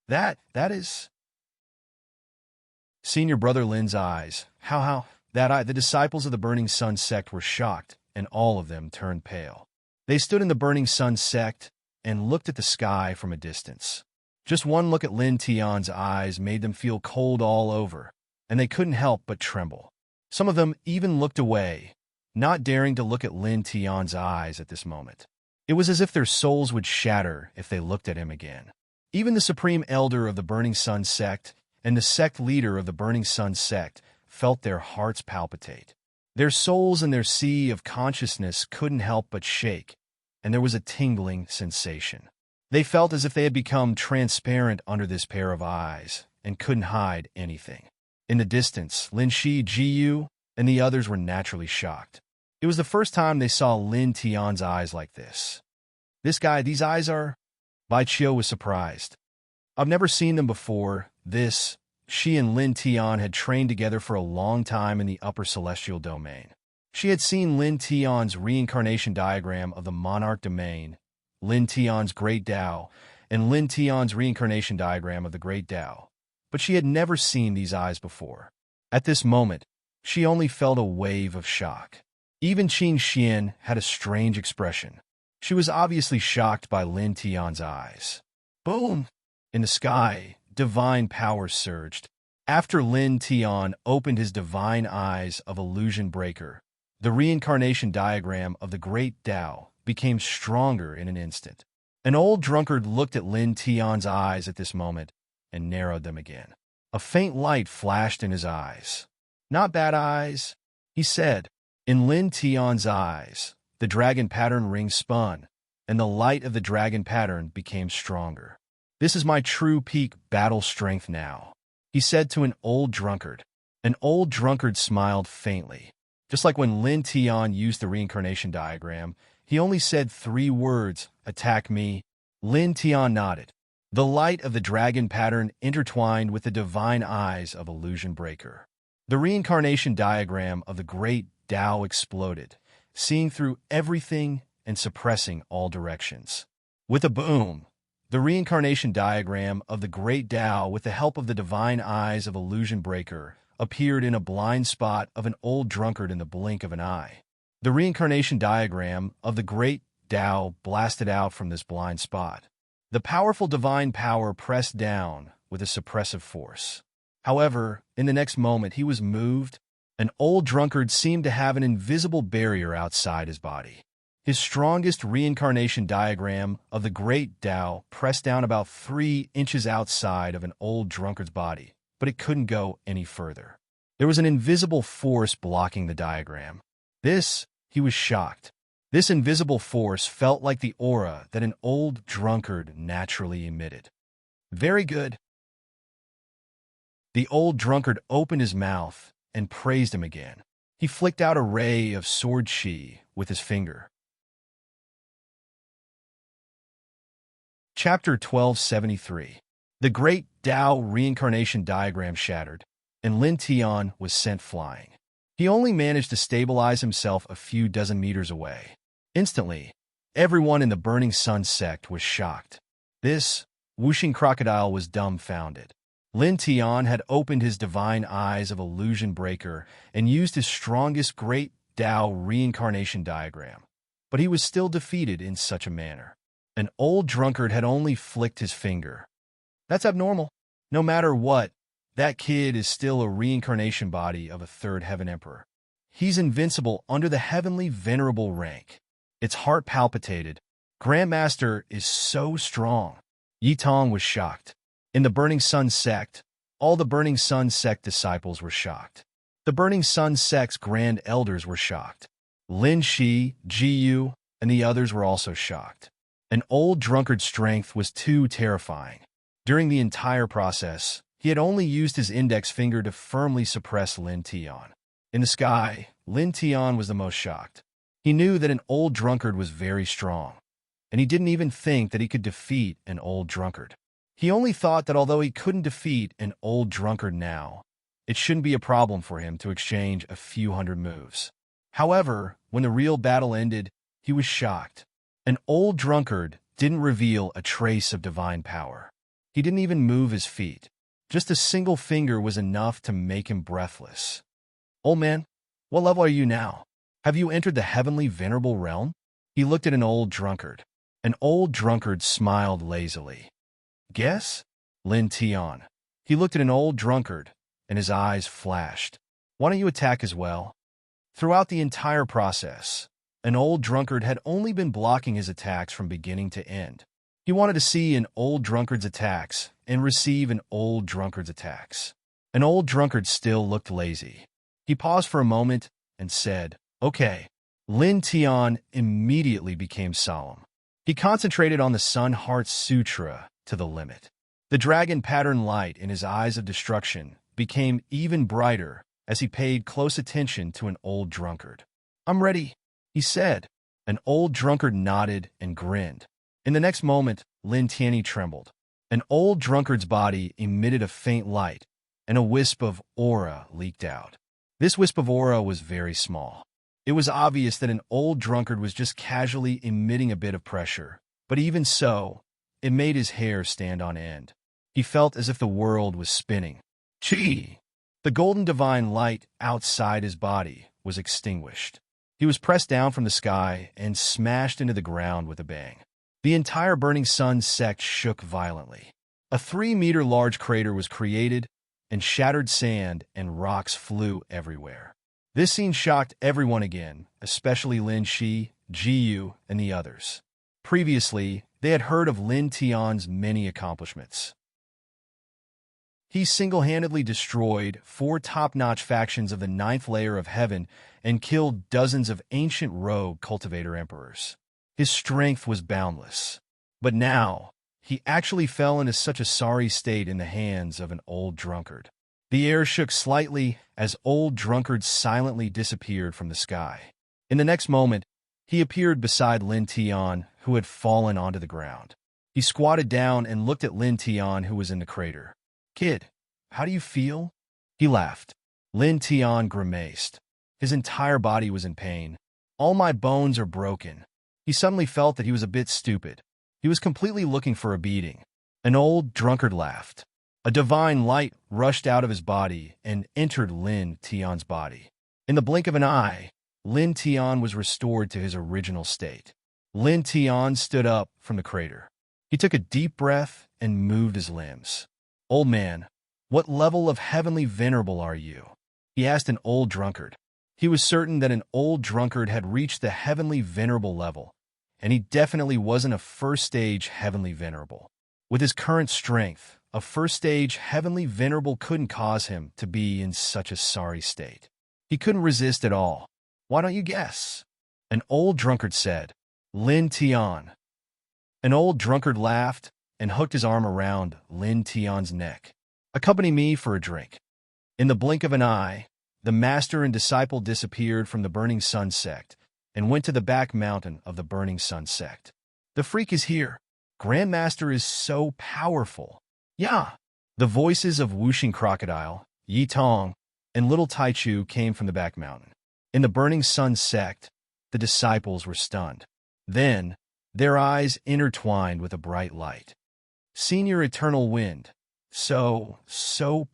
That is... Senior Brother Lin's eyes. The disciples of the Burning Sun sect were shocked, and all of them turned pale. They stood in the Burning Sun sect and looked at the sky from a distance. Just one look at Lin Tian's eyes made them feel cold all over, and they couldn't help but tremble. Some of them even looked away, not daring to look at Lin Tian's eyes at this moment. It was as if their souls would shatter if they looked at him again. Even the Supreme Elder of the Burning Sun sect and the sect leader of the Burning Sun sect felt their hearts palpitate. Their souls and their sea of consciousness couldn't help but shake, and there was a tingling sensation. They felt as if they had become transparent under this pair of eyes and couldn't hide anything. In the distance, Lin Shi, Jiyu, and the others were naturally shocked. It was the first time they saw Lin Tian's eyes like this. These eyes are... Bai Qiu was surprised. I've never seen them before. She and Lin Tian had trained together for a long time in the upper celestial domain. She had seen Lin Tian's reincarnation diagram of the monarch domain, Lin Tian's Great Tao, and Lin Tian's reincarnation diagram of the Great Tao, but she had never seen these eyes before. At this moment, she only felt a wave of shock. Even Qin Xian had a strange expression. She was obviously shocked by Lin Tian's eyes. Boom! In the sky, divine power surged. After Lin Tian opened his divine eyes of illusion breaker, the reincarnation diagram of the Great Tao became stronger in an instant. An old drunkard looked at Lin Tian's eyes at this moment and narrowed them again. A faint light flashed in his eyes. Not bad eyes, he said. In Lin Tian's eyes, the dragon pattern ring spun, and the light of the dragon pattern became stronger. This is my true peak battle strength now, he said to an old drunkard. An old drunkard smiled faintly. Just like when Lin Tian used the reincarnation diagram, he only said 3 words, "Attack me." Lin Tian nodded. The light of the dragon pattern intertwined with the divine eyes of illusion breaker. The reincarnation diagram of the Great Tao exploded, seeing through everything and suppressing all directions. With a boom, the reincarnation diagram of the Great Tao, with the help of the divine eyes of illusion breaker, appeared in a blind spot of an old drunkard in the blink of an eye. The reincarnation diagram of the Great Tao blasted out from this blind spot. The powerful divine power pressed down with a suppressive force. However, in the next moment he was moved. An old drunkard seemed to have an invisible barrier outside his body. His strongest reincarnation diagram of the Great Tao pressed down about 3 inches outside of an old drunkard's body, but it couldn't go any further. There was an invisible force blocking the diagram. He was shocked. This invisible force felt like the aura that an old drunkard naturally emitted. Very good. The old drunkard opened his mouth and praised him again. He flicked out a ray of sword chi with his finger. Chapter 1273. The great Tao reincarnation diagram shattered, and Lin Tian was sent flying. He only managed to stabilize himself a few dozen meters away. Instantly, everyone in the Burning Sun sect was shocked. This whooshing crocodile was dumbfounded. Lin Tian had opened his divine eyes of illusion breaker and used his strongest great Tao reincarnation diagram, but he was still defeated in such a manner. An old drunkard had only flicked his finger. That's abnormal. No matter what, that kid is still a reincarnation body of a third heaven emperor. He's invincible under the heavenly venerable rank. Its heart palpitated. Grandmaster is so strong. Yi Tong was shocked. In the Burning Sun sect, all the Burning Sun sect disciples were shocked. The Burning Sun sect's grand elders were shocked. Lin Shi, Ji Yu, and the others were also shocked. An old drunkard's strength was too terrifying. During the entire process, he had only used his index finger to firmly suppress Lin Tian. In the sky, Lin Tian was the most shocked. He knew that an old drunkard was very strong, and he didn't even think that he could defeat an old drunkard. He only thought that although he couldn't defeat an old drunkard now, it shouldn't be a problem for him to exchange a few hundred moves. However, when the real battle ended, he was shocked. An old drunkard didn't reveal a trace of divine power. He didn't even move his feet. Just a single finger was enough to make him breathless. Old man, what level are you now? Have you entered the heavenly venerable realm? He looked at an old drunkard. An old drunkard smiled lazily. Guess? Lin Tian. He looked at an old drunkard, and his eyes flashed. Why don't you attack as well? Throughout the entire process, an old drunkard had only been blocking his attacks from beginning to end. He wanted to see an old drunkard's attacks and receive an old drunkard's attacks. An old drunkard still looked lazy. He paused for a moment and said, Okay. Lin Tian immediately became solemn. He concentrated on the Sun Heart Sutra to the limit. The dragon pattern light in his eyes of destruction became even brighter as he paid close attention to an old drunkard. I'm ready, he said. An old drunkard nodded and grinned. In the next moment, Lin Tian trembled. An old drunkard's body emitted a faint light, and a wisp of aura leaked out. This wisp of aura was very small. It was obvious that an old drunkard was just casually emitting a bit of pressure, but even so, it made his hair stand on end. He felt as if the world was spinning. Chi! The golden divine light outside his body was extinguished. He was pressed down from the sky and smashed into the ground with a bang. The entire Burning Sun sect shook violently. A 3-meter large crater was created, and shattered sand and rocks flew everywhere. This scene shocked everyone again, especially Lin Shi, Ji Yu, and the others. Previously, they had heard of Lin Tian's many accomplishments. He single-handedly destroyed 4 top-notch factions of the 9th layer of heaven and killed dozens of ancient rogue cultivator emperors. His strength was boundless. But now, he actually fell into such a sorry state in the hands of an old drunkard. The air shook slightly as old drunkard silently disappeared from the sky. In the next moment, he appeared beside Lin Tian, who had fallen onto the ground. He squatted down and looked at Lin Tian, who was in the crater. Kid, how do you feel? He laughed. Lin Tian grimaced. His entire body was in pain. All my bones are broken. He suddenly felt that he was a bit stupid. He was completely looking for a beating. An old drunkard laughed. A divine light rushed out of his body and entered Lin Tian's body. In the blink of an eye, Lin Tian was restored to his original state. Lin Tian stood up from the crater. He took a deep breath and moved his limbs. Old man, what level of heavenly venerable are you? He asked an old drunkard. He was certain that an old drunkard had reached the heavenly venerable level, and he definitely wasn't a first-stage heavenly venerable. With his current strength, a first-stage heavenly venerable couldn't cause him to be in such a sorry state. He couldn't resist at all. Why don't you guess? An old drunkard said, Lin Tian. An old drunkard laughed and hooked his arm around Lin Tian's neck. Accompany me for a drink. In the blink of an eye, the master and disciple disappeared from the Burning Sun sect and went to the back mountain of the Burning Sun sect. The freak is here. Grandmaster is so powerful. Yeah. The voices of Whooshing Crocodile, Yi Tong, and Little Taichu came from the back mountain. In the Burning Sun sect, the disciples were stunned. Then, their eyes intertwined with a bright light. Senior Eternal Wind. So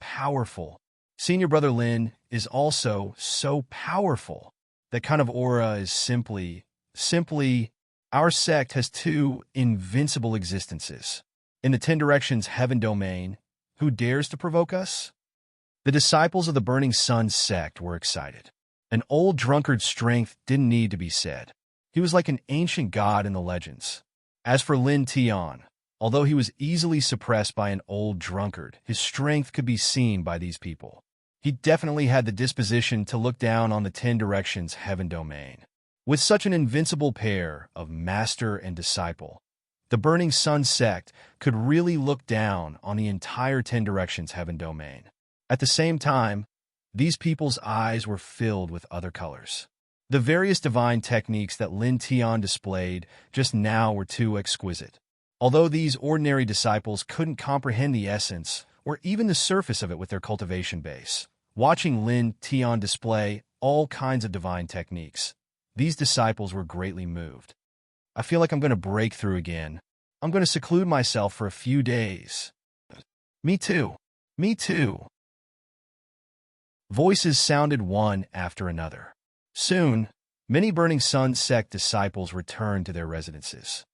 powerful. Senior Brother Lin is also so powerful. That kind of aura is simply, our sect has two invincible existences. In the 10 Directions Heaven Domain, who dares to provoke us? The disciples of the Burning Sun sect were excited. An old drunkard's strength didn't need to be said. He was like an ancient god in the legends. As for Lin Tian, although he was easily suppressed by an old drunkard, his strength could be seen by these people. He definitely had the disposition to look down on the 10 Directions Heaven Domain. With such an invincible pair of master and disciple, the Burning Sun sect could really look down on the entire 10 Directions Heaven Domain. At the same time, these people's eyes were filled with other colors. The various divine techniques that Lin Tian displayed just now were too exquisite. Although these ordinary disciples couldn't comprehend the essence or even the surface of it with their cultivation base, watching Lin Tian display all kinds of divine techniques, these disciples were greatly moved. I feel like I'm going to break through again. I'm going to seclude myself for a few days. Me too. Me too. Voices sounded one after another. Soon, many Burning Sun sect disciples returned to their residences.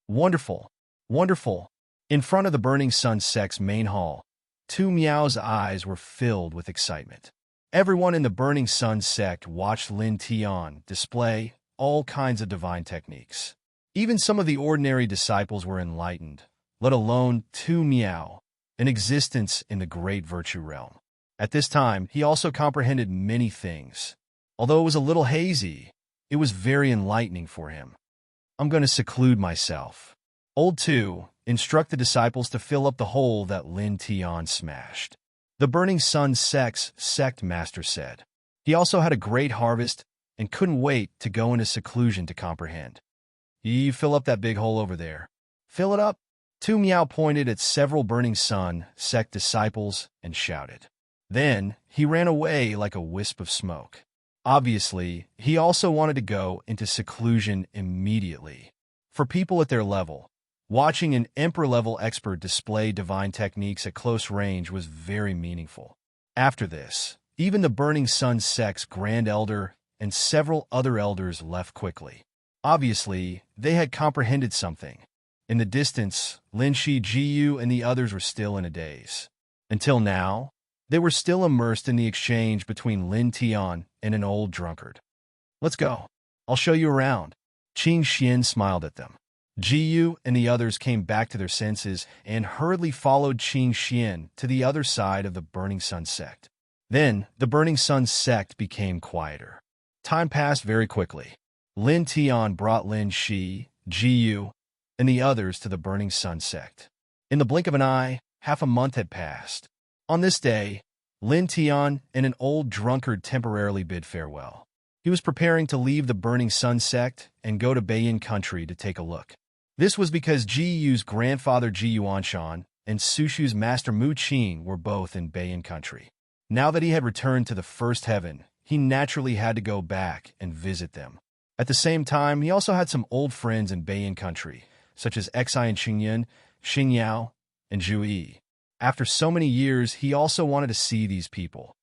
Wonderful. Wonderful. In front of the Burning Sun sect's main hall, Tu Miao's eyes were filled with excitement. Everyone in the Burning Sun sect watched Lin Tian display all kinds of divine techniques. Even some of the ordinary disciples were enlightened, let alone Tu Miao, an existence in the great virtue realm. At this time, he also comprehended many things. Although it was a little hazy, it was very enlightening for him. I'm going to seclude myself. Old Tu, instruct the disciples to fill up the hole that Lin Tian smashed. The Burning Sun sect's sect master said. He also had a great harvest and couldn't wait to go into seclusion to comprehend. You fill up that big hole over there. Fill it up? Tu Miao pointed at several Burning Sun sect disciples and shouted. Then he ran away like a wisp of smoke. Obviously, he also wanted to go into seclusion immediately. For people at their level, watching an Emperor-level expert display divine techniques at close range was very meaningful. After this, even the Burning Sun sect's Grand Elder and several other elders left quickly. Obviously, they had comprehended something. In the distance, Lin Shi Jiyu and the others were still in a daze. Until now, they were still immersed in the exchange between Lin Tian and an old drunkard. Let's go. I'll show you around. Qing Xian smiled at them. Jiyu and the others came back to their senses and hurriedly followed Qing Xian to the other side of the Burning Sun sect. Then, the Burning Sun sect became quieter. Time passed very quickly. Lin Tian brought Lin Shi, Jiyu, and the others to the Burning Sun sect. In the blink of an eye, half a month had passed. On this day, Lin Tian and an old drunkard temporarily bid farewell. He was preparing to leave the Burning Sun sect and go to Beiyin country to take a look. This was because Jiyu's grandfather Ji Yuanshan and Sushu's master Mu Qin were both in Beiyin country. Now that he had returned to the first heaven, he naturally had to go back and visit them. At the same time, he also had some old friends in Beiyin country, such as Xi and Qingyun, Xingyao, and Zhu Yi. After so many years, he also wanted to see these people.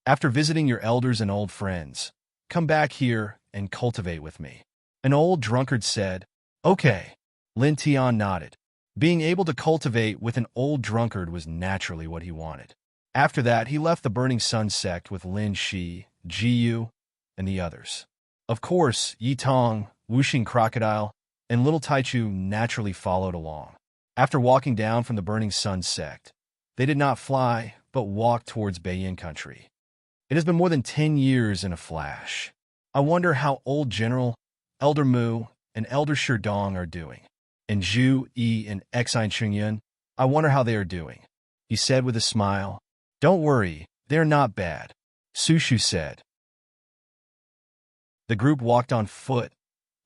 After visiting your elders and old friends, come back here and cultivate with me. An old drunkard said, Okay. Lin Tian nodded. Being able to cultivate with an old drunkard was naturally what he wanted. After that, he left the Burning Sun sect with Lin Shi, Jiyu, and the others. Of course, Yi Tong, Whooshing Crocodile, and Little Taichu naturally followed along. After walking down from the Burning Sun sect, they did not fly, but walked towards Beiyin country. It has been more than 10 years in a flash. I wonder how old General Elder Mu, and Elder Sherdong are doing. And Zhu Yi and Exine Chingyun, I wonder how they are doing. He said with a smile. Don't worry, they're not bad, Su Shu said. The group walked on foot,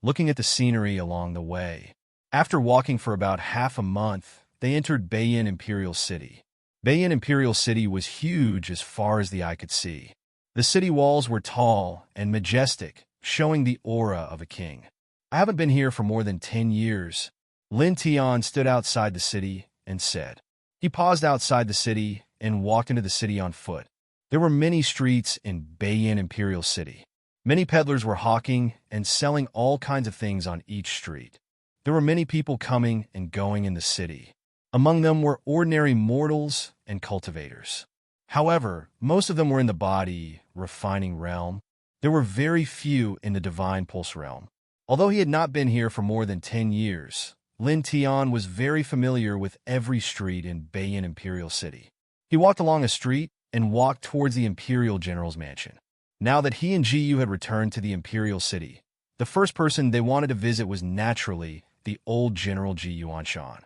looking at the scenery along the way. After walking for about half a month, they entered Beiyin Imperial City. Beiyin Imperial City was huge as far as the eye could see. The city walls were tall and majestic, showing the aura of a king. I haven't been here for more than 10 years. Lin Tian stood outside the city and said. He paused outside the city and walked into the city on foot. There were many streets in Beiyin Imperial City. Many peddlers were hawking and selling all kinds of things on each street. There were many people coming and going in the city. Among them were ordinary mortals and cultivators. However, most of them were in the body refining realm. There were very few in the divine pulse realm. Although he had not been here for more than 10 years, Lin Tian was very familiar with every street in Beiyin Imperial City. He walked along a street and walked towards the Imperial General's mansion. Now that he and Ji had returned to the Imperial City, the first person they wanted to visit was naturally the old General Ji Yuanshan.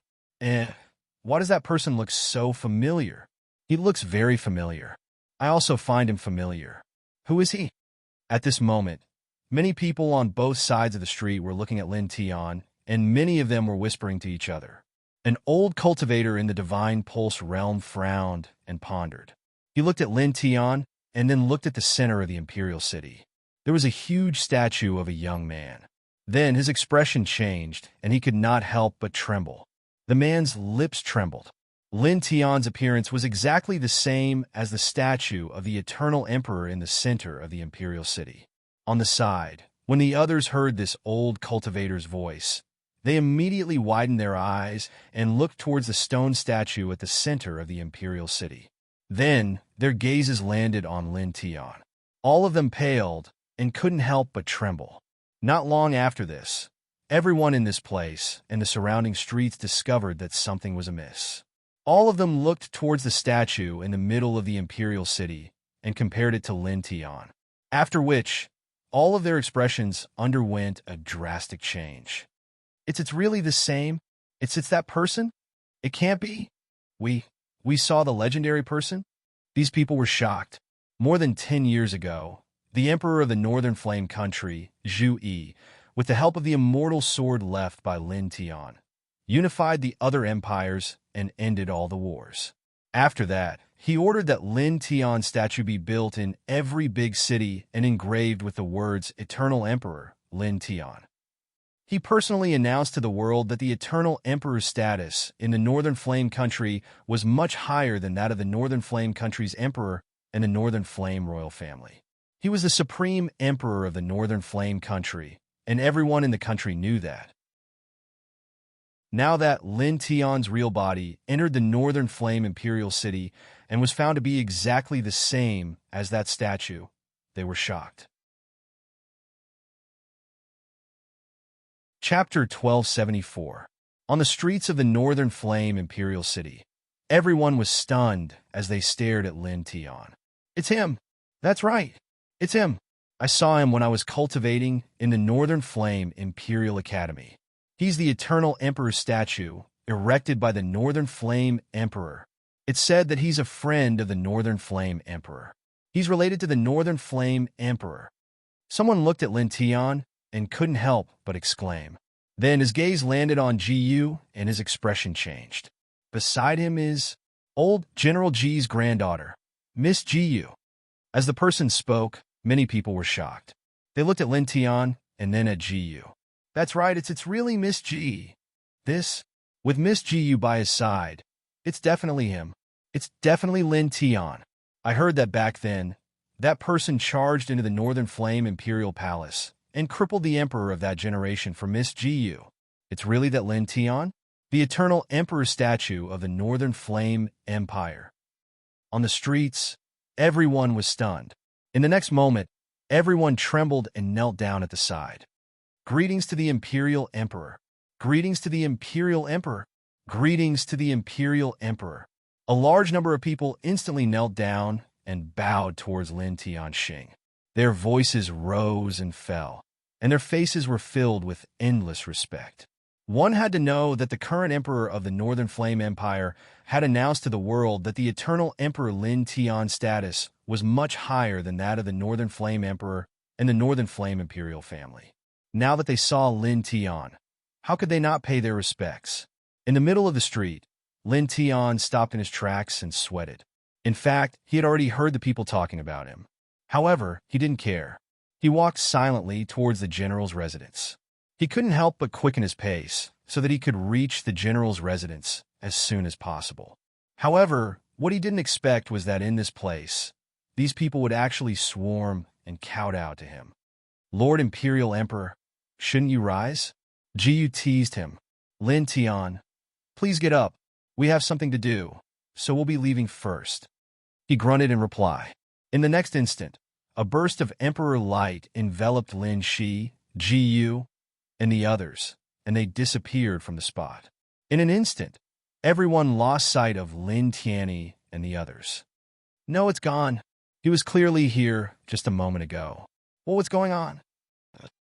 Why does that person look so familiar? He looks very familiar. I also find him familiar. Who is he? At this moment, many people on both sides of the street were looking at Lin Tian, and many of them were whispering to each other. An old cultivator in the divine pulse realm frowned and pondered. He looked at Lin Tian and then looked at the center of the Imperial City. There was a huge statue of a young man. Then his expression changed, and he could not help but tremble. The man's lips trembled. Lin Tian's appearance was exactly the same as the statue of the Eternal Emperor in the center of the Imperial City. On the side, when the others heard this old cultivator's voice, they immediately widened their eyes and looked towards the stone statue at the center of the Imperial City. Then, their gazes landed on Lin Tian. All of them paled and couldn't help but tremble. Not long after this, everyone in this place and the surrounding streets discovered that something was amiss. All of them looked towards the statue in the middle of the Imperial City and compared it to Lin Tian. After which, all of their expressions underwent a drastic change. It's really the same? It's that person? It can't be? We saw the legendary person? These people were shocked. More than 10 years ago, the Emperor of the Northern Flame Country, Zhu Yi, with the help of the immortal sword left by Lin Tian, unified the other empires and ended all the wars. After that, he ordered that Lin Tian's statue be built in every big city and engraved with the words Eternal Emperor, Lin Tian. He personally announced to the world that the Eternal Emperor's status in the Northern Flame Country was much higher than that of the Northern Flame Country's Emperor and the Northern Flame royal family. He was the supreme Emperor of the Northern Flame Country, and everyone in the country knew that. Now that Lin Tian's real body entered the Northern Flame Imperial City and was found to be exactly the same as that statue, they were shocked. Chapter 1274. On the streets of the Northern Flame Imperial City, everyone was stunned as they stared at Lin Tian. It's him! That's right! It's him! I saw him when I was cultivating in the Northern Flame Imperial Academy. He's the Eternal Emperor's statue, erected by the Northern Flame Emperor. It's said that he's a friend of the Northern Flame Emperor. He's related to the Northern Flame Emperor. Someone looked at Lin Tian and couldn't help but exclaim. Then his gaze landed on Ji Yu, and his expression changed. Beside him is old General Ji's granddaughter, Miss Ji Yu. As the person spoke, many people were shocked. They looked at Lin Tian and then at Ji Yu. That's right, it's really Miss Ji. This, with Miss Ji Yu by his side, it's definitely him. It's definitely Lin Tian. I heard that back then, that person charged into the Northern Flame Imperial Palace and crippled the Emperor of that generation for Miss Ji Yu. It's really that Lin Tian? The Eternal Emperor statue of the Northern Flame Empire. On the streets, everyone was stunned. In the next moment, everyone trembled and knelt down at the side. Greetings to the Imperial Emperor. Greetings to the Imperial Emperor. Greetings to the Imperial Emperor. A large number of people instantly knelt down and bowed towards Lin Tianxing. Their voices rose and fell. and their faces were filled with endless respect. One had to know that the current emperor of the Northern Flame Empire had announced to the world that the eternal Emperor Lin Tian's status was much higher than that of the Northern Flame Emperor and the Northern Flame Imperial family. Now that they saw Lin Tian, how could they not pay their respects? In the middle of the street, Lin Tian stopped in his tracks and sweated. In fact, he had already heard the people talking about him. However, he didn't care. He walked silently towards the general's residence. He couldn't help but quicken his pace so that he could reach the general's residence as soon as possible. However, what he didn't expect was that in this place, these people would actually swarm and kowtow to him. Lord Imperial Emperor, shouldn't you rise? Jiyu teased him. Lin Tian, please get up. We have something to do, so we'll be leaving first. He grunted in reply. In the next instant, a burst of Emperor light enveloped Lin Shi, Jiyu, and the others, and they disappeared from the spot. In an instant, everyone lost sight of Lin Tianyi and the others. No, it's gone. He was clearly here just a moment ago. What was going on?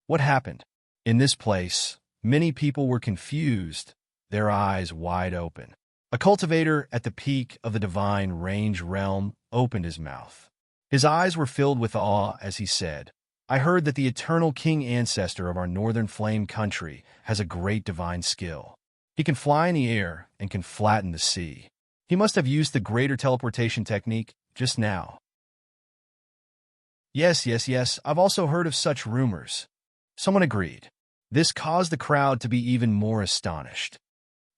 What happened? In this place, many people were confused, their eyes wide open. A cultivator at the peak of the divine range realm opened his mouth. His eyes were filled with awe as he said, I heard that the eternal king ancestor of our northern flame country has a great divine skill. He can fly in the air and can flatten the sea. He must have used the greater teleportation technique just now. Yes, I've also heard of such rumors. Someone agreed. This caused the crowd to be even more astonished.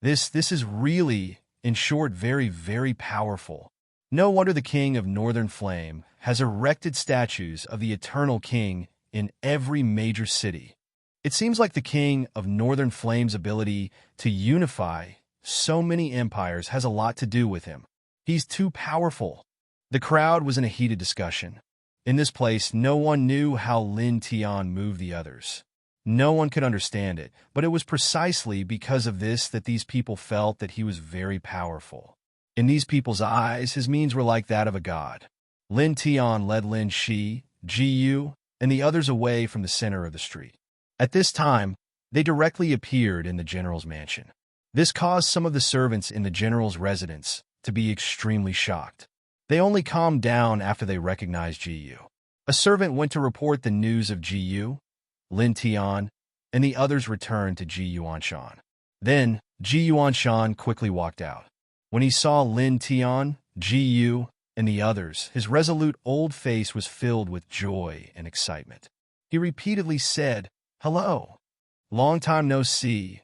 This is really, in short, very, very powerful. No wonder the king of Northern Flame has erected statues of the eternal king in every major city. It seems like the king of Northern Flame's ability to unify so many empires has a lot to do with him. He's too powerful. The crowd was in a heated discussion. In this place, no one knew how Lin Tian moved the others. No one could understand it, but it was precisely because of this that these people felt that he was very powerful. In these people's eyes, his means were like that of a god. Lin Tian led Lin Shi, Jiyu, and the others away from the center of the street. At this time, they directly appeared in the general's mansion. This caused some of the servants in the general's residence to be extremely shocked. They only calmed down after they recognized Jiyu. A servant went to report the news of Jiyu, Lin Tian, and the others returned to Ji Yuanshan. Then, Ji Yuanshan quickly walked out. When he saw Lin Tian, Ji Yu, and the others, his resolute old face was filled with joy and excitement. He repeatedly said, Hello. Long time no see,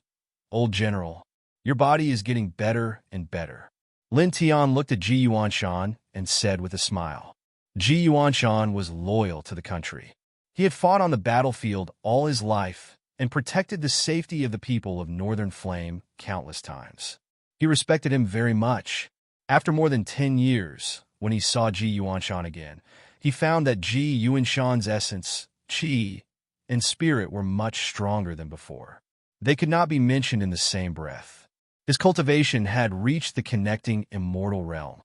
old general. Your body is getting better and better. Lin Tian looked at Ji Yuanshan and said with a smile. Ji Yuanshan was loyal to the country. He had fought on the battlefield all his life and protected the safety of the people of Northern Flame countless times. He respected him very much. After more than 10 years, when he saw Ji Yuanshan again, he found that Ji Yuanshan's essence, qi, and spirit were much stronger than before. They could not be mentioned in the same breath. His cultivation had reached the connecting immortal realm.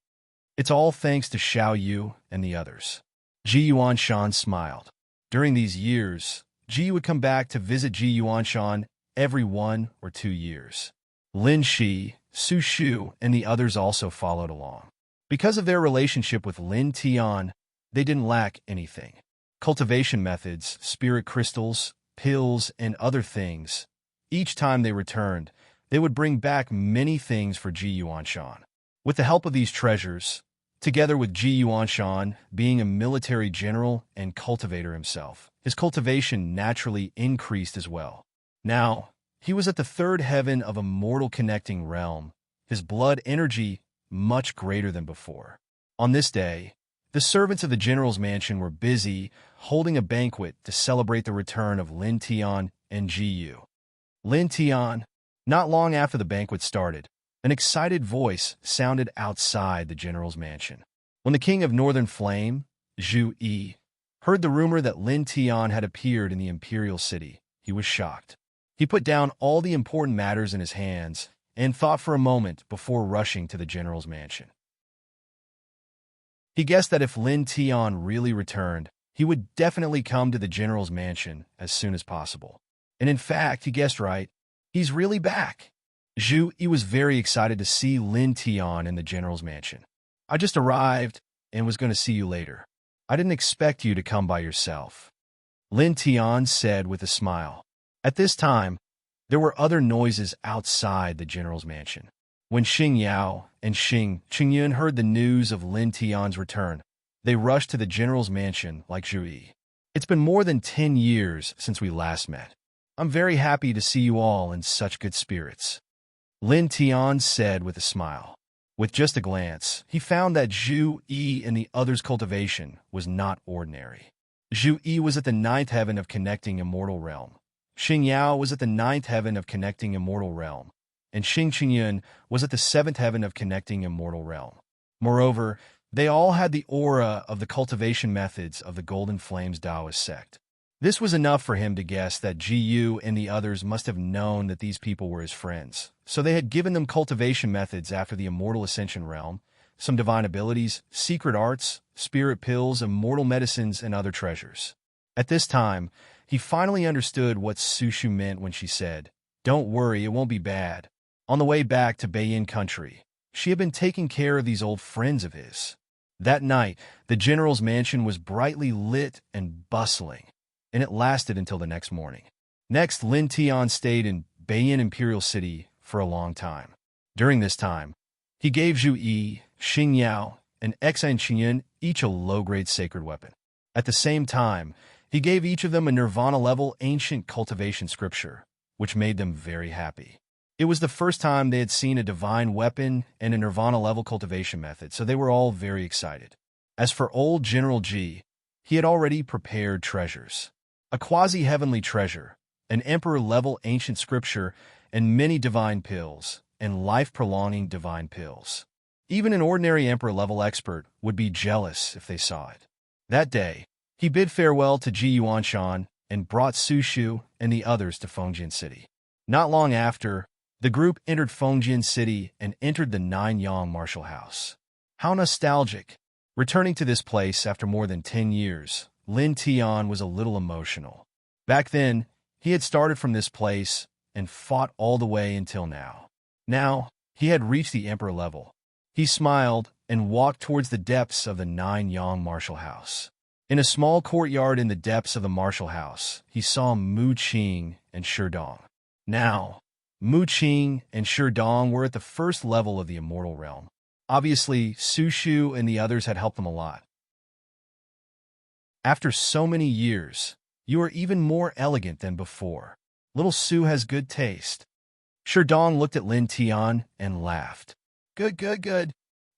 It's all thanks to Xiao Yu and the others. Ji Yuanshan smiled. During these years, Ji would come back to visit Ji Yuanshan every 1 or 2 years. Lin Shi, Su Shu, and the others also followed along. Because of their relationship with Lin Tian, they didn't lack anything. Cultivation methods, spirit crystals, pills, and other things. Each time they returned, they would bring back many things for Ji Yuanshan. With the help of these treasures, together with Ji Yuanshan being a military general and cultivator himself, his cultivation naturally increased as well. Now, he was at the third heaven of a mortal connecting realm, his blood energy much greater than before. On this day, the servants of the general's mansion were busy holding a banquet to celebrate the return of Lin Tian and Ji Yu. Lin Tian, not long after the banquet started, an excited voice sounded outside the general's mansion. When the king of Northern Flame, Zhu Yi, heard the rumor that Lin Tian had appeared in the imperial city, he was shocked. He put down all the important matters in his hands and thought for a moment before rushing to the general's mansion. He guessed that if Lin Tian really returned, He would definitely come to the general's mansion as soon as possible. And in fact, he guessed right. He's really back. Zhu Yi was very excited to see Lin Tian in the general's mansion. I just arrived and was going to see you later. I didn't expect you to come by yourself, Lin Tian said with a smile. At this time, there were other noises outside the general's mansion. When Xing Yao and Xing Qingyun heard the news of Lin Tian's return, they rushed to the general's mansion like Zhu Yi. It's been more than 10 years since we last met. I'm very happy to see you all in such good spirits, Lin Tian said with a smile. With just a glance, he found that Zhu Yi and the others' cultivation was not ordinary. Zhu Yi was at the 9th heaven of connecting immortal realm. Xing Yao was at the 9th heaven of connecting immortal realm, and Xing Qingyun was at the 7th heaven of connecting immortal realm. Moreover, they all had the aura of the cultivation methods of the Golden Flames Taoist sect. This was enough for him to guess that Gu and the others must have known that these people were his friends, so they had given them cultivation methods after the immortal ascension realm, some divine abilities, secret arts, spirit pills, immortal medicines, and other treasures. At this time, he finally understood what Sushu meant when she said, "Don't worry, it won't be bad." On the way back to Beiyin country, she had been taking care of these old friends of his. That night, the general's mansion was brightly lit and bustling, and it lasted until the next morning. Next, Lin Tian stayed in Beiyin Imperial City for a long time. During this time, he gave Zhu Yi, Xing Yao, and Xan Qingyun each a low-grade sacred weapon. At the same time, he gave each of them a Nirvana-level ancient cultivation scripture, which made them very happy. It was the first time they had seen a divine weapon and a Nirvana-level cultivation method, so they were all very excited. As for old General Ji, he had already prepared treasures. A quasi-heavenly treasure, an emperor-level ancient scripture, and many divine pills, and life-prolonging divine pills. Even an ordinary emperor-level expert would be jealous if they saw it. That day, he bid farewell to Ji Yuanshan and brought Su Shu and the others to Fengjian City. Not long after, the group entered Fengjian City and entered the Nanyang Martial House. How nostalgic! Returning to this place after more than 10 years, Lin Tian was a little emotional. Back then, he had started from this place and fought all the way until now. Now, he had reached the emperor level. He smiled and walked towards the depths of the Nanyang Martial House. In a small courtyard in the depths of the Martial House, he saw Mu Qing and Sherdong. Now, Mu Qing and Sherdong were at the first level of the immortal realm. Obviously, Su Shu and the others had helped them a lot. After so many years, you are even more elegant than before. Little Su has good taste. Sherdong looked at Lin Tian and laughed. Good, good, good.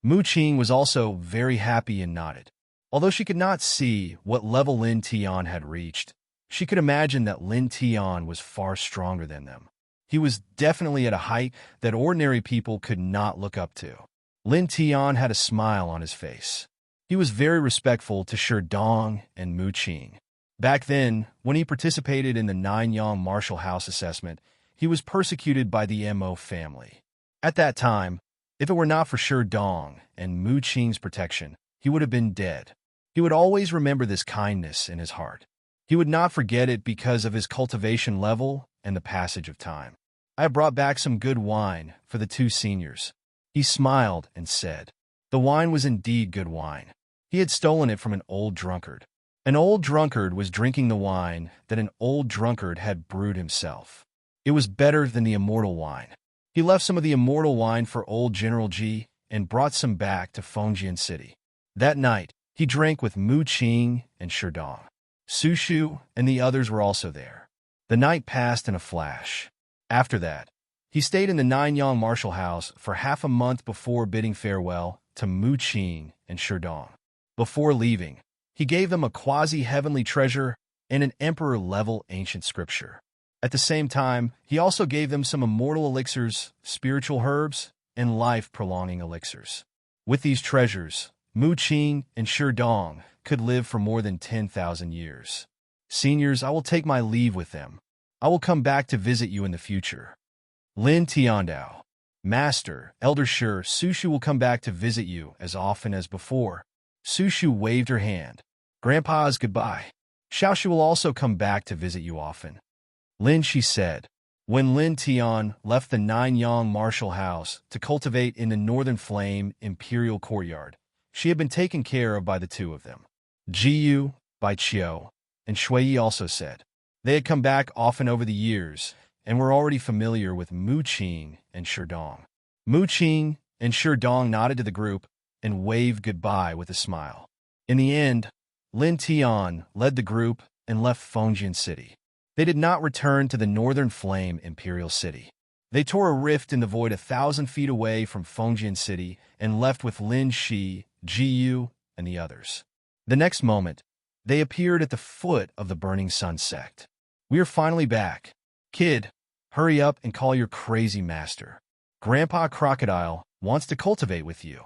Mu Qing was also very happy and nodded. Although she could not see what level Lin Tian had reached, she could imagine that Lin Tian was far stronger than them. He was definitely at a height that ordinary people could not look up to. Lin Tian had a smile on his face. He was very respectful to Sherdong and Mu Qing. Back then, when he participated in the Nanyang Martial House assessment, he was persecuted by the Mo family. At that time, if it were not for Sherdong and Mu Qing's protection, he would have been dead. He would always remember this kindness in his heart. He would not forget it because of his cultivation level and the passage of time. I have brought back some good wine for the two seniors. He smiled and said. The wine was indeed good wine. He had stolen it from an old drunkard. An old drunkard was drinking the wine that an old drunkard had brewed himself. It was better than the immortal wine. He left some of the immortal wine for old General Ji and brought some back to Fengjian City. That night, he drank with Mu Qing and Sherdong. Su Shu and the others were also there. The night passed in a flash. After that, he stayed in the Nanyang Martial House for half a month before bidding farewell to Mu Qing and Sherdong. Before leaving, he gave them a quasi-heavenly treasure and an emperor-level ancient scripture. At the same time, he also gave them some immortal elixirs, spiritual herbs, and life-prolonging elixirs. With these treasures, Mu Qing and Sherdong could live for more than 10,000 years. Seniors, I will take my leave with them. I will come back to visit you in the future. Lin Tiandao. Master, Elder Shi, Su Shu will come back to visit you as often as before. Su Shu waved her hand. Grandpa's goodbye. Xiaoxu will also come back to visit you often. Lin Shi said. When Lin Tian left the Nanyang Martial House to cultivate in the Northern Flame Imperial Courtyard, she had been taken care of by the two of them. Jiyu, Bai Qiu, and Shui also said. They had come back often over the years and were already familiar with Mu Qing and Sherdong. Mu Qing and Sherdong nodded to the group and waved goodbye with a smile. In the end, Lin Tian led the group and left Fengjian City. They did not return to the Northern Flame Imperial City. They tore a rift in the void 1,000 feet away from Fengjian City and left with Lin Shi, Jiyu, and the others. The next moment, they appeared at the foot of the Burning Sun sect. We are finally back. Kid, hurry up and call your crazy master. Grandpa Crocodile wants to cultivate with you.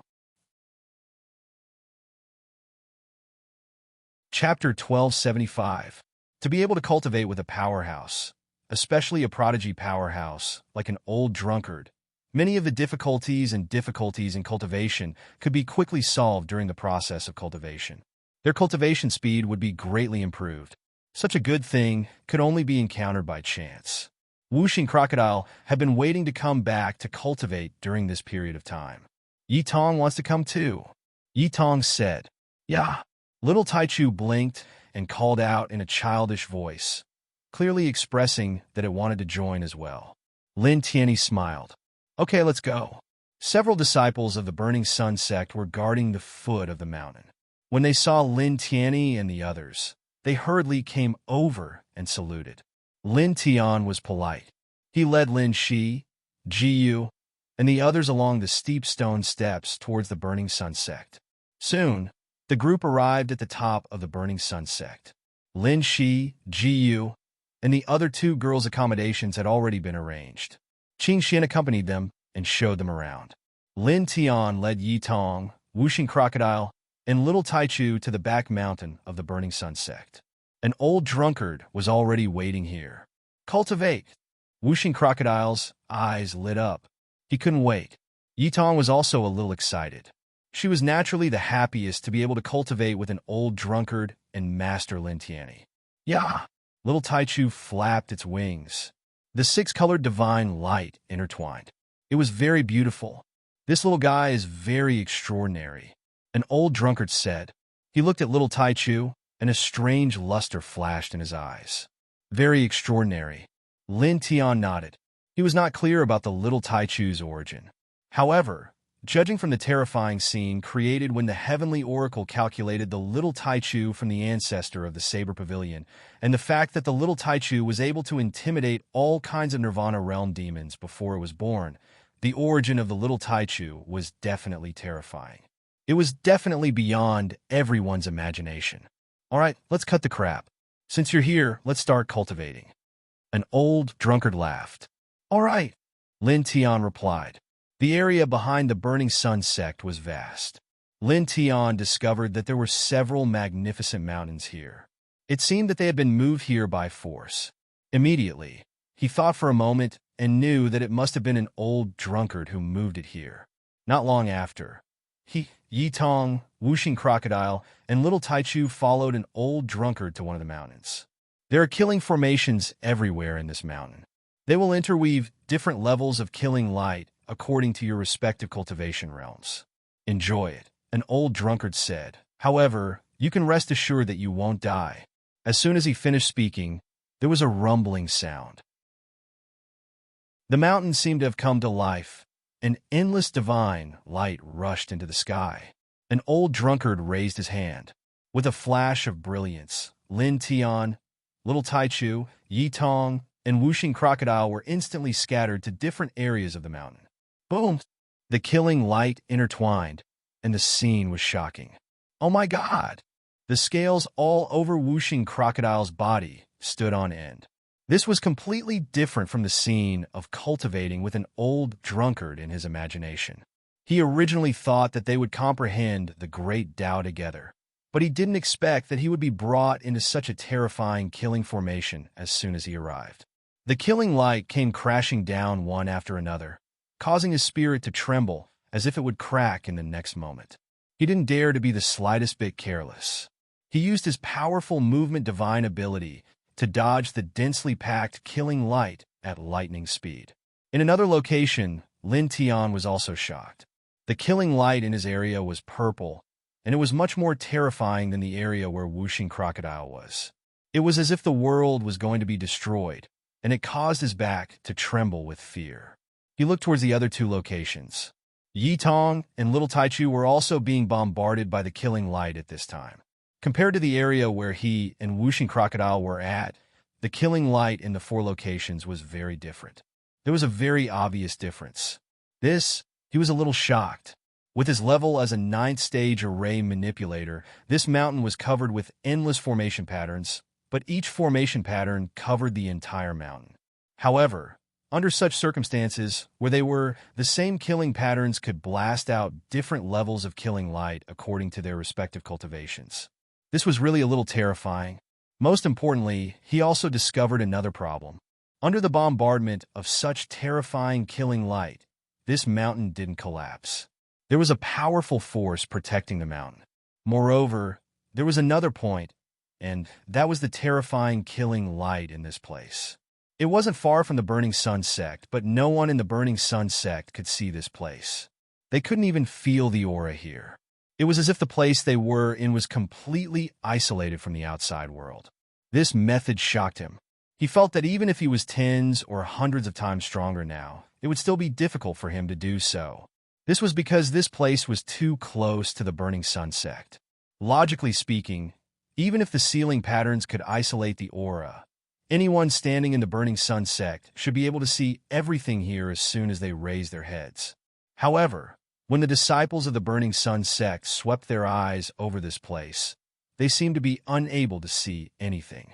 Chapter 1275. To be able to cultivate with a powerhouse, especially a prodigy powerhouse, like an old drunkard, many of the difficulties in cultivation could be quickly solved during the process of cultivation. Their cultivation speed would be greatly improved. Such a good thing could only be encountered by chance. Wuxing Crocodile had been waiting to come back to cultivate during this period of time. Yi Tong wants to come too. Yi Tong said. Yeah. Little Taichu blinked and called out in a childish voice, clearly expressing that it wanted to join as well. Lin Tianyi smiled. Okay, let's go. Several disciples of the Burning Sun sect were guarding the foot of the mountain. When they saw Lin Tianyi and the others, they hurriedly came over and saluted. Lin Tian was polite. He led Lin Shi, Jiyu, and the others along the steep stone steps towards the Burning Sun sect. Soon, the group arrived at the top of the Burning Sun sect. Lin Shi, Jiyu, and the other two girls' accommodations had already been arranged. Qing Xian accompanied them and showed them around. Lin Tian led Yi Tong, Wuxing Crocodile, and Little Taichu to the back mountain of the Burning Sun sect. An old drunkard was already waiting here. Cultivate! Wuxing Crocodile's eyes lit up. He couldn't wait. Yi Tong was also a little excited. She was naturally the happiest to be able to cultivate with an old drunkard and Master Lin Tianyi. Yeah! Little Taichu flapped its wings. The six-colored divine light intertwined. It was very beautiful. This little guy is very extraordinary, an old drunkard said. He looked at Little Taichu, and a strange luster flashed in his eyes. Very extraordinary. Lin Tian nodded. He was not clear about the Little Taichu's origin. However, judging from the terrifying scene created when the Heavenly Oracle calculated the Little Taichu from the ancestor of the Saber Pavilion, and the fact that the Little Taichu was able to intimidate all kinds of Nirvana realm demons before it was born, the origin of the Little Taichu was definitely terrifying. It was definitely beyond everyone's imagination. All right, let's cut the crap. Since you're here, let's start cultivating. An old drunkard laughed. All right, Lin Tian replied. The area behind the Burning Sun sect was vast. Lin Tian discovered that there were several magnificent mountains here. It seemed that they had been moved here by force. Immediately, he thought for a moment and knew that it must have been an old drunkard who moved it here. Not long after, Yi Tong, Wuxing Crocodile, and Little Taichu followed an old drunkard to one of the mountains. There are killing formations everywhere in this mountain. They will interweave different levels of killing light according to your respective cultivation realms. Enjoy it, an old drunkard said. However, you can rest assured that you won't die. As soon as he finished speaking, there was a rumbling sound. The mountain seemed to have come to life. An endless divine light rushed into the sky. An old drunkard raised his hand. With a flash of brilliance, Lin Tian, Little Taichu, Yi Tong, and Wuxing Crocodile were instantly scattered to different areas of the mountain. Boom! The killing light intertwined, and the scene was shocking. Oh my God! The scales all over Wuxing Crocodile's body stood on end. This was completely different from the scene of cultivating with an old drunkard in his imagination. He originally thought that they would comprehend the great Tao together, but he didn't expect that he would be brought into such a terrifying killing formation as soon as he arrived. The killing light came crashing down one after another, causing his spirit to tremble as if it would crack in the next moment. He didn't dare to be the slightest bit careless. He used his powerful movement divine ability to dodge the densely packed killing light at lightning speed. In another location, Lin Tian was also shocked. The killing light in his area was purple, and it was much more terrifying than the area where Whooshing Crocodile was. It was as if the world was going to be destroyed, and it caused his back to tremble with fear. He looked towards the other two locations. Yi Tong and Little Taichu were also being bombarded by the killing light at this time. Compared to the area where he and Whooshing Crocodile were at, the killing light in the four locations was very different. There was a very obvious difference. He was a little shocked. With his level as a 9th stage array manipulator, this mountain was covered with endless formation patterns, but each formation pattern covered the entire mountain. However, under such circumstances, where they were, the same killing patterns could blast out different levels of killing light according to their respective cultivations. This was really a little terrifying. Most importantly, he also discovered another problem. Under the bombardment of such terrifying killing light, this mountain didn't collapse. There was a powerful force protecting the mountain. Moreover, there was another point, and that was the terrifying killing light in this place. It wasn't far from the Burning Sun sect, but no one in the Burning Sun sect could see this place. They couldn't even feel the aura here. It was as if the place they were in was completely isolated from the outside world. This method shocked him. He felt that even if he was tens or hundreds of times stronger now, it would still be difficult for him to do so. This was because this place was too close to the Burning Sun sect. Logically speaking, even if the ceiling patterns could isolate the aura, anyone standing in the Burning Sun sect should be able to see everything here as soon as they raise their heads. However, when the disciples of the Burning Sun sect swept their eyes over this place, they seemed to be unable to see anything.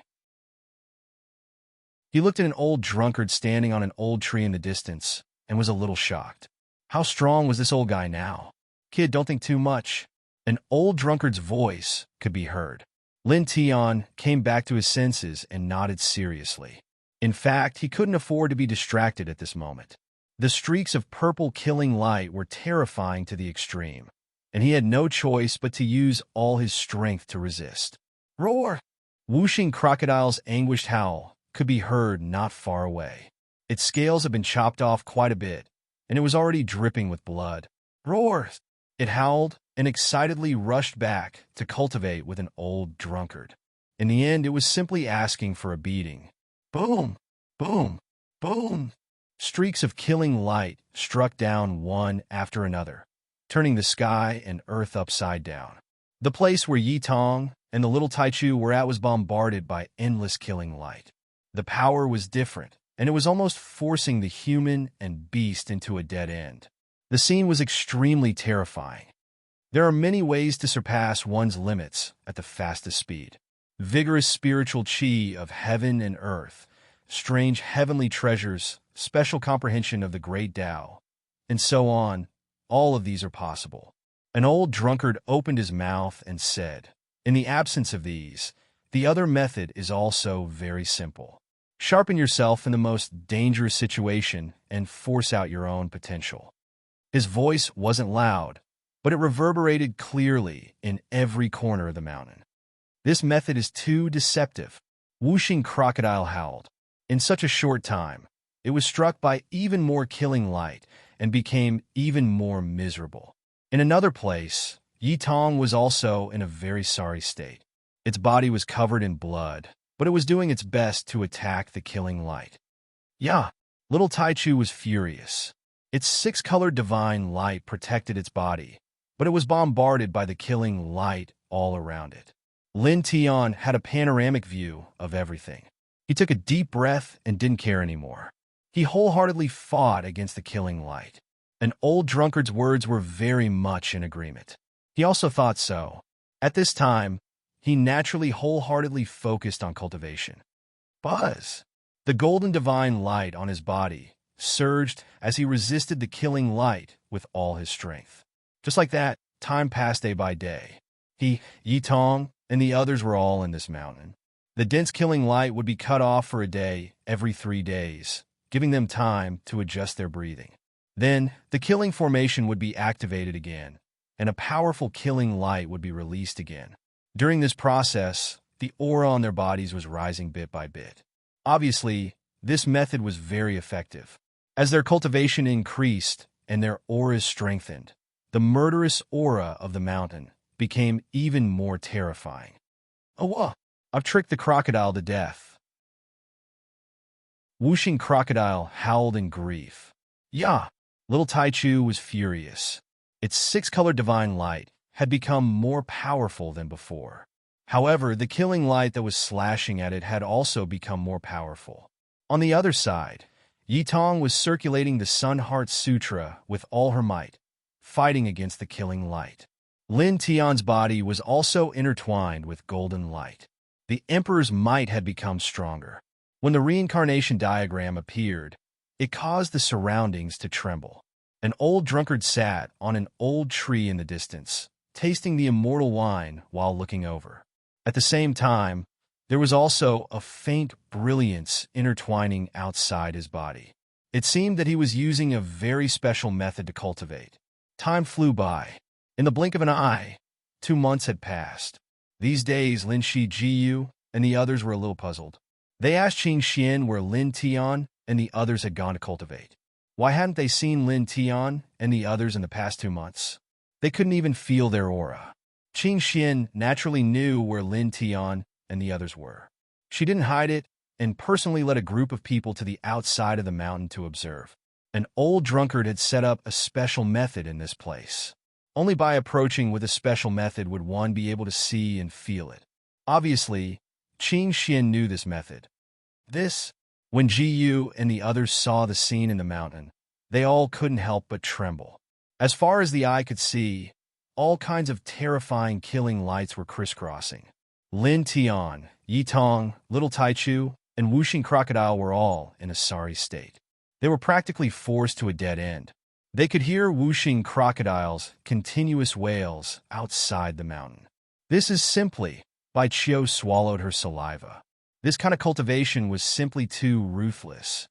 He looked at an old drunkard standing on an old tree in the distance and was a little shocked. How strong was this old guy now? Kid, don't think too much. An old drunkard's voice could be heard. Lin Tian came back to his senses and nodded seriously. In fact, he couldn't afford to be distracted at this moment. The streaks of purple killing light were terrifying to the extreme, and he had no choice but to use all his strength to resist. Roar! Whooshing Crocodile's anguished howl could be heard not far away. Its scales had been chopped off quite a bit, and it was already dripping with blood. Roar! It howled and excitedly rushed back to cultivate with an old drunkard. In the end, it was simply asking for a beating. Boom! Boom! Boom! Streaks of killing light struck down one after another, turning the sky and earth upside down. The place where Yi Tong and the Little Taichu were at was bombarded by endless killing light. The power was different, and it was almost forcing the human and beast into a dead end. The scene was extremely terrifying. There are many ways to surpass one's limits at the fastest speed. Vigorous spiritual chi of heaven and earth, strange heavenly treasures, special comprehension of the great Tao, and so on, all of these are possible. An old drunkard opened his mouth and said, in the absence of these, the other method is also very simple. Sharpen yourself in the most dangerous situation and force out your own potential. His voice wasn't loud, but it reverberated clearly in every corner of the mountain. This method is too deceptive. Whooshing Crocodile howled. In such a short time, it was struck by even more killing light and became even more miserable. In another place, Yi Tong was also in a very sorry state. Its body was covered in blood, but it was doing its best to attack the killing light. Yeah, Little Taichu was furious. Its six-colored divine light protected its body, but it was bombarded by the killing light all around it. Lin Tian had a panoramic view of everything. He took a deep breath and didn't care anymore. He wholeheartedly fought against the killing light. An old drunkard's words were very much in agreement. He also thought so. At this time, he naturally wholeheartedly focused on cultivation. Buzz! The golden divine light on his body surged as he resisted the killing light with all his strength. Just like that, time passed day by day. He, Yi Tong, and the others were all in this mountain. The dense killing light would be cut off for a day every 3 days, giving them time to adjust their breathing. Then, the killing formation would be activated again, and a powerful killing light would be released again. During this process, the aura on their bodies was rising bit by bit. Obviously, this method was very effective. As their cultivation increased and their auras strengthened, the murderous aura of the mountain became even more terrifying. Oh, I've tricked the crocodile to death. Whooshing crocodile howled in grief. Yeah, little Taichu was furious. Its six-colored divine light had become more powerful than before. However, the killing light that was slashing at it had also become more powerful. On the other side, Yitong was circulating the Sun Heart Sutra with all her might, fighting against the killing light. Lin Tian's body was also intertwined with golden light. The Emperor's might had become stronger. When the reincarnation diagram appeared, it caused the surroundings to tremble. An old drunkard sat on an old tree in the distance, tasting the immortal wine while looking over. At the same time, there was also a faint brilliance intertwining outside his body. It seemed that he was using a very special method to cultivate. Time flew by. In the blink of an eye, 2 months had passed. These days, Lin Shi Jiyu and the others were a little puzzled. They asked Qing Xian where Lin Tian and the others had gone to cultivate. Why hadn't they seen Lin Tian and the others in the past 2 months? They couldn't even feel their aura. Qing Xian naturally knew where Lin Tian and the others were. She didn't hide it and personally led a group of people to the outside of the mountain to observe. An old drunkard had set up a special method in this place. Only by approaching with a special method would one be able to see and feel it. Obviously, Qing Xian knew this method. When Ji Yu and the others saw the scene in the mountain, they all couldn't help but tremble. As far as the eye could see, all kinds of terrifying killing lights were crisscrossing. Lin Tian, Yitong, Little Taichu, and Whooshing Crocodile were all in a sorry state. They were practically forced to a dead end. They could hear Whooshing Crocodile's continuous wails outside the mountain. This is simply by Chiu swallowed her saliva. This kind of cultivation was simply too ruthless.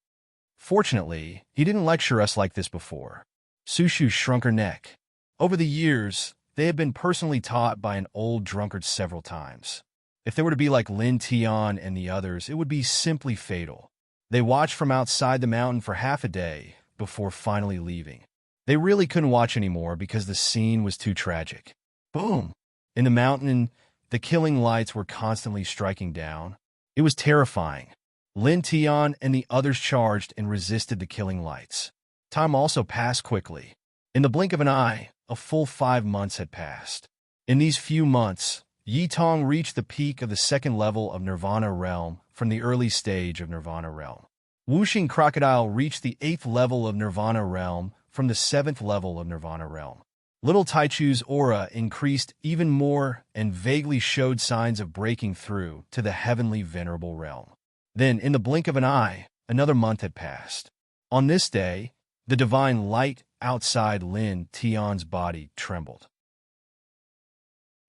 Fortunately, he didn't lecture us like this before. Sushu shrunk her neck. Over the years, they had been personally taught by an old drunkard several times. If they were to be like Lin Tian and the others, it would be simply fatal. They watched from outside the mountain for half a day before finally leaving. They really couldn't watch anymore because the scene was too tragic. Boom! In the mountain, the killing lights were constantly striking down. It was terrifying. Lin Tian and the others charged and resisted the killing lights. Time also passed quickly. In the blink of an eye, a full 5 months had passed. In these few months, Yitong reached the peak of the 2nd level of Nirvana realm from the early stage of Nirvana realm. Whooshing Crocodile reached the 8th level of Nirvana realm from the 7th level of Nirvana realm. Little Taichu's aura increased even more and vaguely showed signs of breaking through to the heavenly venerable realm. Then, in the blink of an eye, another month had passed. On this day, the divine light outside Lin Tian's body trembled.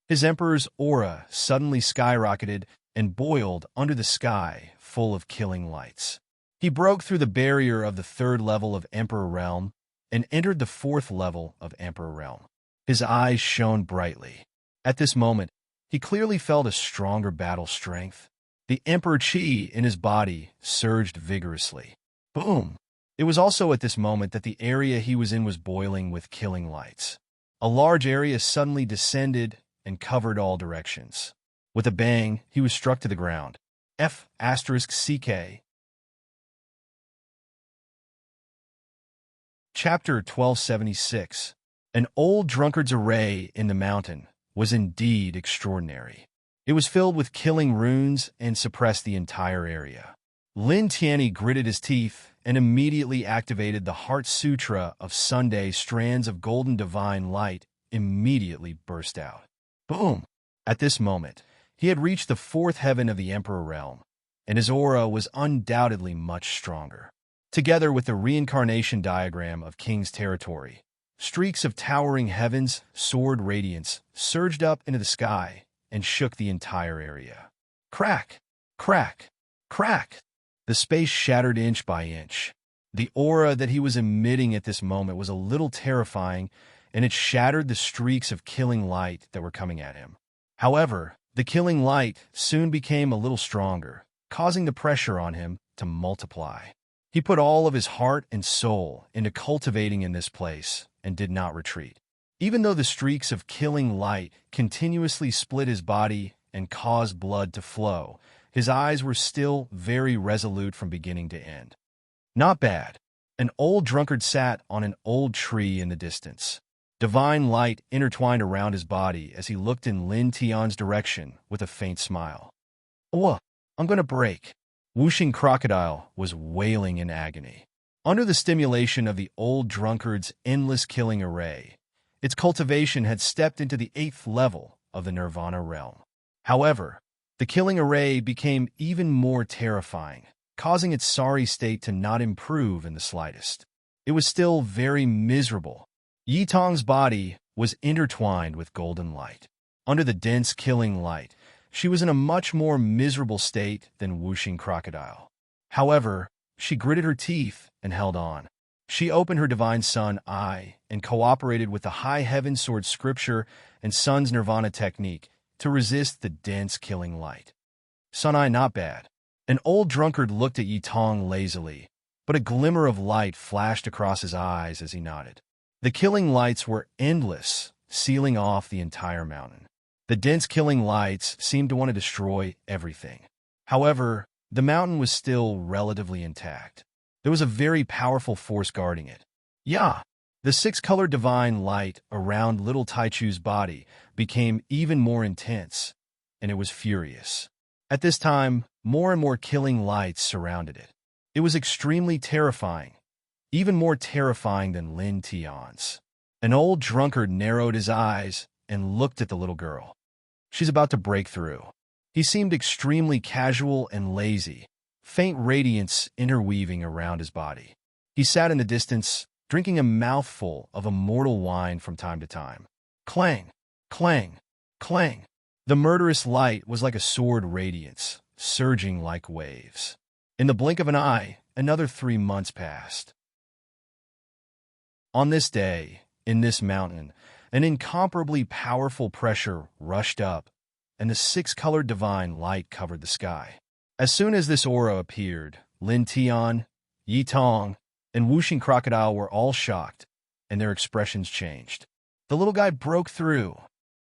His emperor's aura suddenly skyrocketed and boiled under the sky full of killing lights. He broke through the barrier of the 3rd level of Emperor Realm and entered the 4th level of Emperor Realm. His eyes shone brightly. At this moment, he clearly felt a stronger battle strength. The Emperor Qi in his body surged vigorously. Boom! It was also at this moment that the area he was in was boiling with killing lights. A large area suddenly descended and covered all directions. With a bang, he was struck to the ground. F***CK. Chapter 1276. An old drunkard's array in the mountain was indeed extraordinary. It was filled with killing runes and suppressed the entire area. Lin Tianyi gritted his teeth and immediately activated the Heart Sutra of Sunday. Strands of golden divine light immediately burst out. Boom! At this moment, he had reached the 4th heaven of the Emperor Realm, and his aura was undoubtedly much stronger. Together with the reincarnation diagram of King's territory, streaks of towering heavens, sword radiance, surged up into the sky and shook the entire area. Crack! Crack! Crack! The space shattered inch by inch. The aura that he was emitting at this moment was a little terrifying, and it shattered the streaks of killing light that were coming at him. However, The killing light soon became a little stronger, causing the pressure on him to multiply. He put all of his heart and soul into cultivating in this place and did not retreat. Even though the streaks of killing light continuously split his body and caused blood to flow, his eyes were still very resolute from beginning to end. Not bad. An old drunkard sat on an old tree in the distance. Divine light intertwined around his body as he looked in Lin Tian's direction with a faint smile. "Oh, I'm gonna break." Whooshing Crocodile was wailing in agony. Under the stimulation of the old drunkard's endless killing array, its cultivation had stepped into the 8th level of the Nirvana realm. However, the killing array became even more terrifying, causing its sorry state to not improve in the slightest. It was still very miserable. Yi Tong's body was intertwined with golden light. Under the dense killing light, she was in a much more miserable state than Whooshing Crocodile. However, she gritted her teeth and held on. She opened her divine sun eye and cooperated with the high heaven sword scripture and sun's nirvana technique to resist the dense killing light. Sun eye not bad. An old drunkard looked at Yi Tong lazily, but a glimmer of light flashed across his eyes as he nodded. The killing lights were endless, sealing off the entire mountain. The dense killing lights seemed to want to destroy everything. However, the mountain was still relatively intact. There was a very powerful force guarding it. Yeah! The 6-colored divine light around little Taichu's body became even more intense, and it was furious. At this time, more and more killing lights surrounded it. It was extremely terrifying, even more terrifying than Lin Tian's. An old drunkard narrowed his eyes and looked at the little girl. She's about to break through. He seemed extremely casual and lazy, faint radiance interweaving around his body. He sat in the distance, drinking a mouthful of immortal wine from time to time. Clang, clang, clang. The murderous light was like a sword radiance, surging like waves. In the blink of an eye, another 3 months passed. On this day, in this mountain, an incomparably powerful pressure rushed up, and the 6-colored divine light covered the sky. As soon as this aura appeared, Lin Tian, Yi Tong, and Whooshing Crocodile were all shocked, and their expressions changed. The little guy broke through.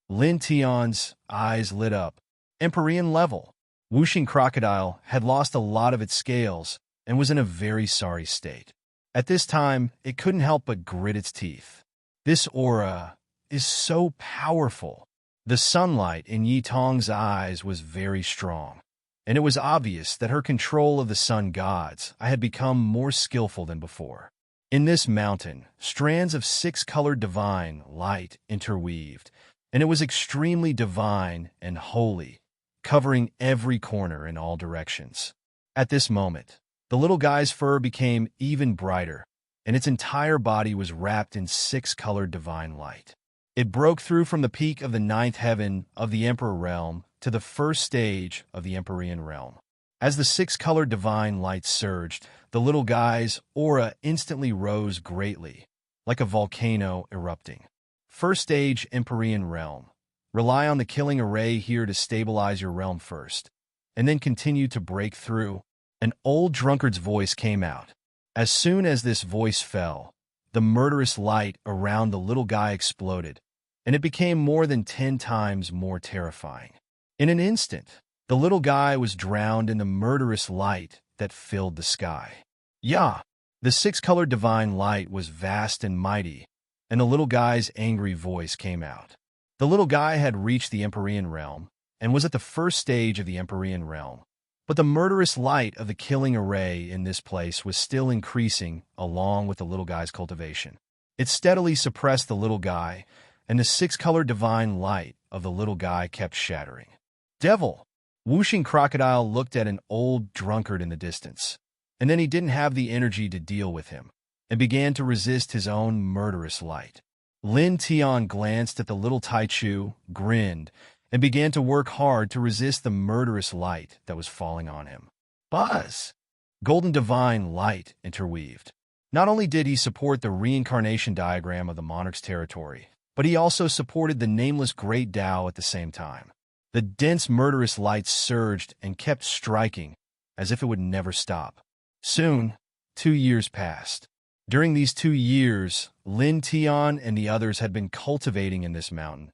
Lin Tian's eyes lit up. Empyrean level. Whooshing Crocodile had lost a lot of its scales and was in a very sorry state. At this time, it couldn't help but grit its teeth. This aura is so powerful. The sunlight in Yi Tong's eyes was very strong, and it was obvious that her control of the sun gods had become more skillful than before. In this mountain, strands of 6-colored divine light interweaved, and it was extremely divine and holy, covering every corner in all directions. At this moment, the little guy's fur became even brighter, and its entire body was wrapped in 6-colored divine light. It broke through from the peak of the 9th heaven of the Emperor realm to the first stage of the Empyrean realm. As the 6-colored divine light surged, the little guy's aura instantly rose greatly, like a volcano erupting. First stage Empyrean realm. Rely on the killing array here to stabilize your realm first, and then continue to break through. An old drunkard's voice came out. As soon as this voice fell, the murderous light around the little guy exploded, and it became more than 10 times more terrifying. In an instant, the little guy was drowned in the murderous light that filled the sky. Yeah, the 6-colored divine light was vast and mighty, and the little guy's angry voice came out. The little guy had reached the Empyrean realm and was at the first stage of the Empyrean realm. But the murderous light of the killing array in this place was still increasing along with the little guy's cultivation. It steadily suppressed the little guy, and the 6-colored divine light of the little guy kept shattering. Devil! Whooshing Crocodile looked at an old drunkard in the distance, and then he didn't have the energy to deal with him, and began to resist his own murderous light. Lin Tian glanced at the little Taichu, grinned, and began to work hard to resist the murderous light that was falling on him. Buzz! Golden divine light interweaved. Not only did he support the reincarnation diagram of the monarch's territory, but he also supported the nameless great Tao at the same time. The dense, murderous light surged and kept striking, as if it would never stop. Soon, 2 years passed. During these 2 years, Lin Tian and the others had been cultivating in this mountain,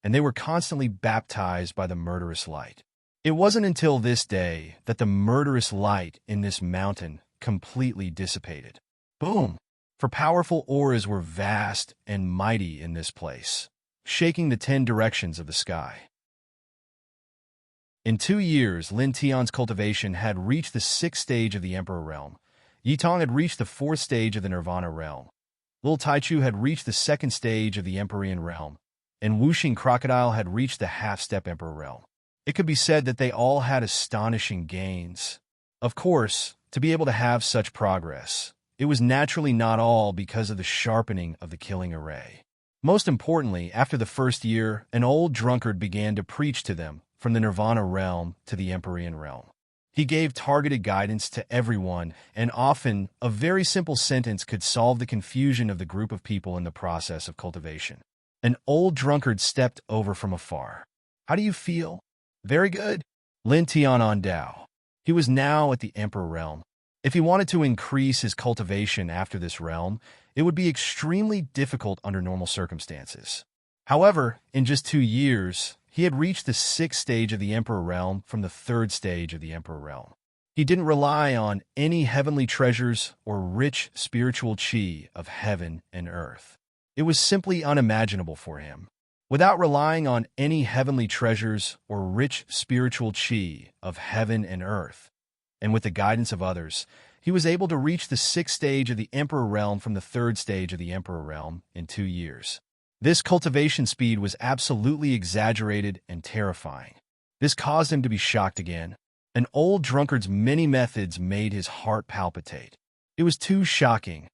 and they were constantly baptized by the murderous light. It wasn't until this day that the murderous light in this mountain completely dissipated. Boom! For powerful auras were vast and mighty in this place, shaking the 10 directions of the sky. In 2 years, Lin Tian's cultivation had reached the 6th stage of the Emperor Realm. Yitong had reached the 4th stage of the Nirvana Realm. Lil Taichu had reached the 2nd stage of the Empyrean Realm, and Wuxing Crocodile had reached the half-step Emperor Realm. It could be said that they all had astonishing gains. Of course, to be able to have such progress, it was naturally not all because of the sharpening of the killing array. Most importantly, after the 1st year, an old drunkard began to preach to them from the Nirvana Realm to the Empyrean Realm. He gave targeted guidance to everyone, and often a very simple sentence could solve the confusion of the group of people in the process of cultivation. An old drunkard stepped over from afar. "How do you feel?" "Very good." Lin Tian on Dao. He was now at the Emperor Realm. If he wanted to increase his cultivation after this realm, it would be extremely difficult under normal circumstances. However, in just 2 years, he had reached the 6th stage of the Emperor Realm from the 3rd stage of the Emperor Realm. He didn't rely on any heavenly treasures or rich spiritual chi of heaven and earth. It was simply unimaginable for him. Without relying on any heavenly treasures or rich spiritual chi of heaven and earth, and with the guidance of others, he was able to reach the 6th stage of the Emperor Realm from the 3rd stage of the Emperor Realm in 2 years. This cultivation speed was absolutely exaggerated and terrifying. This caused him to be shocked again. An old drunkard's many methods made his heart palpitate. It was too shocking.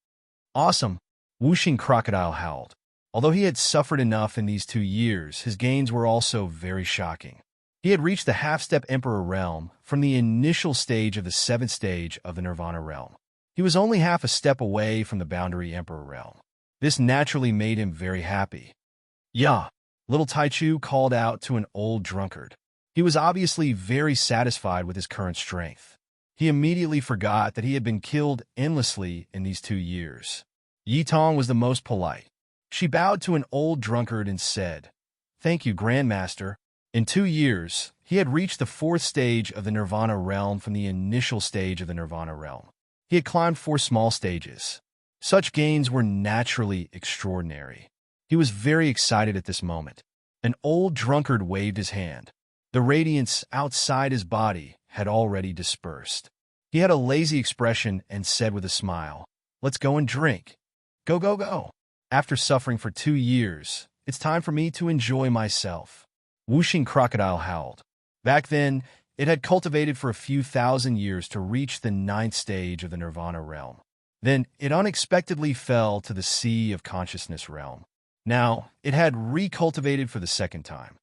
"Awesome!" Wuxing Crocodile howled. Although he had suffered enough in these 2 years, his gains were also very shocking. He had reached the half-step Emperor Realm from the initial stage of the 7th stage of the Nirvana Realm. He was only half a step away from the boundary Emperor Realm. This naturally made him very happy. "Yeah," little Taichu called out to an old drunkard. He was obviously very satisfied with his current strength. He immediately forgot that he had been killed endlessly in these 2 years. Yitong was the most polite. She bowed to an old drunkard and said, "Thank you, Grandmaster." In 2 years, he had reached the 4th stage of the Nirvana Realm from the initial stage of the Nirvana Realm. He had climbed 4 small stages. Such gains were naturally extraordinary. He was very excited at this moment. An old drunkard waved his hand. The radiance outside his body had already dispersed. He had a lazy expression and said with a smile, "Let's go and drink. Go, go, go. After suffering for 2 years, it's time for me to enjoy myself." Wuxing Crocodile howled. Back then, it had cultivated for a few thousand years to reach the 9th stage of the Nirvana Realm. Then it unexpectedly fell to the Sea of Consciousness Realm. Now, it had recultivated for the 2nd time.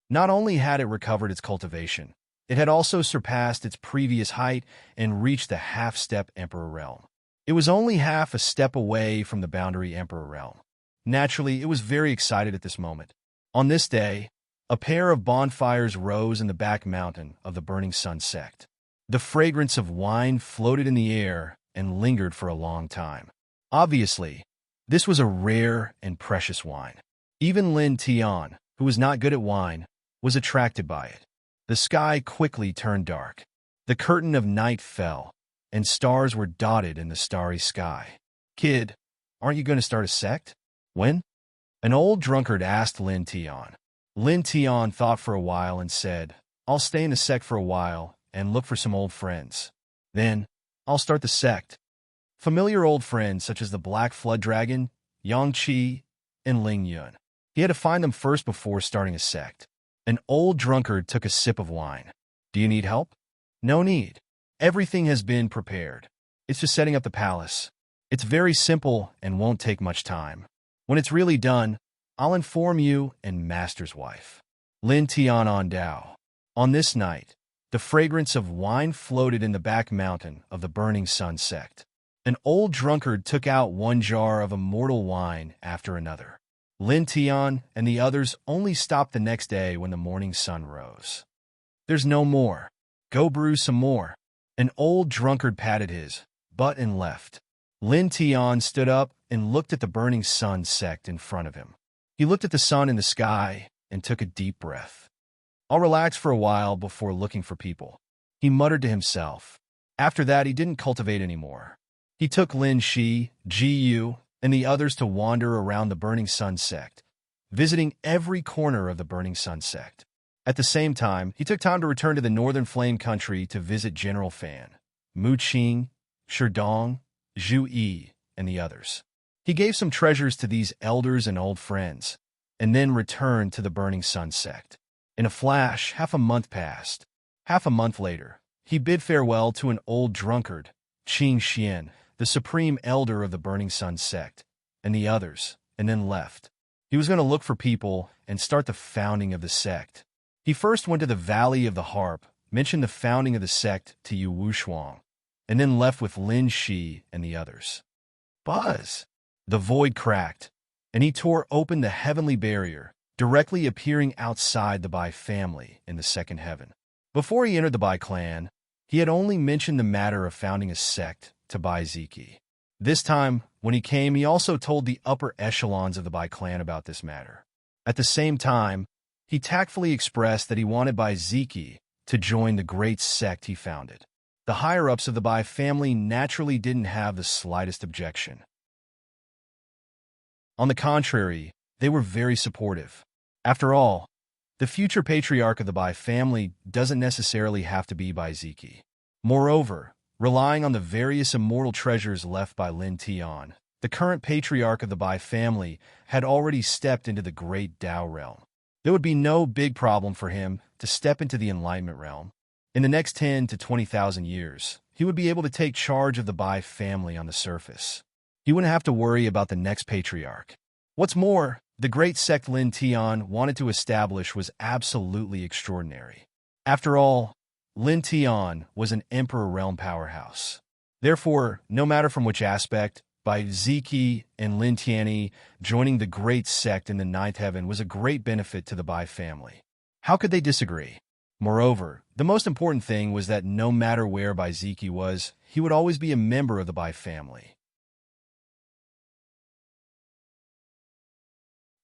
Not only had it recovered its cultivation, it had also surpassed its previous height and reached the half-step Emperor Realm. It was only half a step away from the boundary Emperor Realm. Naturally, it was very excited at this moment. On this day, a pair of bonfires rose in the back mountain of the Burning Sun sect. The fragrance of wine floated in the air and lingered for a long time. Obviously, this was a rare and precious wine. Even Lin Tian, who was not good at wine, was attracted by it. The sky quickly turned dark. The curtain of night fell, and stars were dotted in the starry sky. "Kid, aren't you going to start a sect?" "When?" an old drunkard asked Lin Tian. Lin Tian thought for a while and said, "I'll stay in the sect for a while and look for some old friends. Then, I'll start the sect." Familiar old friends such as the Black Flood Dragon, Yang Qi, and Ling Yun. He had to find them first before starting a sect. An old drunkard took a sip of wine. "Do you need help?" "No need. Everything has been prepared. It's just setting up the palace. It's very simple and won't take much time. When it's really done, I'll inform you and Master's wife." Lin Tian on Dao. On this night, the fragrance of wine floated in the back mountain of the Burning Sun sect. An old drunkard took out one jar of immortal wine after another. Lin Tian and the others only stopped the next day when the morning sun rose. "There's no more. Go brew some more." An old drunkard patted his butt and left. Lin Tian stood up and looked at the burning sun sect in front of him. He looked at the sun in the sky and took a deep breath. "I'll relax for a while before looking for people," he muttered to himself. After that, he didn't cultivate anymore. He took Lin Shi, Ji Yu, and the others to wander around the burning sun sect, visiting every corner of the burning sun sect. At the same time, he took time to return to the northern flame country to visit General Fan, Mu Qing, Sherdong, Zhu Yi, and the others. He gave some treasures to these elders and old friends, and then returned to the burning sun sect. In a flash, half a month passed. Half a month later, he bid farewell to an old drunkard, Qing Xian, the supreme elder of the burning sun sect, and the others, and then left. He was going to look for people and start the founding of the sect. He first went to the Valley of the Harp, mentioned the founding of the sect to Yu Wushuang, and then left with Lin Shi and the others. Buzz! The void cracked, and he tore open the heavenly barrier, directly appearing outside the Bai family in the second heaven. Before he entered the Bai clan, he had only mentioned the matter of founding a sect to Bai Ziki. This time, when he came, he also told the upper echelons of the Bai clan about this matter. At the same time, he tactfully expressed that he wanted Bai Ziki to join the great sect he founded. The higher-ups of the Bai family naturally didn't have the slightest objection. On the contrary, they were very supportive. After all, the future patriarch of the Bai family doesn't necessarily have to be Bai Ziki. Moreover, relying on the various immortal treasures left by Lin Tian, the current patriarch of the Bai family had already stepped into the great Dao realm. There would be no big problem for him to step into the enlightenment realm. In the next 10 to 20,000 years, he would be able to take charge of the Bai family on the surface. He wouldn't have to worry about the next patriarch. What's more, the great sect Lin Tian wanted to establish was absolutely extraordinary. After all, Lin Tian was an Emperor Realm powerhouse. Therefore, no matter from which aspect, Bai Ziki and Lin Tianyi joining the great sect in the ninth heaven was a great benefit to the Bai family. How could they disagree? Moreover, the most important thing was that no matter where Bai Ziki was, he would always be a member of the Bai family.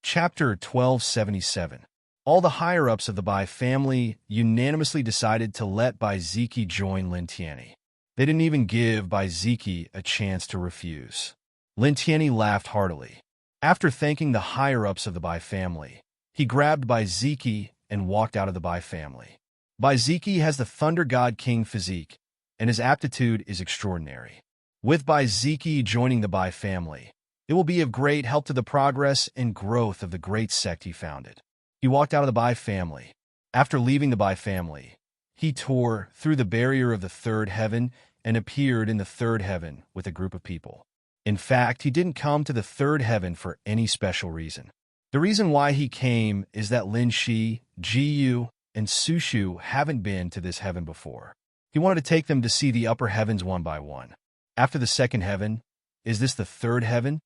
Chapter 1277. All the higher-ups of the Bai family unanimously decided to let Bai Ziki join Lin Tianyi. They didn't even give Bai Ziki a chance to refuse. Lin Tianyi laughed heartily. After thanking the higher-ups of the Bai family, he grabbed Bai Ziki and walked out of the Bai family. Bai Ziki has the Thunder God King physique, and his aptitude is extraordinary. With Bai Ziki joining the Bai family, it will be of great help to the progress and growth of the great sect he founded. He walked out of the Bai family. After leaving the Bai family, he tore through the barrier of the third heaven and appeared in the third heaven with a group of people. In fact, he didn't come to the third heaven for any special reason. The reason why he came is that Lin Shi, Ji Yu, and Su Shu haven't been to this heaven before. He wanted to take them to see the upper heavens one by one. After the second heaven, is this the third heaven?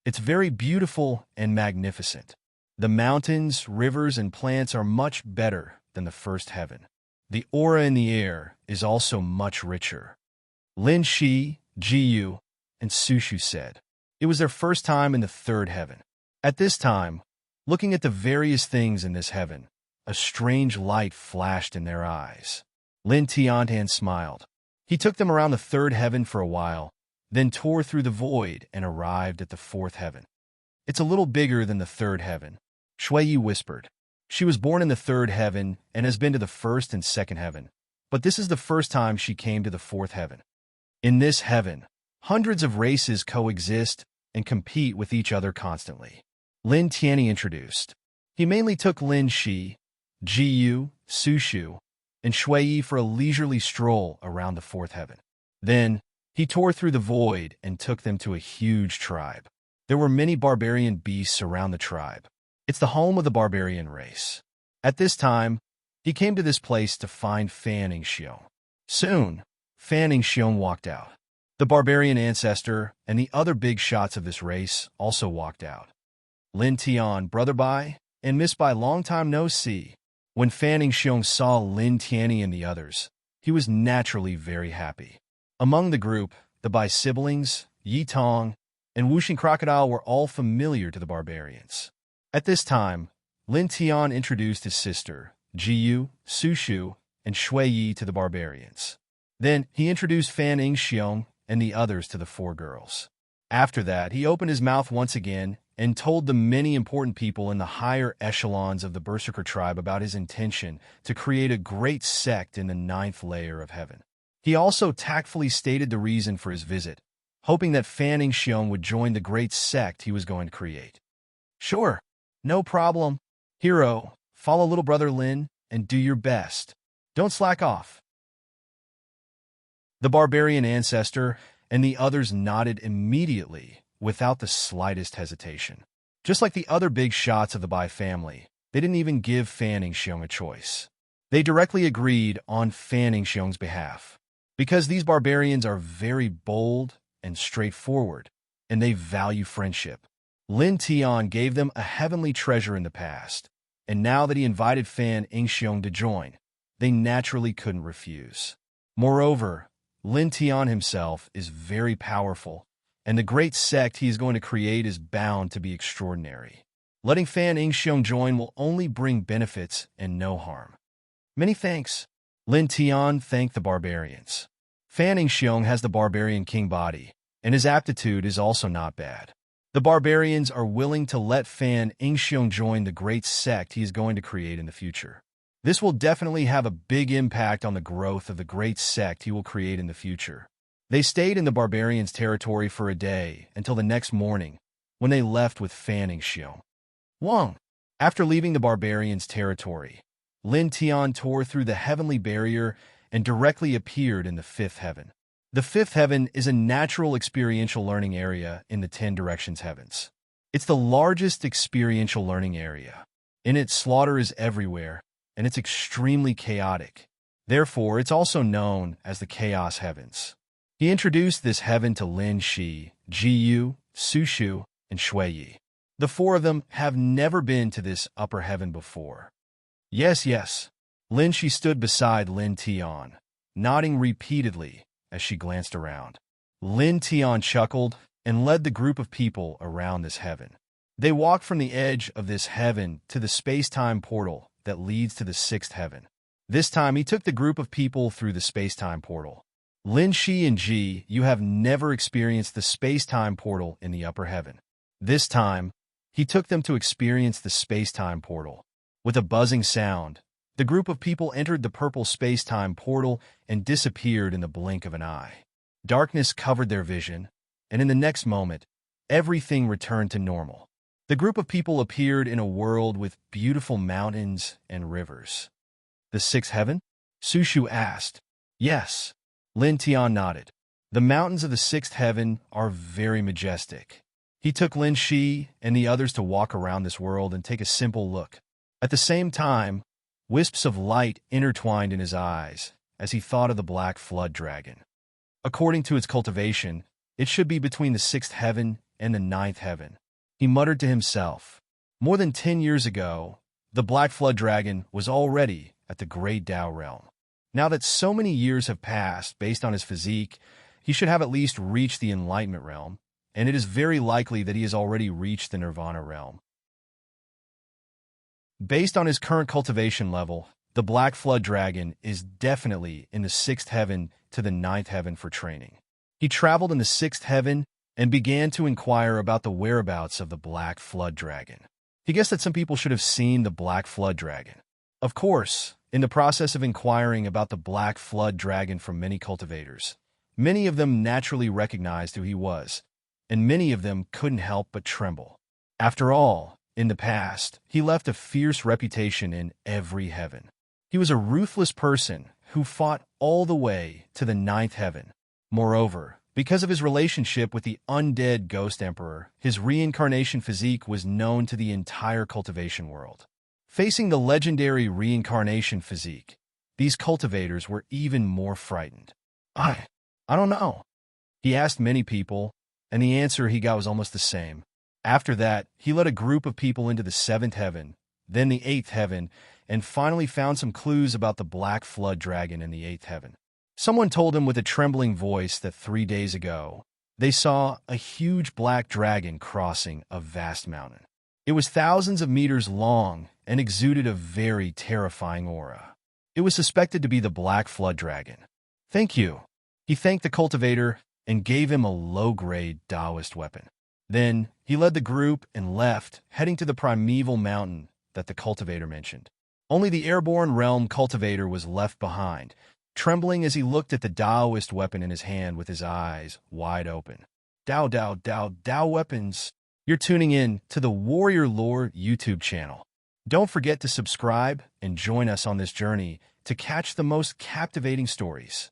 It's very beautiful and magnificent. The mountains, rivers, and plants are much better than the first heaven. The aura in the air is also much richer. Lin Shi, Ji Yu, and Su Shu said. It was their first time in the third heaven. At this time, looking at the various things in this heaven, a strange light flashed in their eyes. Lin Tiantan smiled. He took them around the third heaven for a while, then tore through the void and arrived at the fourth heaven. It's a little bigger than the third heaven, Shui Yi whispered. She was born in the third heaven and has been to the first and second heaven, but this is the first time she came to the fourth heaven. In this heaven, hundreds of races coexist and compete with each other constantly. Lin Tianyi introduced. He mainly took Lin Shi, Ji Yu, Su Shu, and Shui Yi for a leisurely stroll around the fourth heaven. Then, he tore through the void and took them to a huge tribe. There were many barbarian beasts around the tribe. It's the home of the barbarian race. At this time, he came to this place to find Fan Xiong. Soon, Fan Xiong walked out. The barbarian ancestor and the other big shots of this race also walked out. Lin Tian, brother Bai, and Miss Bai long time no see. When Fan Xiong saw Lin Tianyi and the others, he was naturally very happy. Among the group, the Bai siblings, Yi Tong, and Wuxing Crocodile were all familiar to the barbarians. At this time, Lin Tian introduced his sister, Jiyu, Su Shu, and Shui Yi to the barbarians. Then he introduced Fan Xiong and the others to the four girls. After that, he opened his mouth once again and told the many important people in the higher echelons of the Berserker tribe about his intention to create a great sect in the 9th layer of heaven. He also tactfully stated the reason for his visit, hoping that Fan Xiong would join the great sect he was going to create. Sure, no problem. Hero, follow little brother Lin and do your best. Don't slack off. The barbarian ancestor and the others nodded immediately, without the slightest hesitation. Just like the other big shots of the Bai family, they didn't even give Fan Xiong a choice. They directly agreed on Fan Xiong's behalf. Because these barbarians are very bold and straightforward, and they value friendship. Lin Tian gave them a heavenly treasure in the past, and now that he invited Fan Xiong to join, they naturally couldn't refuse. Moreover, Lin Tian himself is very powerful, and the great sect he is going to create is bound to be extraordinary. Letting Fan Xiong join will only bring benefits and no harm. Many thanks. Lin Tian thanked the barbarians. Fan Xiong has the barbarian king body, and his aptitude is also not bad. The barbarians are willing to let Fan Xiong join the great sect he is going to create in the future. This will definitely have a big impact on the growth of the great sect he will create in the future. They stayed in the barbarians' territory for a day until the next morning, when they left with Fan Xiong. Wang. After leaving the barbarians' territory, Lin Tian tore through the heavenly barrier and directly appeared in the 5th heaven. The 5th heaven is a natural experiential learning area in the 10 directions heavens. It's the largest experiential learning area. In it, slaughter is everywhere, and it's extremely chaotic. Therefore, it's also known as the Chaos Heavens. He introduced this heaven to Lin Shi, Jiyu, Su Shu, and Shui Yi. The four of them have never been to this upper heaven before. Yes. Lin Shi stood beside Lin Tian, nodding repeatedly as she glanced around. Lin Tian chuckled and led the group of people around this heaven. They walked from the edge of this heaven to the space-time portal that leads to the 6th heaven. This time, he took the group of people through the space-time portal. Lin Shi and Ji, you have never experienced the space-time portal in the upper heaven. This time, he took them to experience the space-time portal. With a buzzing sound, the group of people entered the purple space-time portal and disappeared in the blink of an eye. Darkness covered their vision, and in the next moment, everything returned to normal. The group of people appeared in a world with beautiful mountains and rivers. The 6th heaven? Su Shu asked. Yes. Lin Tian nodded. The mountains of the 6th heaven are very majestic. He took Lin Shi and the others to walk around this world and take a simple look. At the same time, wisps of light intertwined in his eyes as he thought of the black flood dragon. According to its cultivation, it should be between the 6th heaven and the 9th heaven. He muttered to himself. More than 10 years ago, the black flood dragon was already at the Great Tao realm. Now that so many years have passed based on his physique, he should have at least reached the enlightenment realm, and it is very likely that he has already reached the nirvana realm. Based on his current cultivation level, the black flood dragon is definitely in the 6th heaven to the 9th heaven for training. He traveled in the 6th heaven and began to inquire about the whereabouts of the black flood dragon. He guessed that some people should have seen the black flood dragon. Of course, in the process of inquiring about the black flood dragon from many cultivators, many of them naturally recognized who he was, and many of them couldn't help but tremble. After all, in the past, he left a fierce reputation in every heaven. He was a ruthless person who fought all the way to the 9th heaven. Moreover, because of his relationship with the undead Ghost Emperor, his reincarnation physique was known to the entire cultivation world. Facing the legendary reincarnation physique, these cultivators were even more frightened. I don't know. He asked many people, and the answer he got was almost the same. After that, he led a group of people into the seventh heaven, then the eighth heaven, and finally found some clues about the black flood dragon in the eighth heaven. Someone told him with a trembling voice that 3 days ago, they saw a huge black dragon crossing a vast mountain. It was thousands of meters long and exuded a very terrifying aura. It was suspected to be the black flood dragon. "Thank you." He thanked the cultivator and gave him a low-grade Taoist weapon. Then he led the group and left, heading to the primeval mountain that the cultivator mentioned. Only the airborne realm cultivator was left behind, trembling as he looked at the Taoist weapon in his hand with his eyes wide open. Tao weapons. You're tuning in to the Warrior Lore YouTube channel. Don't forget to subscribe and join us on this journey to catch the most captivating stories.